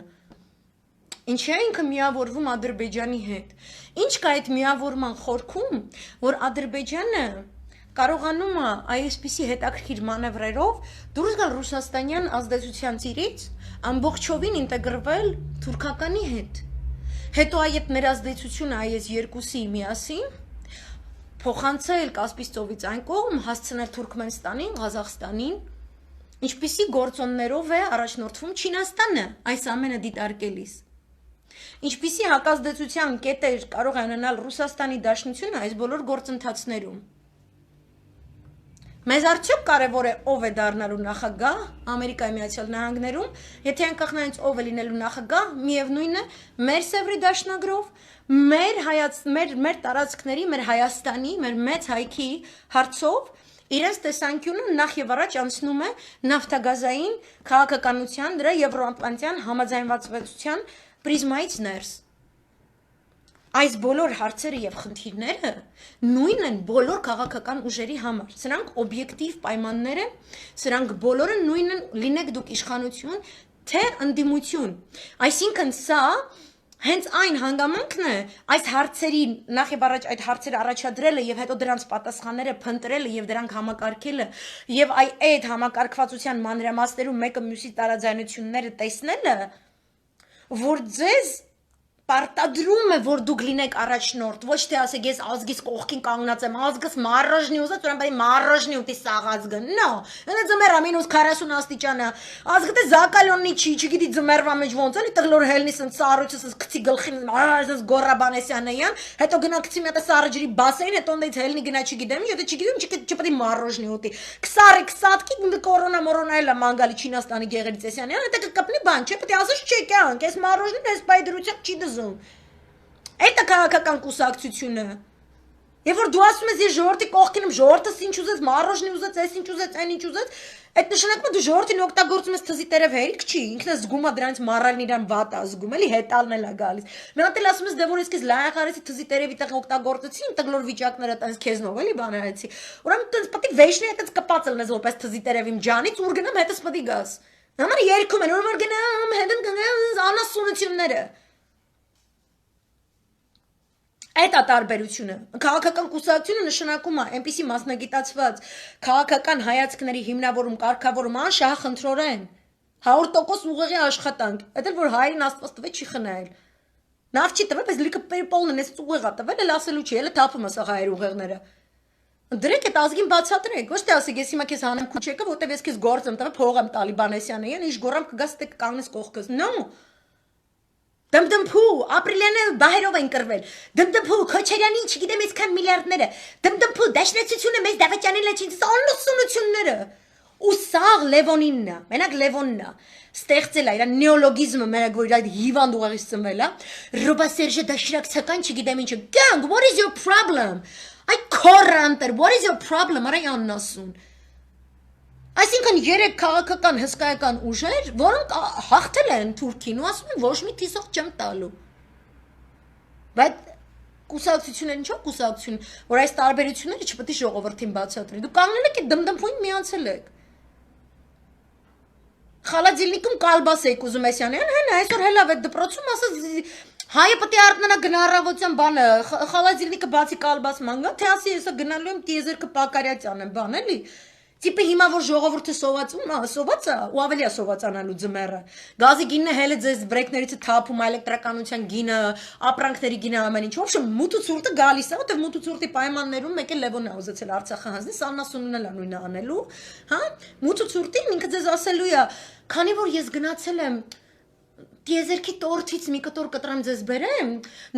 ինչի է ինքը միավորվում Ադրբեջանի հետ, ինչ կա այդ միավորման խորքում, որ Ադրբեջանը կարողանում է այսպիսի հետաքրքիր մանևրերով դուրս գալ ռուսաստանյան ազդեցության ծիրից, ամբողջովին ինտեգրվել թուրքականի հետ, հետո այդ ներազդեցությունը այս երկուսի միասին, փոխանցել Կասպից ծովից այն կողմ, հասցնել Թուրքմենստանին, Ղազախստանին, ինչպիսի գործոններով է առաջնորդվում Չինաստանը այս ամենը դիտարկելիս։ Ինչպիսի հակազդեցության կետեր կարող է ունենալ Ռուսաստանի Դաշնությունը այս բոլոր գործընթացներում։ Մեզ արդյոք կարևոր է ով է դառնալու նախագահ Ամերիկայի Միացյալ Նահանգներում, եթե անկախ նրանից ով է լինելու նախագահ, միևնույնն է մեր Սևրի դաշնագրով, մեր տարածքների, մեր Հայաստանի, մեր մեծ հայքի հարցով իրենց տեսանկյունը նախ եւ առաջ անցնում է նավթագազային քաղաքականության, դրա եվրոատլանտյան համաձայնվածության պրիզմայից ներս։ Այս բոլոր հարցերը եւ խնդիրները նույնն են բոլոր քաղաքական ուժերի համար։ Սրանք օբյեկտիվ պայմաններ են, սրանք բոլորը նույնն են, լինեք դուք իշխանություն, թե ընդդիմություն։ Այսինքն սա հենց այն հանգամանքն է, այս հարցերի նախ եւ առաջ այդ հարցերը առաջադրելը եւ հետո դրանց պատասխանները փնտրելը եւ դրանք համակարգելը եւ այդ համակարգվածության մանրամասներում մեկը մյուսի տարաձայնությունները տեսնելը, որ ձեզ Պարտադրում է, որ դուք լինեք առաջնորդ, ոչ թե ասեք ես ազգիս կողքին կանգնած եմ, ազգս մարրաժնի ուզած, ուրեմն բայ մարրաժնի ուտի սաղ ազգը, no, ընդ ձմերա մինուս 40 աստիճանը, ազգը դե զակալոննի չի, չգիտի ձմերվա մեջ ոնց էլի տղլոր հելնիս ընդ սառույցս քցի գլխին, ասես Գորաբանեսյանեյան, հետո գնա քցի մի հատ սառը ջրի բասեին, հետո ընդից հելնի գնա չգիտեմ, եթե չգիտեմ, չպետք է մարրաժնի ուտի, քսարի քսատքի կորոնա մորոնա էլա մանգալի Չինաստանի Գեղեցկյանյան, հետո կկպնի բան, չէ, պետք է ասես չեկյանք, այս մարրաժնին այս բայդրությամբ չի դզում Այդ է քաղաքական կուսակցությունը։ Եվ որ դու ասում ես ես ժողովրդի կողքին եմ, ժողովուրդս ինչ ուզեց, մարրոժնի ուզեց, այս ինչ ուզեց, այն ինչ ուզեց, այդ նշանակում է դու ժողովրդին օգտագործում ես թզի տերև հերիք չի, ինքն է զգում է դրանից մառալն իրան վատ է զգում, էլի հետալն էլ է գալիս։ Մի հատ էլ ասում ես դե որ ես քեզ լայախ արեցի թզի տերևի տեղ օգտագործեցի, իմ տղլոր վիճակները տենց քեզնով էլի բան արեցի։ Ուրեմն տենց պետք է վեշնի հետից կպած լնես որպես թզի տերև իմ ջանից, ուր գնամ հետս պետք է գաս։ Համար երգում են, որ գնամ, հետն գնամ անասունությունները։ Այդ է տարբերությունը։ Քաղաքական կուսակցությունը նշանակում է այնպիսի մասնագիտացված քաղաքական հայացքների հիմնավորում, կարգավորում անշահախնդրորեն 100% ուղեղի աշխատանք։ Այդ էլ որ հայրին Աստված տվե չի խնայել։ Նավ չի տվել, բայց լիքը պերպոլն էս ուղեղա տվել, էլ ասելու չի, էլ թափում ասա հայր ուղեղները։ Դրեք այդ ազգին բացատրեք, ոչ թե ասեք ես հիմա քեզ հանեմ քուչեկը, որտեվ ես քեզ գործ եմ տվել, փող եմ տալի Բանեսյանին, ինչ գորամ կգաս դե կանգնես կողքս։ No Դմդմփու, ապրիլյանը բահերով են կրվել, դմդմփու, Քոչարյանի, չգիտեմ այսքան միլիարդները, դմդմփու, դաշնացությունը մեզ դավաճանել է չինց անլուսունությունները, ու սաղ Լևոնինն է, մենակ Լևոնն է, ստեղծել է իր նեոլոգիզմը, մենակ որ իր հիվանդ ուղեղից ծնվել է, Ռոբասերժը դաշրակցական չգիտեմ ինչը, gang, what is your problem, այ քորանտեր, what is your problem, արա աննասուն, Այսինքն երեք քաղաքական հսկայական ուժեր, որոնք հաղթել են Թուրքին ու ասում են ոչ մի թիսող չեմ տալու։ Բայց կուսակցությունն ինչո՞ւ կուսակցություն, որ այս տարբերությունները չպետք է ժողովրդին բացատրի։ Դու կանգնել եք դմդմփույն միացել եք։ Խալադիլնիկում կալբաս եք ուզում Մեսյանյան, հեն այսօր հելավ այդ դպրոցում ասած հայը պետք է արտնանա գնա առավոտյան բանը, խալադիլնիկը բացի կալբաս մանգա, թե ասի հեսա գնալու եմ տիեզերքը Պակարյացյան եմ, բան էլի։ Տիպը հիմա որ ժողովուրդը սոված է, ու ավելի է սովածանալու ձմեռը։ Գազի գինը հելը ձեզ բրեյքներից թափում, էլեկտրականության գինը, ապրանքների գինը ամեն ինչ։ Ոբշեմ մութ ու ցուրտը գալիս է, որտեվ մութ ու ցուրտի պայմաններում մեկ է Լևոնն է ուզեցել Արցախը հանձնել, Սաննասունն էլ է նույնը անելու, հա։ Մութ ու ցուրտին ինքը ձեզ ասելու է, քանի որ ես գնացել եմ Տիեզերքի տորթից մի կտոր կտրեմ ձեզ բերեմ,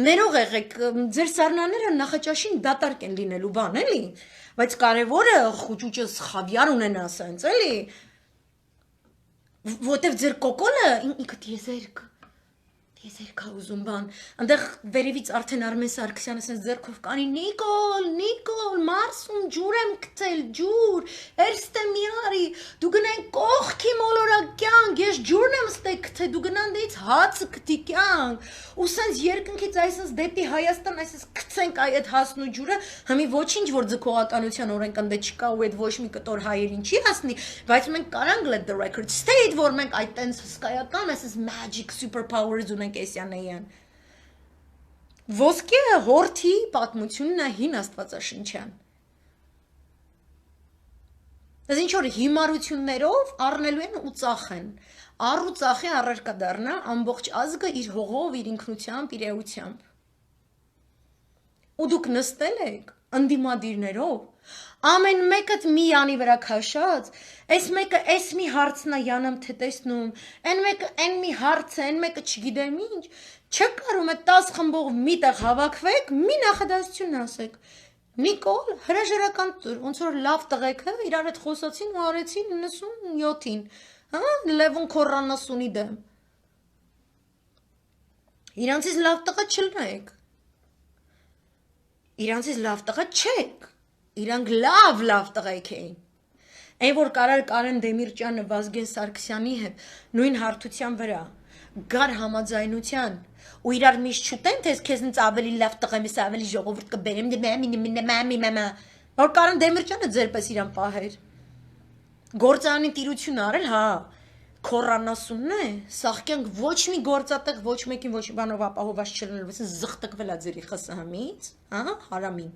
ներող եղեք, ձեր սառնաները նախաճաշին դատարկ են լինելու բան, էլի, բայց կարևորը խուճուճս խավիար ունենա սենց, էլի, որտև ձեր կոկոլը ինքը տիեզերքա ուզում բան, այնտեղ վերևից արդեն Արմեն Սարգսյանը սենց ձեռքով կանի, Նիկոլ, Մարսում ջուր եմ գցել, ջուր, էրստե մի արի, դու գնային կողքի մոլորակյանք, ես ջուրն եմ ստե գցել, դու գնան դից հացը գտի կյանք, ու սենց երկնքից այսպես դեպի Հայաստան այսպես գցենք այդ հացն ու ջուրը, հիմի ոչինչ որ ձգողականության օրենք ընդե չկա ու այդ ոչ մի կտոր հայերին չի հասնի, բայց մենք կարանք let the record state, որ մենք այդ տենց հսկայական այսպես magic superpowers ունենք Էսյանեյան։ Ոսկե հորթի պատմությունն է հին աստվածաշնչյան։ Այս ինչ որ հիմարություններով առնելու են ու ծախեն։ Առ ու ծախի առարկա դառնա ամբողջ ազգը իր հողով, իր ինքնությամբ, իր էությամբ։ Ու դուք նստել եք ընդդիմադիրներով, ամեն մեկը մի յանի վրա քաշած, այս մեկը այս մի հարցն է յանամ թե տեսնում, այն մեկը այն մի հարց է, այն մեկը չգիտեմ ինչ, չեք կարում այդ 10 խմբով միտեղ հավաքվեք, մի նախադասություն ասեք։ Նիկոլ հրաժարական տուր, ոնց որ լավ տղեկ է, իրար հետ խոսացին ու արեցին 97-ին, հա, Լևոն Քորանասունի դեմ։ Իրանցից լավ տղա չլնեք։ Իրանցից լավ տղա չեք, իրանք լավ տղայք էին, այն որ կարար Կարեն Դեմիրճյանը Վազգեն Սարգսյանի հետ նույն հարթության վրա, գար համաձայնության, ու իրար միշտ չուտեն, թե քեզնից ավելի լավ տղեմ ես ավելի ժողովուրդ կբերեմ, որ Կարեն Դեմիրճյանը ձեր պես իրան պահեր, գործարանի տիրություն արել, հա, Քորանասունն է, սաղկյանք ոչ մի գործատեղ, ոչ մեկին ոչ մի բանով ապահովված չլնելու, զղտկվել է ձերի ԽՍՀՄ-ից, հա, հարամին։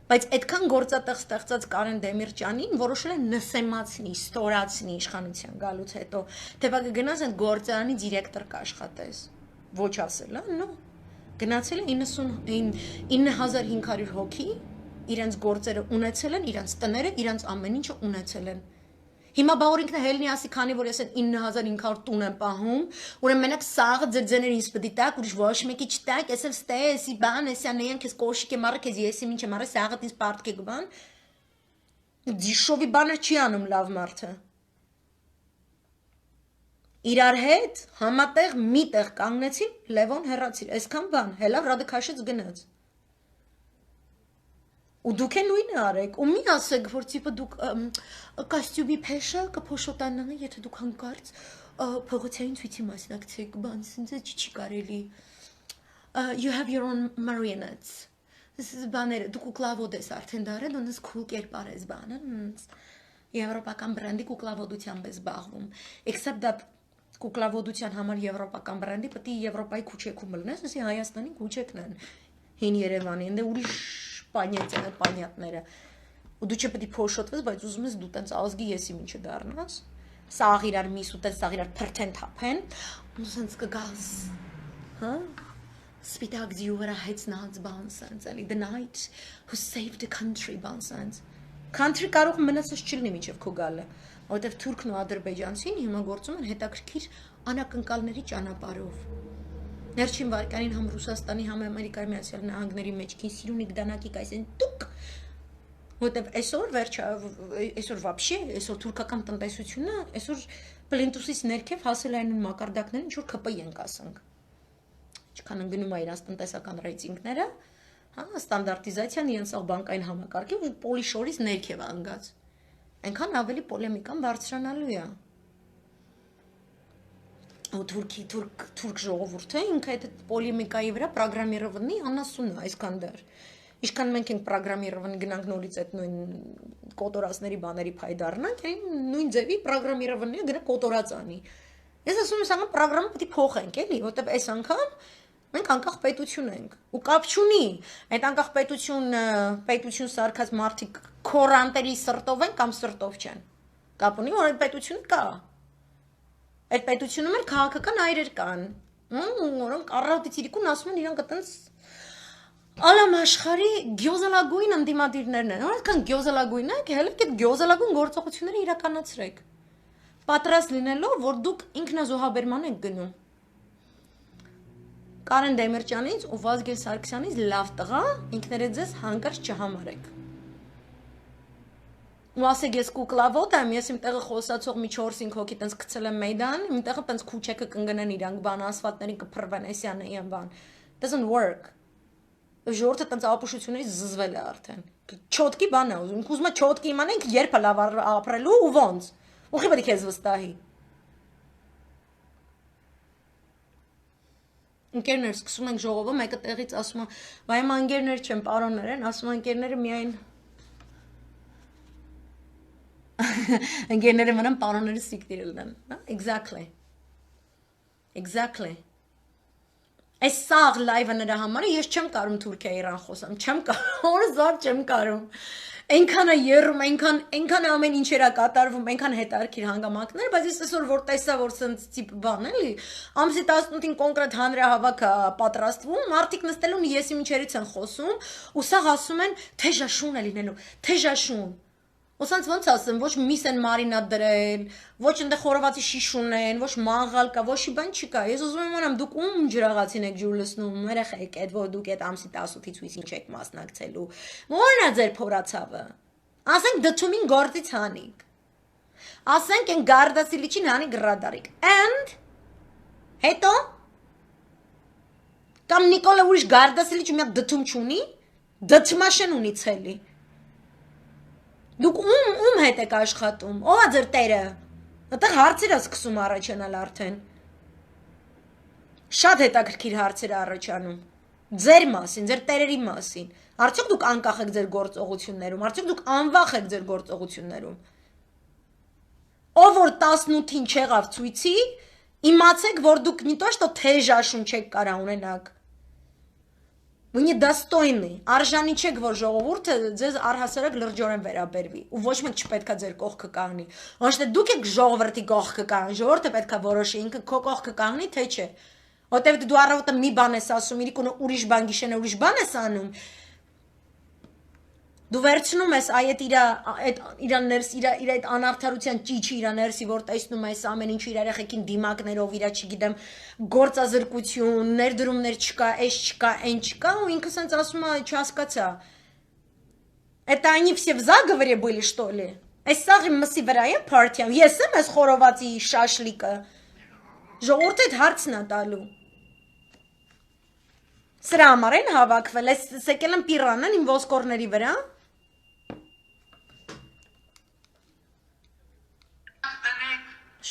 Բայց այդքան գործատեղ ստեղծած Կարեն Դեմիրճյանին որոշել են նսեմացնի, ստորացնի իշխանության գալուց հետո, թե բա կգնաս այդ գործարանի դիրեկտոր կաշխատես։ ոչ ասել, նո։ Գնացել է 9500 հոգի, իրենց գործերը ունեցել են, իրենց տները, իրենց ամեն ինչը ունեցել են։ Հիմա բա օրինքն հելնի ասի, քանի որ ես 9500 տուն եմ պահում, ուրեմն մենակ սաղը ձեր ձեներ ինձ պետք է տակ, ուրիշ ոչ մեկի չտակ, ես էլ ստե, էսի բան, էսի անեին, քեզ կոշիկ եմ առը, քեզ եսի ինչ եմ առը, սաղը ինձ պարտք է գբան։ Դիշովի բանը չի անում լավ մարդը։ Իրար հետ համատեղ միտեղ կանգնեցին, Լևոն հեռացիր, այսքան բան, հելավ ռադը քաշեց գնաց։ Ու դուք է նույնը արեք, ու մի ասեք, որ տիպը դուք կոստյումի փեշը կփոշոտանանը, եթե դուք հանկարծ փողոցային ցույցի մասնակցեք, բան, ինձ չի կարելի։ You have your own marionettes. This is բաները, դու կուկլավոդ ես արդեն դարել, ու նս cool կերպար ես բանը, եվրոպական բրենդի կուկլավոդությամբ ես զբաղվում։ Except that կուկլավոդության համար եվրոպական բրենդի պետք է Եվրոպայի քուչեքում լնես, ասի Հայաստանի քուչեքն են, հին Երևանի, ընդ ուրիշ պանյատները։ Ու դու չպետք է փոշոտվես, բայց ուզում ես դու տենց ազգի եսի ինչը դառնաս։ Սաղ իրար միս ու տենց սաղ իրար փրթեն թափեն, ու սենց կգաս, հա։ Սպիտակ ձյու վրա հեծնած բան սենց, էլի the night who saved the country բան սենց։ Country կարող մնացած չլինի մինչև քո գալը, որովհետև թուրքն ու ադրբեջանցին հիմա գործում են հետաքրքիր անակնկալների ճանապարհով։ Ներչին վարկանին համ Ռուսաստանի, համ Ամերիկայի Միացյալ Նահանգների մեջքին սիրունիկ դանակիկ այսեն տուկ, որտեվ այսօր վերջը, այսօր վաբշե, այսօր թուրքական տնտեսությունը, այսօր պլինտուսից ներքև հասել այն մակարդակներին, ինչ որ ԿՊ ենք ասենք։ Ինչքան ընկնում է իրանց տնտեսական ռեյտինգները, հա, ստանդարտիզացիան իրենց բանկային համակարգի ու պոլիշորից ներքև անգած։ Այնքան ավելի պոլեմիկան բարձրանալու է։ Թուրք ժողովուրդը ինքը այդ պոլեմիկայի վրա պրոգրամիրованный անասուն է այսքան դեռ։ Ինչքան մենք ենք պրոգրամիրованный գնանք նորից այդ նույն կոտորածների բաների փայ դառնանք, նույն ձևի պրոգրամիրованный գնա կոտորած անի։ Ես ասում եմ, սա պրոգրամը պետք է փոխենք, էլի, որտեվ այս անգամ մենք անկախ պետություն ենք։ Ու կապ չունի, այդ անկախ պետություն սարքած մարդիկ քորանտերի սրտով են կամ սրտով չեն։ Կապ ունի, որ այդ պետությունը կա։ Այդ պետությունում էլ քաղաքական այրեր կան, որոնք առավոտից իրիկուն ասում են իրանք այտենց ալամ աշխարհի գյոզալագույն ընդդիմադիրներն են, որքան գյոզալագույն եք, հələ այդ գյոզալագույն գործողությունները իրականացրեք։ Պատրաստ լինելով, որ դուք ինքնազոհաբերման եք գնում։ Կարեն Դեմիրճյանից ու Վազգեն Սարգսյանից լավ տղա, ինքներդ ձեզ հանկարծ չհամարեք։ Ու ասեք ես կուկլավոտ եմ, ես իմ տեղը խոսացող մի 4-5 հոգի տենց գցել եմ մեյդան, իմ տեղը տենց քուչեքը կընկնեն իրանք բան, ասֆալտներին կփռվեն, էսյան են բան։ Doesn't work։ Ժողովուրդը տենց ապուշությունից զզվել է արդեն։ Չոտկի բան է ուզում, ուզում է չոտկի իմանենք երբ է լավ ապրելու ու ոնց։ Ուղղի պետք է քեզ վստահի։ Ընկերներ, սկսում ենք ժողովը, մեկը տեղից ասում է, վայ իմ ընկերներ չեն, պարոններ են, ասում են ընկերները միայն ընկերները մնան պարոնները սիկտիր լինեն, exactly այս սաղ լայվը նրա համար ես չեմ կարում Թուրքիա Իրան խոսամ, չեմ կարում, օրզար չեմ կարում, այնքան է երում, այնքան ամեն ինչ էրա կատարվում, այնքան հետարքիր հանգամանքներ, բայց ես այսօր որ տեսա, որ սենց տիպ բան էլի, ամսի 18-ին կոնկրետ հանրահավաք է պատրաստվում, մարդիկ նստելուն ես իմ ինչերից են խոսում, ու սաղ ասում են, թեժաշուն է լինելու, թեժաշուն Ոսանց ոնց ասեմ, ոչ միս են մարինատ դրել, ոչ ընդ խորովածի շիշ ունեն, ոչ մաղալ կա, ոչի բան չկա։ Ես ուզում եմ անամ, դուք ում ջրաղացին եք ջուր լցնում, երեխեք, այդ որ դուք այդ ամսի 18-ից հույսին չեք մասնակցելու։ Ո՞րն է ձեր փորացավը։ Ասենք դդումին գործից հանիք։ Ասենք են Գարդասիլիչին հանի գրադարիկ։ And հետո կամ Նիկոլա ուրիշ Գարդասիլիչը մի հատ դդում չունի, դդմաշեն ունի ցելի։ Դուք ում հետ եք աշխատում, ով է ձեր տերը, այդտեղ հարցեր է սկսում առաջանալ արդեն, շատ հետաքրքիր հարցեր է առաջանում, ձեր մասին, ձեր տերերի մասին, արդյոք դուք անկախ եք ձեր գործողություններում, արդյոք դուք անվախ եք ձեր գործողություններում, ով որ 18-ին չեղավ ցույցի, իմացեք, որ դուք նիտո что թեժաշուն չեք կարա ունենաք, Вы недостойны, արժանի չեք, որ ժողովուրդը ձեզ առհասարակ լրջորեն վերաբերվի, ու ոչ մեկ չպետք է ձեր կողքը կանգնի, ոչ թե դուք եք ժողովրդի կողքը կանգնի, ժողովուրդը պետք է որոշի ինքը քո կողքը կանգնի, թե չէ, Որտեւ դու առավոտը մի բան ես ասում, իրիկունը ուրիշ բան գիշերն ուրիշ բան ես անում։ Դու վերցնում ես այդ իր ներս իր այդ անարդարության ճիչը իր ներսի, որ տեսնում ես ամեն ինչ իր երեխեքին դիմակներով, իր չգիտեմ, գործազրկություն, ներդրումներ չկա, էս չկա, այն չկա, ու ինքը սենց ասում է, չհասկացա։ Это они все в заговоре были, что ли? Այս սաղի մսի վրա է партиям։ Ես եմ այս խորովածի շաշլիկը։ Ժողովուրդը այդ հարցն է տալու։ Սրա համար են հավաքվել, այս սեկել են պիրանն իմ ոսկորների վրա։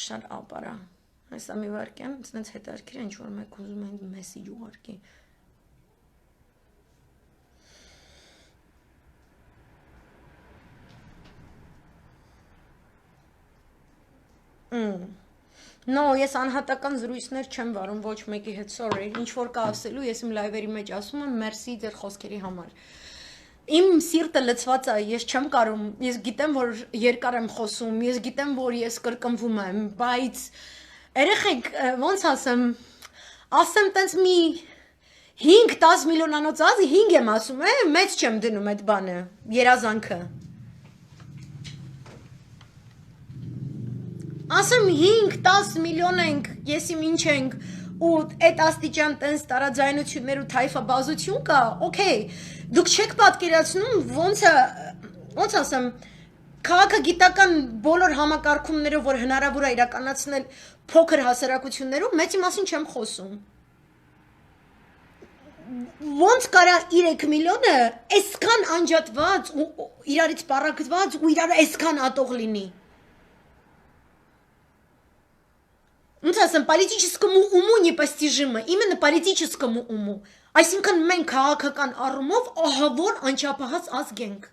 Շատ ապարա։ Այս ամի վարկյան, ցնց հետարքիր ինչ որ մեկ ուզում են մեսիջ ուղարկի։ No, ես անհատական զրույցներ չեմ վարում ոչ մեկի հետ, sorry, ինչ որ կա ասելու, ես իմ լայվերի մեջ ասում եմ մերսի ձեր խոսքերի համար։ Իմ սիրտը լցված է, ես չեմ կարում, ես գիտեմ, որ երկար եմ խոսում, ես գիտեմ, որ ես կրկնվում եմ, բայց երեխեք, ոնց ասեմ տենց մի 5-10 միլիոնանոց ազի 5 եմ ասում, մեծ չեմ դնում այդ բանը, երազանքը։ Ասեմ 5-10 միլիոն ենք, ես իմ ինչ ենք, ու այդ աստիճան տենց տարաձայնություններ ու թայֆաբազություն կա, օքեյ, դուք չեք պատկերացնում ոնց ասեմ, քաղաքագիտական բոլոր համակարգումներով, որ հնարավոր է իրականացնել փոքր հասարակություններում, մեծի մասին չեմ խոսում։ Ոնց կարա 3 միլիոնը այսքան անջատված ու իրարից պառակտված ու իրար այսքան ատող լինի։ Ոնց ասեմ, политическому уму непостижимо, именно политическому уму։ Այսինքն մենք քաղաքական առումով ահավոր անչափահաս ազգ ենք։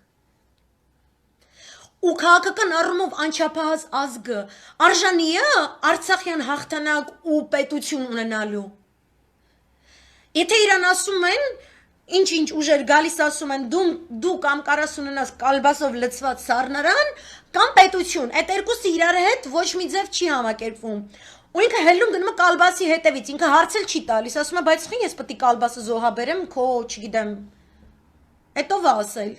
Ու քաղաքական առումով անչափահաս ազգը արժանի է Արցախյան հաղթանակ ու պետություն ունենալու։ Եթե իրան ասում են, ինչ ուժեր գալիս ասում են, դու կամ կարաս ունենաս կալբասով լցված սառնարան, կամ պետություն, այդ երկուսը իրար հետ ոչ մի ձև չի համակերպվում։ Ու ինքը հելնում գնում է կալբասի հետևից, ինքը հարցել չի տալիս, ասում է, բայց խի ես պետք է կալբասը զոհաբերեմ, քո, չգիտեմ, այդ ով է ասել։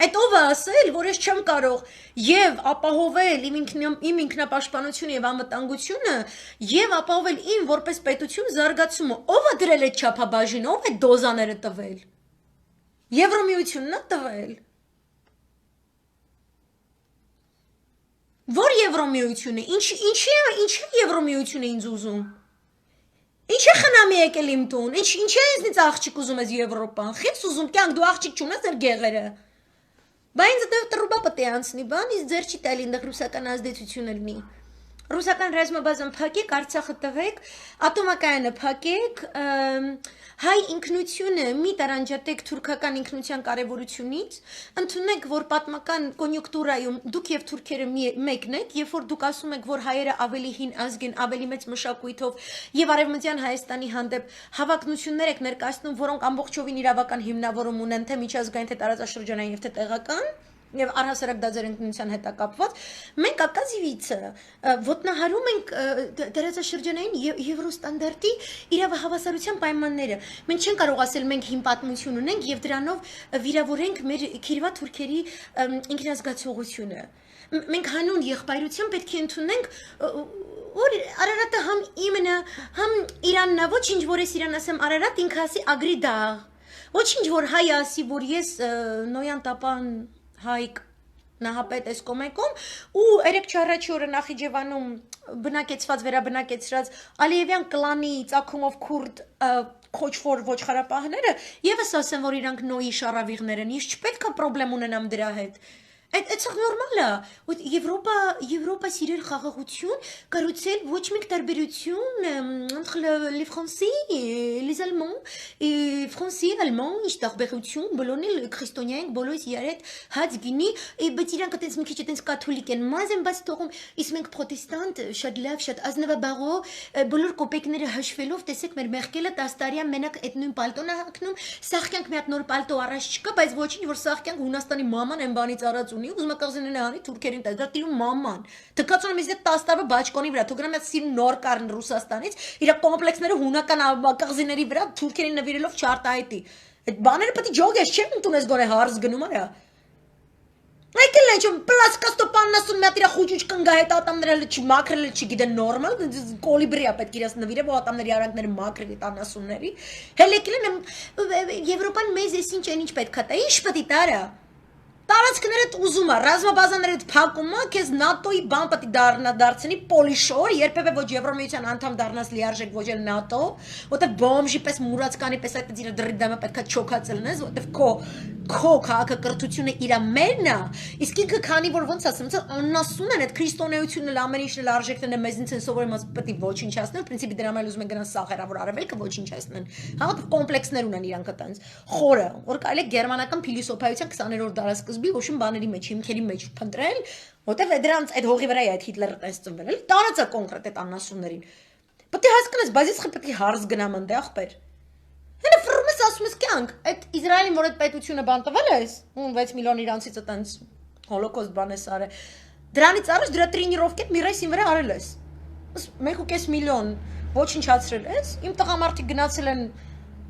Այդ ով է ասել, որ ես չեմ կարող եւ ապահովել իմ ինքնապաշտպանությունը եւ անվտանգությունը եւ ապահովել իմ որպես պետություն զարգացումը։ Ով է դրել այդ չափաբաժինը, ով է դոզաները տվել։ Եվրոմիությունն է տվել։ Որ Եվրոմիությունը, ինչի Եվրոմիությունը ինձ ուզում։ Ինչ է խնամի եկել իմ տուն, ինչ է ինձնից աղջիկ ուզում ես Եվրոպան, խից ուզում կյանք դու աղջիկ չունես ձեր գեղերը։ Բա ինձ դեռ տրուբա պետք է անցնի, բան ինձ ձեր չի տալի ինձ ռուսական ազդեցությունը լինի։ Ռուսական ռազմաբազան փակեք, Արցախը տվեք, ատոմակայանը փակեք, հայ ինքնությունը մի տարանջատեք թուրքական ինքնության կարևորությունից, ընդունեք, որ պատմական կոնյունկտուրայում դուք եւ թուրքերը մեկն եք, երբ որ դուք ասում եք, որ հայերը ավելի հին ազգ են, ավելի մեծ մշակույթով եւ արևմտյան Հայաստանի հանդեպ հավակնություններ եք ներկայացնում, որոնք ամբողջովին իրավական հիմնավորում ունեն թե միջազգային, թե տարածաշրջանային եւ թե տեղական Եվ առհասարակ դա ձեր ընկնության հետ է կապված, մենք ակազիվիցը ոտնահարում ենք տարածաշրջանային եվրոստանդարտի իրավահավասարության պայմանները։ Մենք չենք կարող ասել մենք հին պատմություն ունենք եւ դրանով վիրավորենք մեր քիրվա թուրքերի ինքնազգացողությունը։ Մենք հանուն եղբայրության պետք է ընդունենք որ Արարատը համ իմն է, համ Իրանն է, ոչինչ որ ես Իրան ասեմ Արարատ ինքը ասի ագրիդա։ Ոչինչ որ հայ ասի, որ ես նոյան տապան հայք նահապետ ես կոմեկում ու երեք չառաջի օրը Նախիջևանում բնակեցված վերաբնակեցրած Ալիևյան կլանի ծագումով քուրդ քոչվոր ոչխարապահները եւս ասեն որ իրանք նոյի շարավիղներ են, ես չպետք է խնդրեմ ունենամ դրա հետ։ Это нормально. Вот Европа сирեր խաղաղություն կառուցել ոչ մեկ տարբերություն entre les Français et les Allemands et Français Allemands ինչ տարբերություն բոլորն էլ քրիստոնյա են բոլորս իրար հաց գինի բայց իրանք այդպես մի քիչ այդպես կաթոլիկ են մազեն բաց թողում իսկ մենք պրոտեստանտ շատ լավ շատ ազնվաբարո բոլոր կոպեկները հաշվելով տեսեք մեր մեղքելը 10 տարի մենակ այդ նույն պալտոն է հագնում սաղ կյանք մի հատ նոր պալտո առաջ չկա բայց ոչինչ որ սաղ կյանք Հունաստանի մաման են բանից արած լռնի, ուզում է կղզիներն անի թուրքերին տա, դա տիրում մաման։ Թքածոնում իզ 10 տարվա բաճկոնի վրա, թող գնամ այդ սին նոր կառն Ռուսաստանից, իր կոմպլեքսները հունական կղզիների վրա թուրքերին նվիրելով չարտահայտի։ Այդ բաները պետք է ջոգես, չեմ ընդունես գոնե հարց գնում արա։ Եկել են չեմ պլասկաստո պաննասուն մի հատ իրա խուճուճ կնգա հետ ատամները չմաքրել չգիտեն նորմալ կոլիբրիա պետք իրաս նվիրե որ ատամների արանքները մաքրելի տանասունների հել եկել են Եվրոպան մեզ էս ինչ են ինչ պետք է տա ինչ պետք է տարա տարածքներդ ուզում է ռազմաբազաներդ փակում է քեզ նատոյի բան պետք է դարձնի պոլիշոր երբևէ ոչ Եվրոմիության անդամ դառնաս լիարժեք ոչ էլ նատո որտեղ բոմժի պես մուրացկանի պես այդ իր դրի դամը պետք է չոքացել նես որտեղ քո քաղաքակրթությունը իր մերն է իսկ ինքը քանի որ ոնց ասեմ աննասուն են այդ քրիստոնեությունն էլ ամեն ինչն էլ արժեքներն է մեզնից են սովորում պետք է ոչնչացնել պրինցիպի դրա մայլ ուզում են գնան սախերավոր արևելքը ոչնչացնեն հա կոմպլեքսներ ունեն իրանք այտենց խորը որ կարելի է գերմանական փիլիսոփայության 20-րդ դարաշրջանի ոչմ բաների մեջ հիմքերի մեջ փնտրել որտեվ դրանց այդ հողի վրա է այդ Հիտլերը տես ծնվել էլի տարածա կոնկրետ այդ աննասուններին պետք է հասկանաս բայց ես պետք է հարց գնամ ընդ ախպեր Հենա ֆրում ես ասում ես կյանք, այդ Իսրայելին, որ այդ պետությունը բան տվել ես, 6 միլիոն իրանցից այտենց հոլոկոստ բան ես արել, դրանից առաջ դրա տրենիրովկետ միրեսին վրա արել ես, 1.5 միլիոն ոչնչացրել ես, իմ տղամարդիկ գնացել են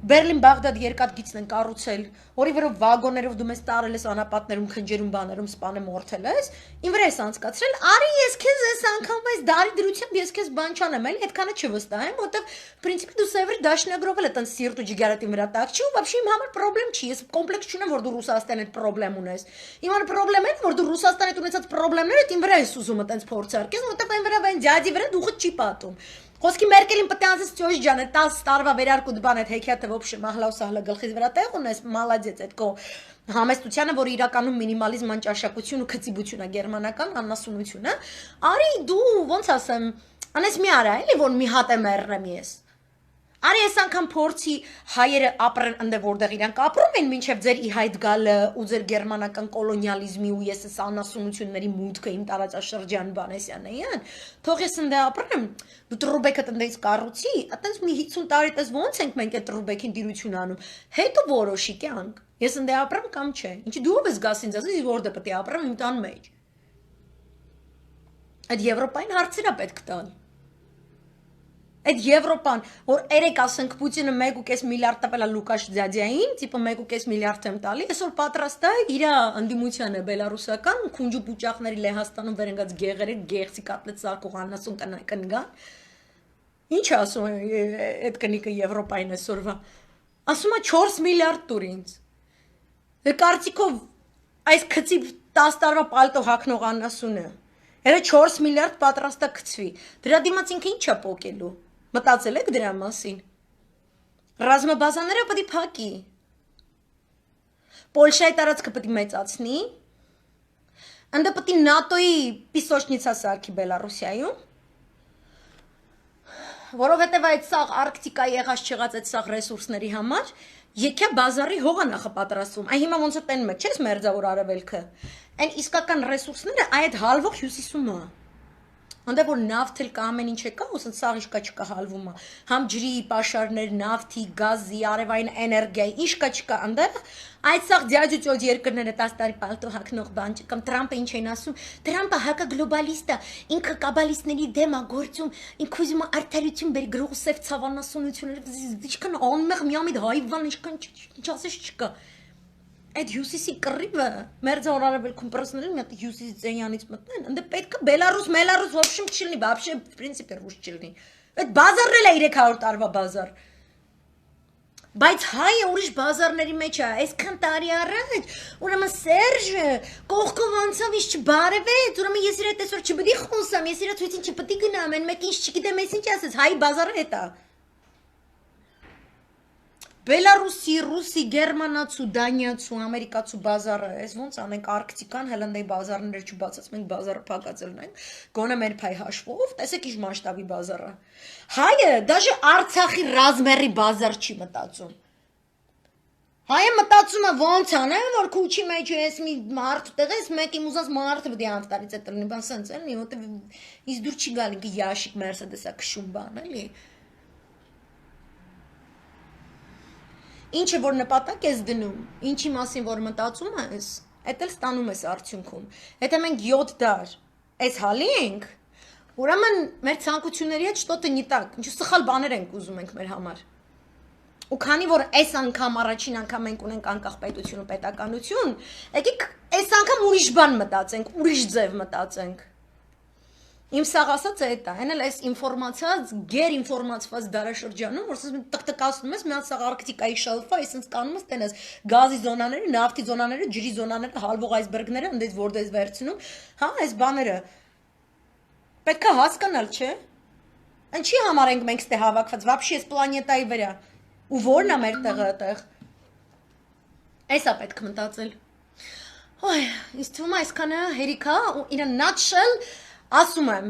Բերլին-Բաղդադ երկաթգիծն են կառուցել, որի վրա վագոններով դու մեզ տարել ես անապատներում, քնջերում, բաներում, սպանը մորթել ես, իմ վրա ես անցկացրել, արի ես քեզ այս անգամ այս դարի դրությամբ ես քեզ բան չանեմ, էլի այդքանը չվստահեմ, որտեվ պրինցիպի դու սևրի դաշնագրով էլ այտենց սիրտ ու ջիգարետի վրա տակ չի, ու вообще իմ համար խնդրեմ չի, ես կոմպլեքս չունեմ, որ դու Ռուսաստանի հետ խնդրեմ ունես։ Իմ համար խնդրեմ է, որ դու Ռուսաստանի հետ ունեցած խնդիրները իմ վրա ես ուզում այտենց փորձարկես, որտեվ այն վրա այն ջաջի վրա դուխը չի պատում։ Խոսքի Մերկելին պետք է անցես ճոճ ջան, 10 տարվա վերարկուտ բան այդ հեքիաթը ոբշե մահլաու սահլա գլխից վրա տեղ ունես, մալադեց այդ կո համեստությանը, որ իրականում մինիմալիզմ անճաշակություն ու քծիբություն է գերմանական աննասունությունը, արի դու ոնց ասեմ, անես մի արա, էլի որ մի հատ է մեռնեմ ես։ Արի այս անգամ փորձի հայերը ապրեն ընդ որտեղ իրանք ապրում են մինչև ձեր ի հայտ գալը ու ձեր գերմանական կոլոնիալիզմի ու ես այս անասունությունների մուտքը իմ տարածաշրջան բանեսյանեին թող ես ընդ ապրեմ դու տրուբեկը տնտես կառուցի այտենց մի 50 տարի տես ոնց ենք մենք այդ տրուբեկին դիրություն անում հետո որոշի կյանք ես ընդ ապրեմ կամ չէ ինչի դու ով ես գաս ինձ ասես որտեղ պետք է ապրեմ իմ տան մեջ այդ Եվրոպային հարցեր է պետք տալ Այդ Եվրոպան, որ երեք ասենք Պուտինը 1.5 միլիարդ տպել է Լուկաշ Ձյադյային, տիպը 1.5 միլիարդ եմ տալի, այսօր պատրաստ է իր ընդդիմությանը բելարուսական, քունջու պուճախների Լեհաստանում վերընկած գեղերի, գեղցի կատլետ սարկող աննասուն կնգան։ Ինչ ասում է այդ կնիկը Եվրոպային այսօրվա։ Ասում է 4 միլիարդ տուր ինձ։ Կարծիքով այս քծի 10 տարվա պալտո հագնող աննասունը։ Հələ 4 միլիարդ պատրաստ է գցվի։ Դրա դիմաց ինքը ինչ է փոկելու։ Մտածել եք դրա մասին։ Ռազմաբազաները պետք է փակի։ Պոլշայի տարածքը պետք է մեծացնի։ Անդա պետք է ՆԱՏՕ-ի պիսոչնիցա սարքի Բելարուսիայում։ Որովհետև այդ սաղ Արկտիկա եղած չեղած այդ սաղ ռեսուրսների համար եկյա բազարի հողը նախապատրաստվում։ Այն հիմա ոնց է տեն մեջ, չես մերձավոր արևելքը։ Այն իսկական ռեսուրսները այդ հալվող հյուսիսում է։ Անդե որ նավթել կա ամեն ինչ է կա, ուսն սաղ իշկա չկա հալվում է։ Համ ջրի պաշարներ, նավթի, գազի, արևային էներգիայի, իշկա չկա անդեղ։ Այդ սաղ դիաջուճոջ երկրները 10 տարի պալտո հակնող բան կամ Տրամպը ինչ են ասում, Տրամպը հակա գլոբալիստ է, ինքը կաբալիստների դեմ է գործում, ինքը ուզում է արդարություն բերի գրող սև ցավանասունությունները, ինչքան անմեղ միամիտ հայվան, ինչքան չասես չկա։ Այդ հյուսիսի կռիվը մերձավոր արևելքում պրսներն մի հատ հյուսիսի ծենյանից մտնեն, ընդ պետք է Բելարուս, Մելարուս ոբշեմ չլինի, вообще в принципе ռուս չլինի։ Այդ բազարն էլ է 300 տարվա բազար։ Բայց հայը ուրիշ բազարների մեջ է, այսքան տարի առաջ, ուրեմն Սերժը կողքով անցավ իշ չբարևեց, ուրեմն ես իր հետ այսօր չպետք է խոսամ, ես իր ցույցին չպետք է գնամ, այն մեկ ինչ չգիտեմ, ես ինչ ասես, հայ բազարը հետ է։ Բելարուսի, ռուսի, գերմանացու, դանիացու, ամերիկացու բազարը, այս ոնց անենք Արկտիկան, հելնդեի բազարները չբացած, մենք բազարը փակածել ենք, գոնե մեր փայ հաշվով, տեսեք ինչ մասշտաբի բազարը։ Հայը դաժե Արցախի ռազմերի բազար չի մտածում։ Հայը մտածում է ոնց անեմ, որ քուչի մեջ ես մի մարդ տեղես, մեկ իմ ուզած մարդը պետք է անտարից է տնի, բան սենց էլի, որտեվ ինձ դուր չի գալ ինքը յաշիկ Մերսեդեսա քշում բան, էլի։ Ինչը որ նպատակ ես դնում, ինչի մասին որ մտածում ես, Էդ էլ ստանում ես արդյունքում։ Եթե մենք 7 դար այս հալի ենք, ուրեմն մեր ցանկությունների հետ что-то не так, ինչ սխալ բաներ ենք ուզում ենք մեր համար։ Ու քանի որ այս անգամ առաջին անգամ մենք ունենք անկախ պետություն ու պետականություն, եկեք այս անգամ ուրիշ բան մտածենք, ուրիշ ձև մտածենք։ Իմ սաղ ասած է դա, այն էլ այս ինֆորմացիաց, գեր ինֆորմացված դարաշրջանում, որ ասես տկտկացնում ես, մի հատ սաղ Արկտիկայի շելֆը, այսինքն կանում ես տենես գազի զոնաները, նավթի զոնաները, ջրի զոնաները, հալվող այսբերգները, ընդից որտես վերցնում, հա, այս բաները պետք է հասկանալ, չէ՞։ Ինչի համար ենք մենք ստե հավաքված, вообще այս պլանետայի վրա։ Ու որն է մեր տեղը այդտեղ։ Էսա պետք մտածել։ Ոյ, ինձ թվում է այսքանը հերիքա ու in a nutshell ասում եմ,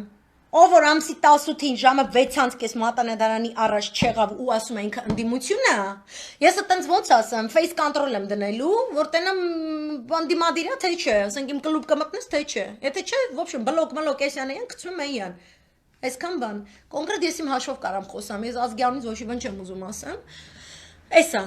ով որ ամսի 18-ին ժամը 6:30 մատանեդարանի առաջ չեղավ ու ասում է ինքը ընդդիմություն է, ես այտենց ոնց ասեմ, face control եմ դնելու, որ տենամ բանդիմադիրա թե չէ, ասենք իմ կլուբ կմտնես թե չէ, եթե չէ, в общем, բլոկ էսյան են, գցում են, այսքան բան, կոնկրետ ես իմ հաշվով կարամ խոսամ, ես ազգյանից ոչ մի բան չեմ ուզում ասեմ, էսա,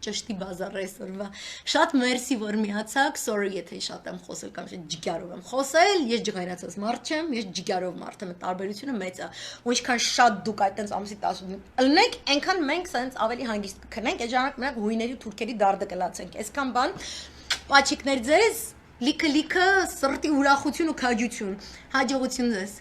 ճշտի բազար այսօրվա, շատ մերսի, որ միացաք, sorry, եթե շատ եմ խոսել կամ շատ ջիգարով եմ խոսել, ես ջղայրացած մարդ չեմ, ես ջիգարով մարդ եմ, տարբերությունը մեծ է, ու ինչքան շատ դուք այդտենց ամսի 18 ըլնեք, այնքան մենք սենց ավելի հանգիստ կքնենք, այդ ժամանակ մենակ հույների ու թուրքերի դարդը կլացենք, այսքան բան, պաչիկներ ձեզ, լիքը սրտի ուրախություն ու քաջություն, հաջողություն ձեզ։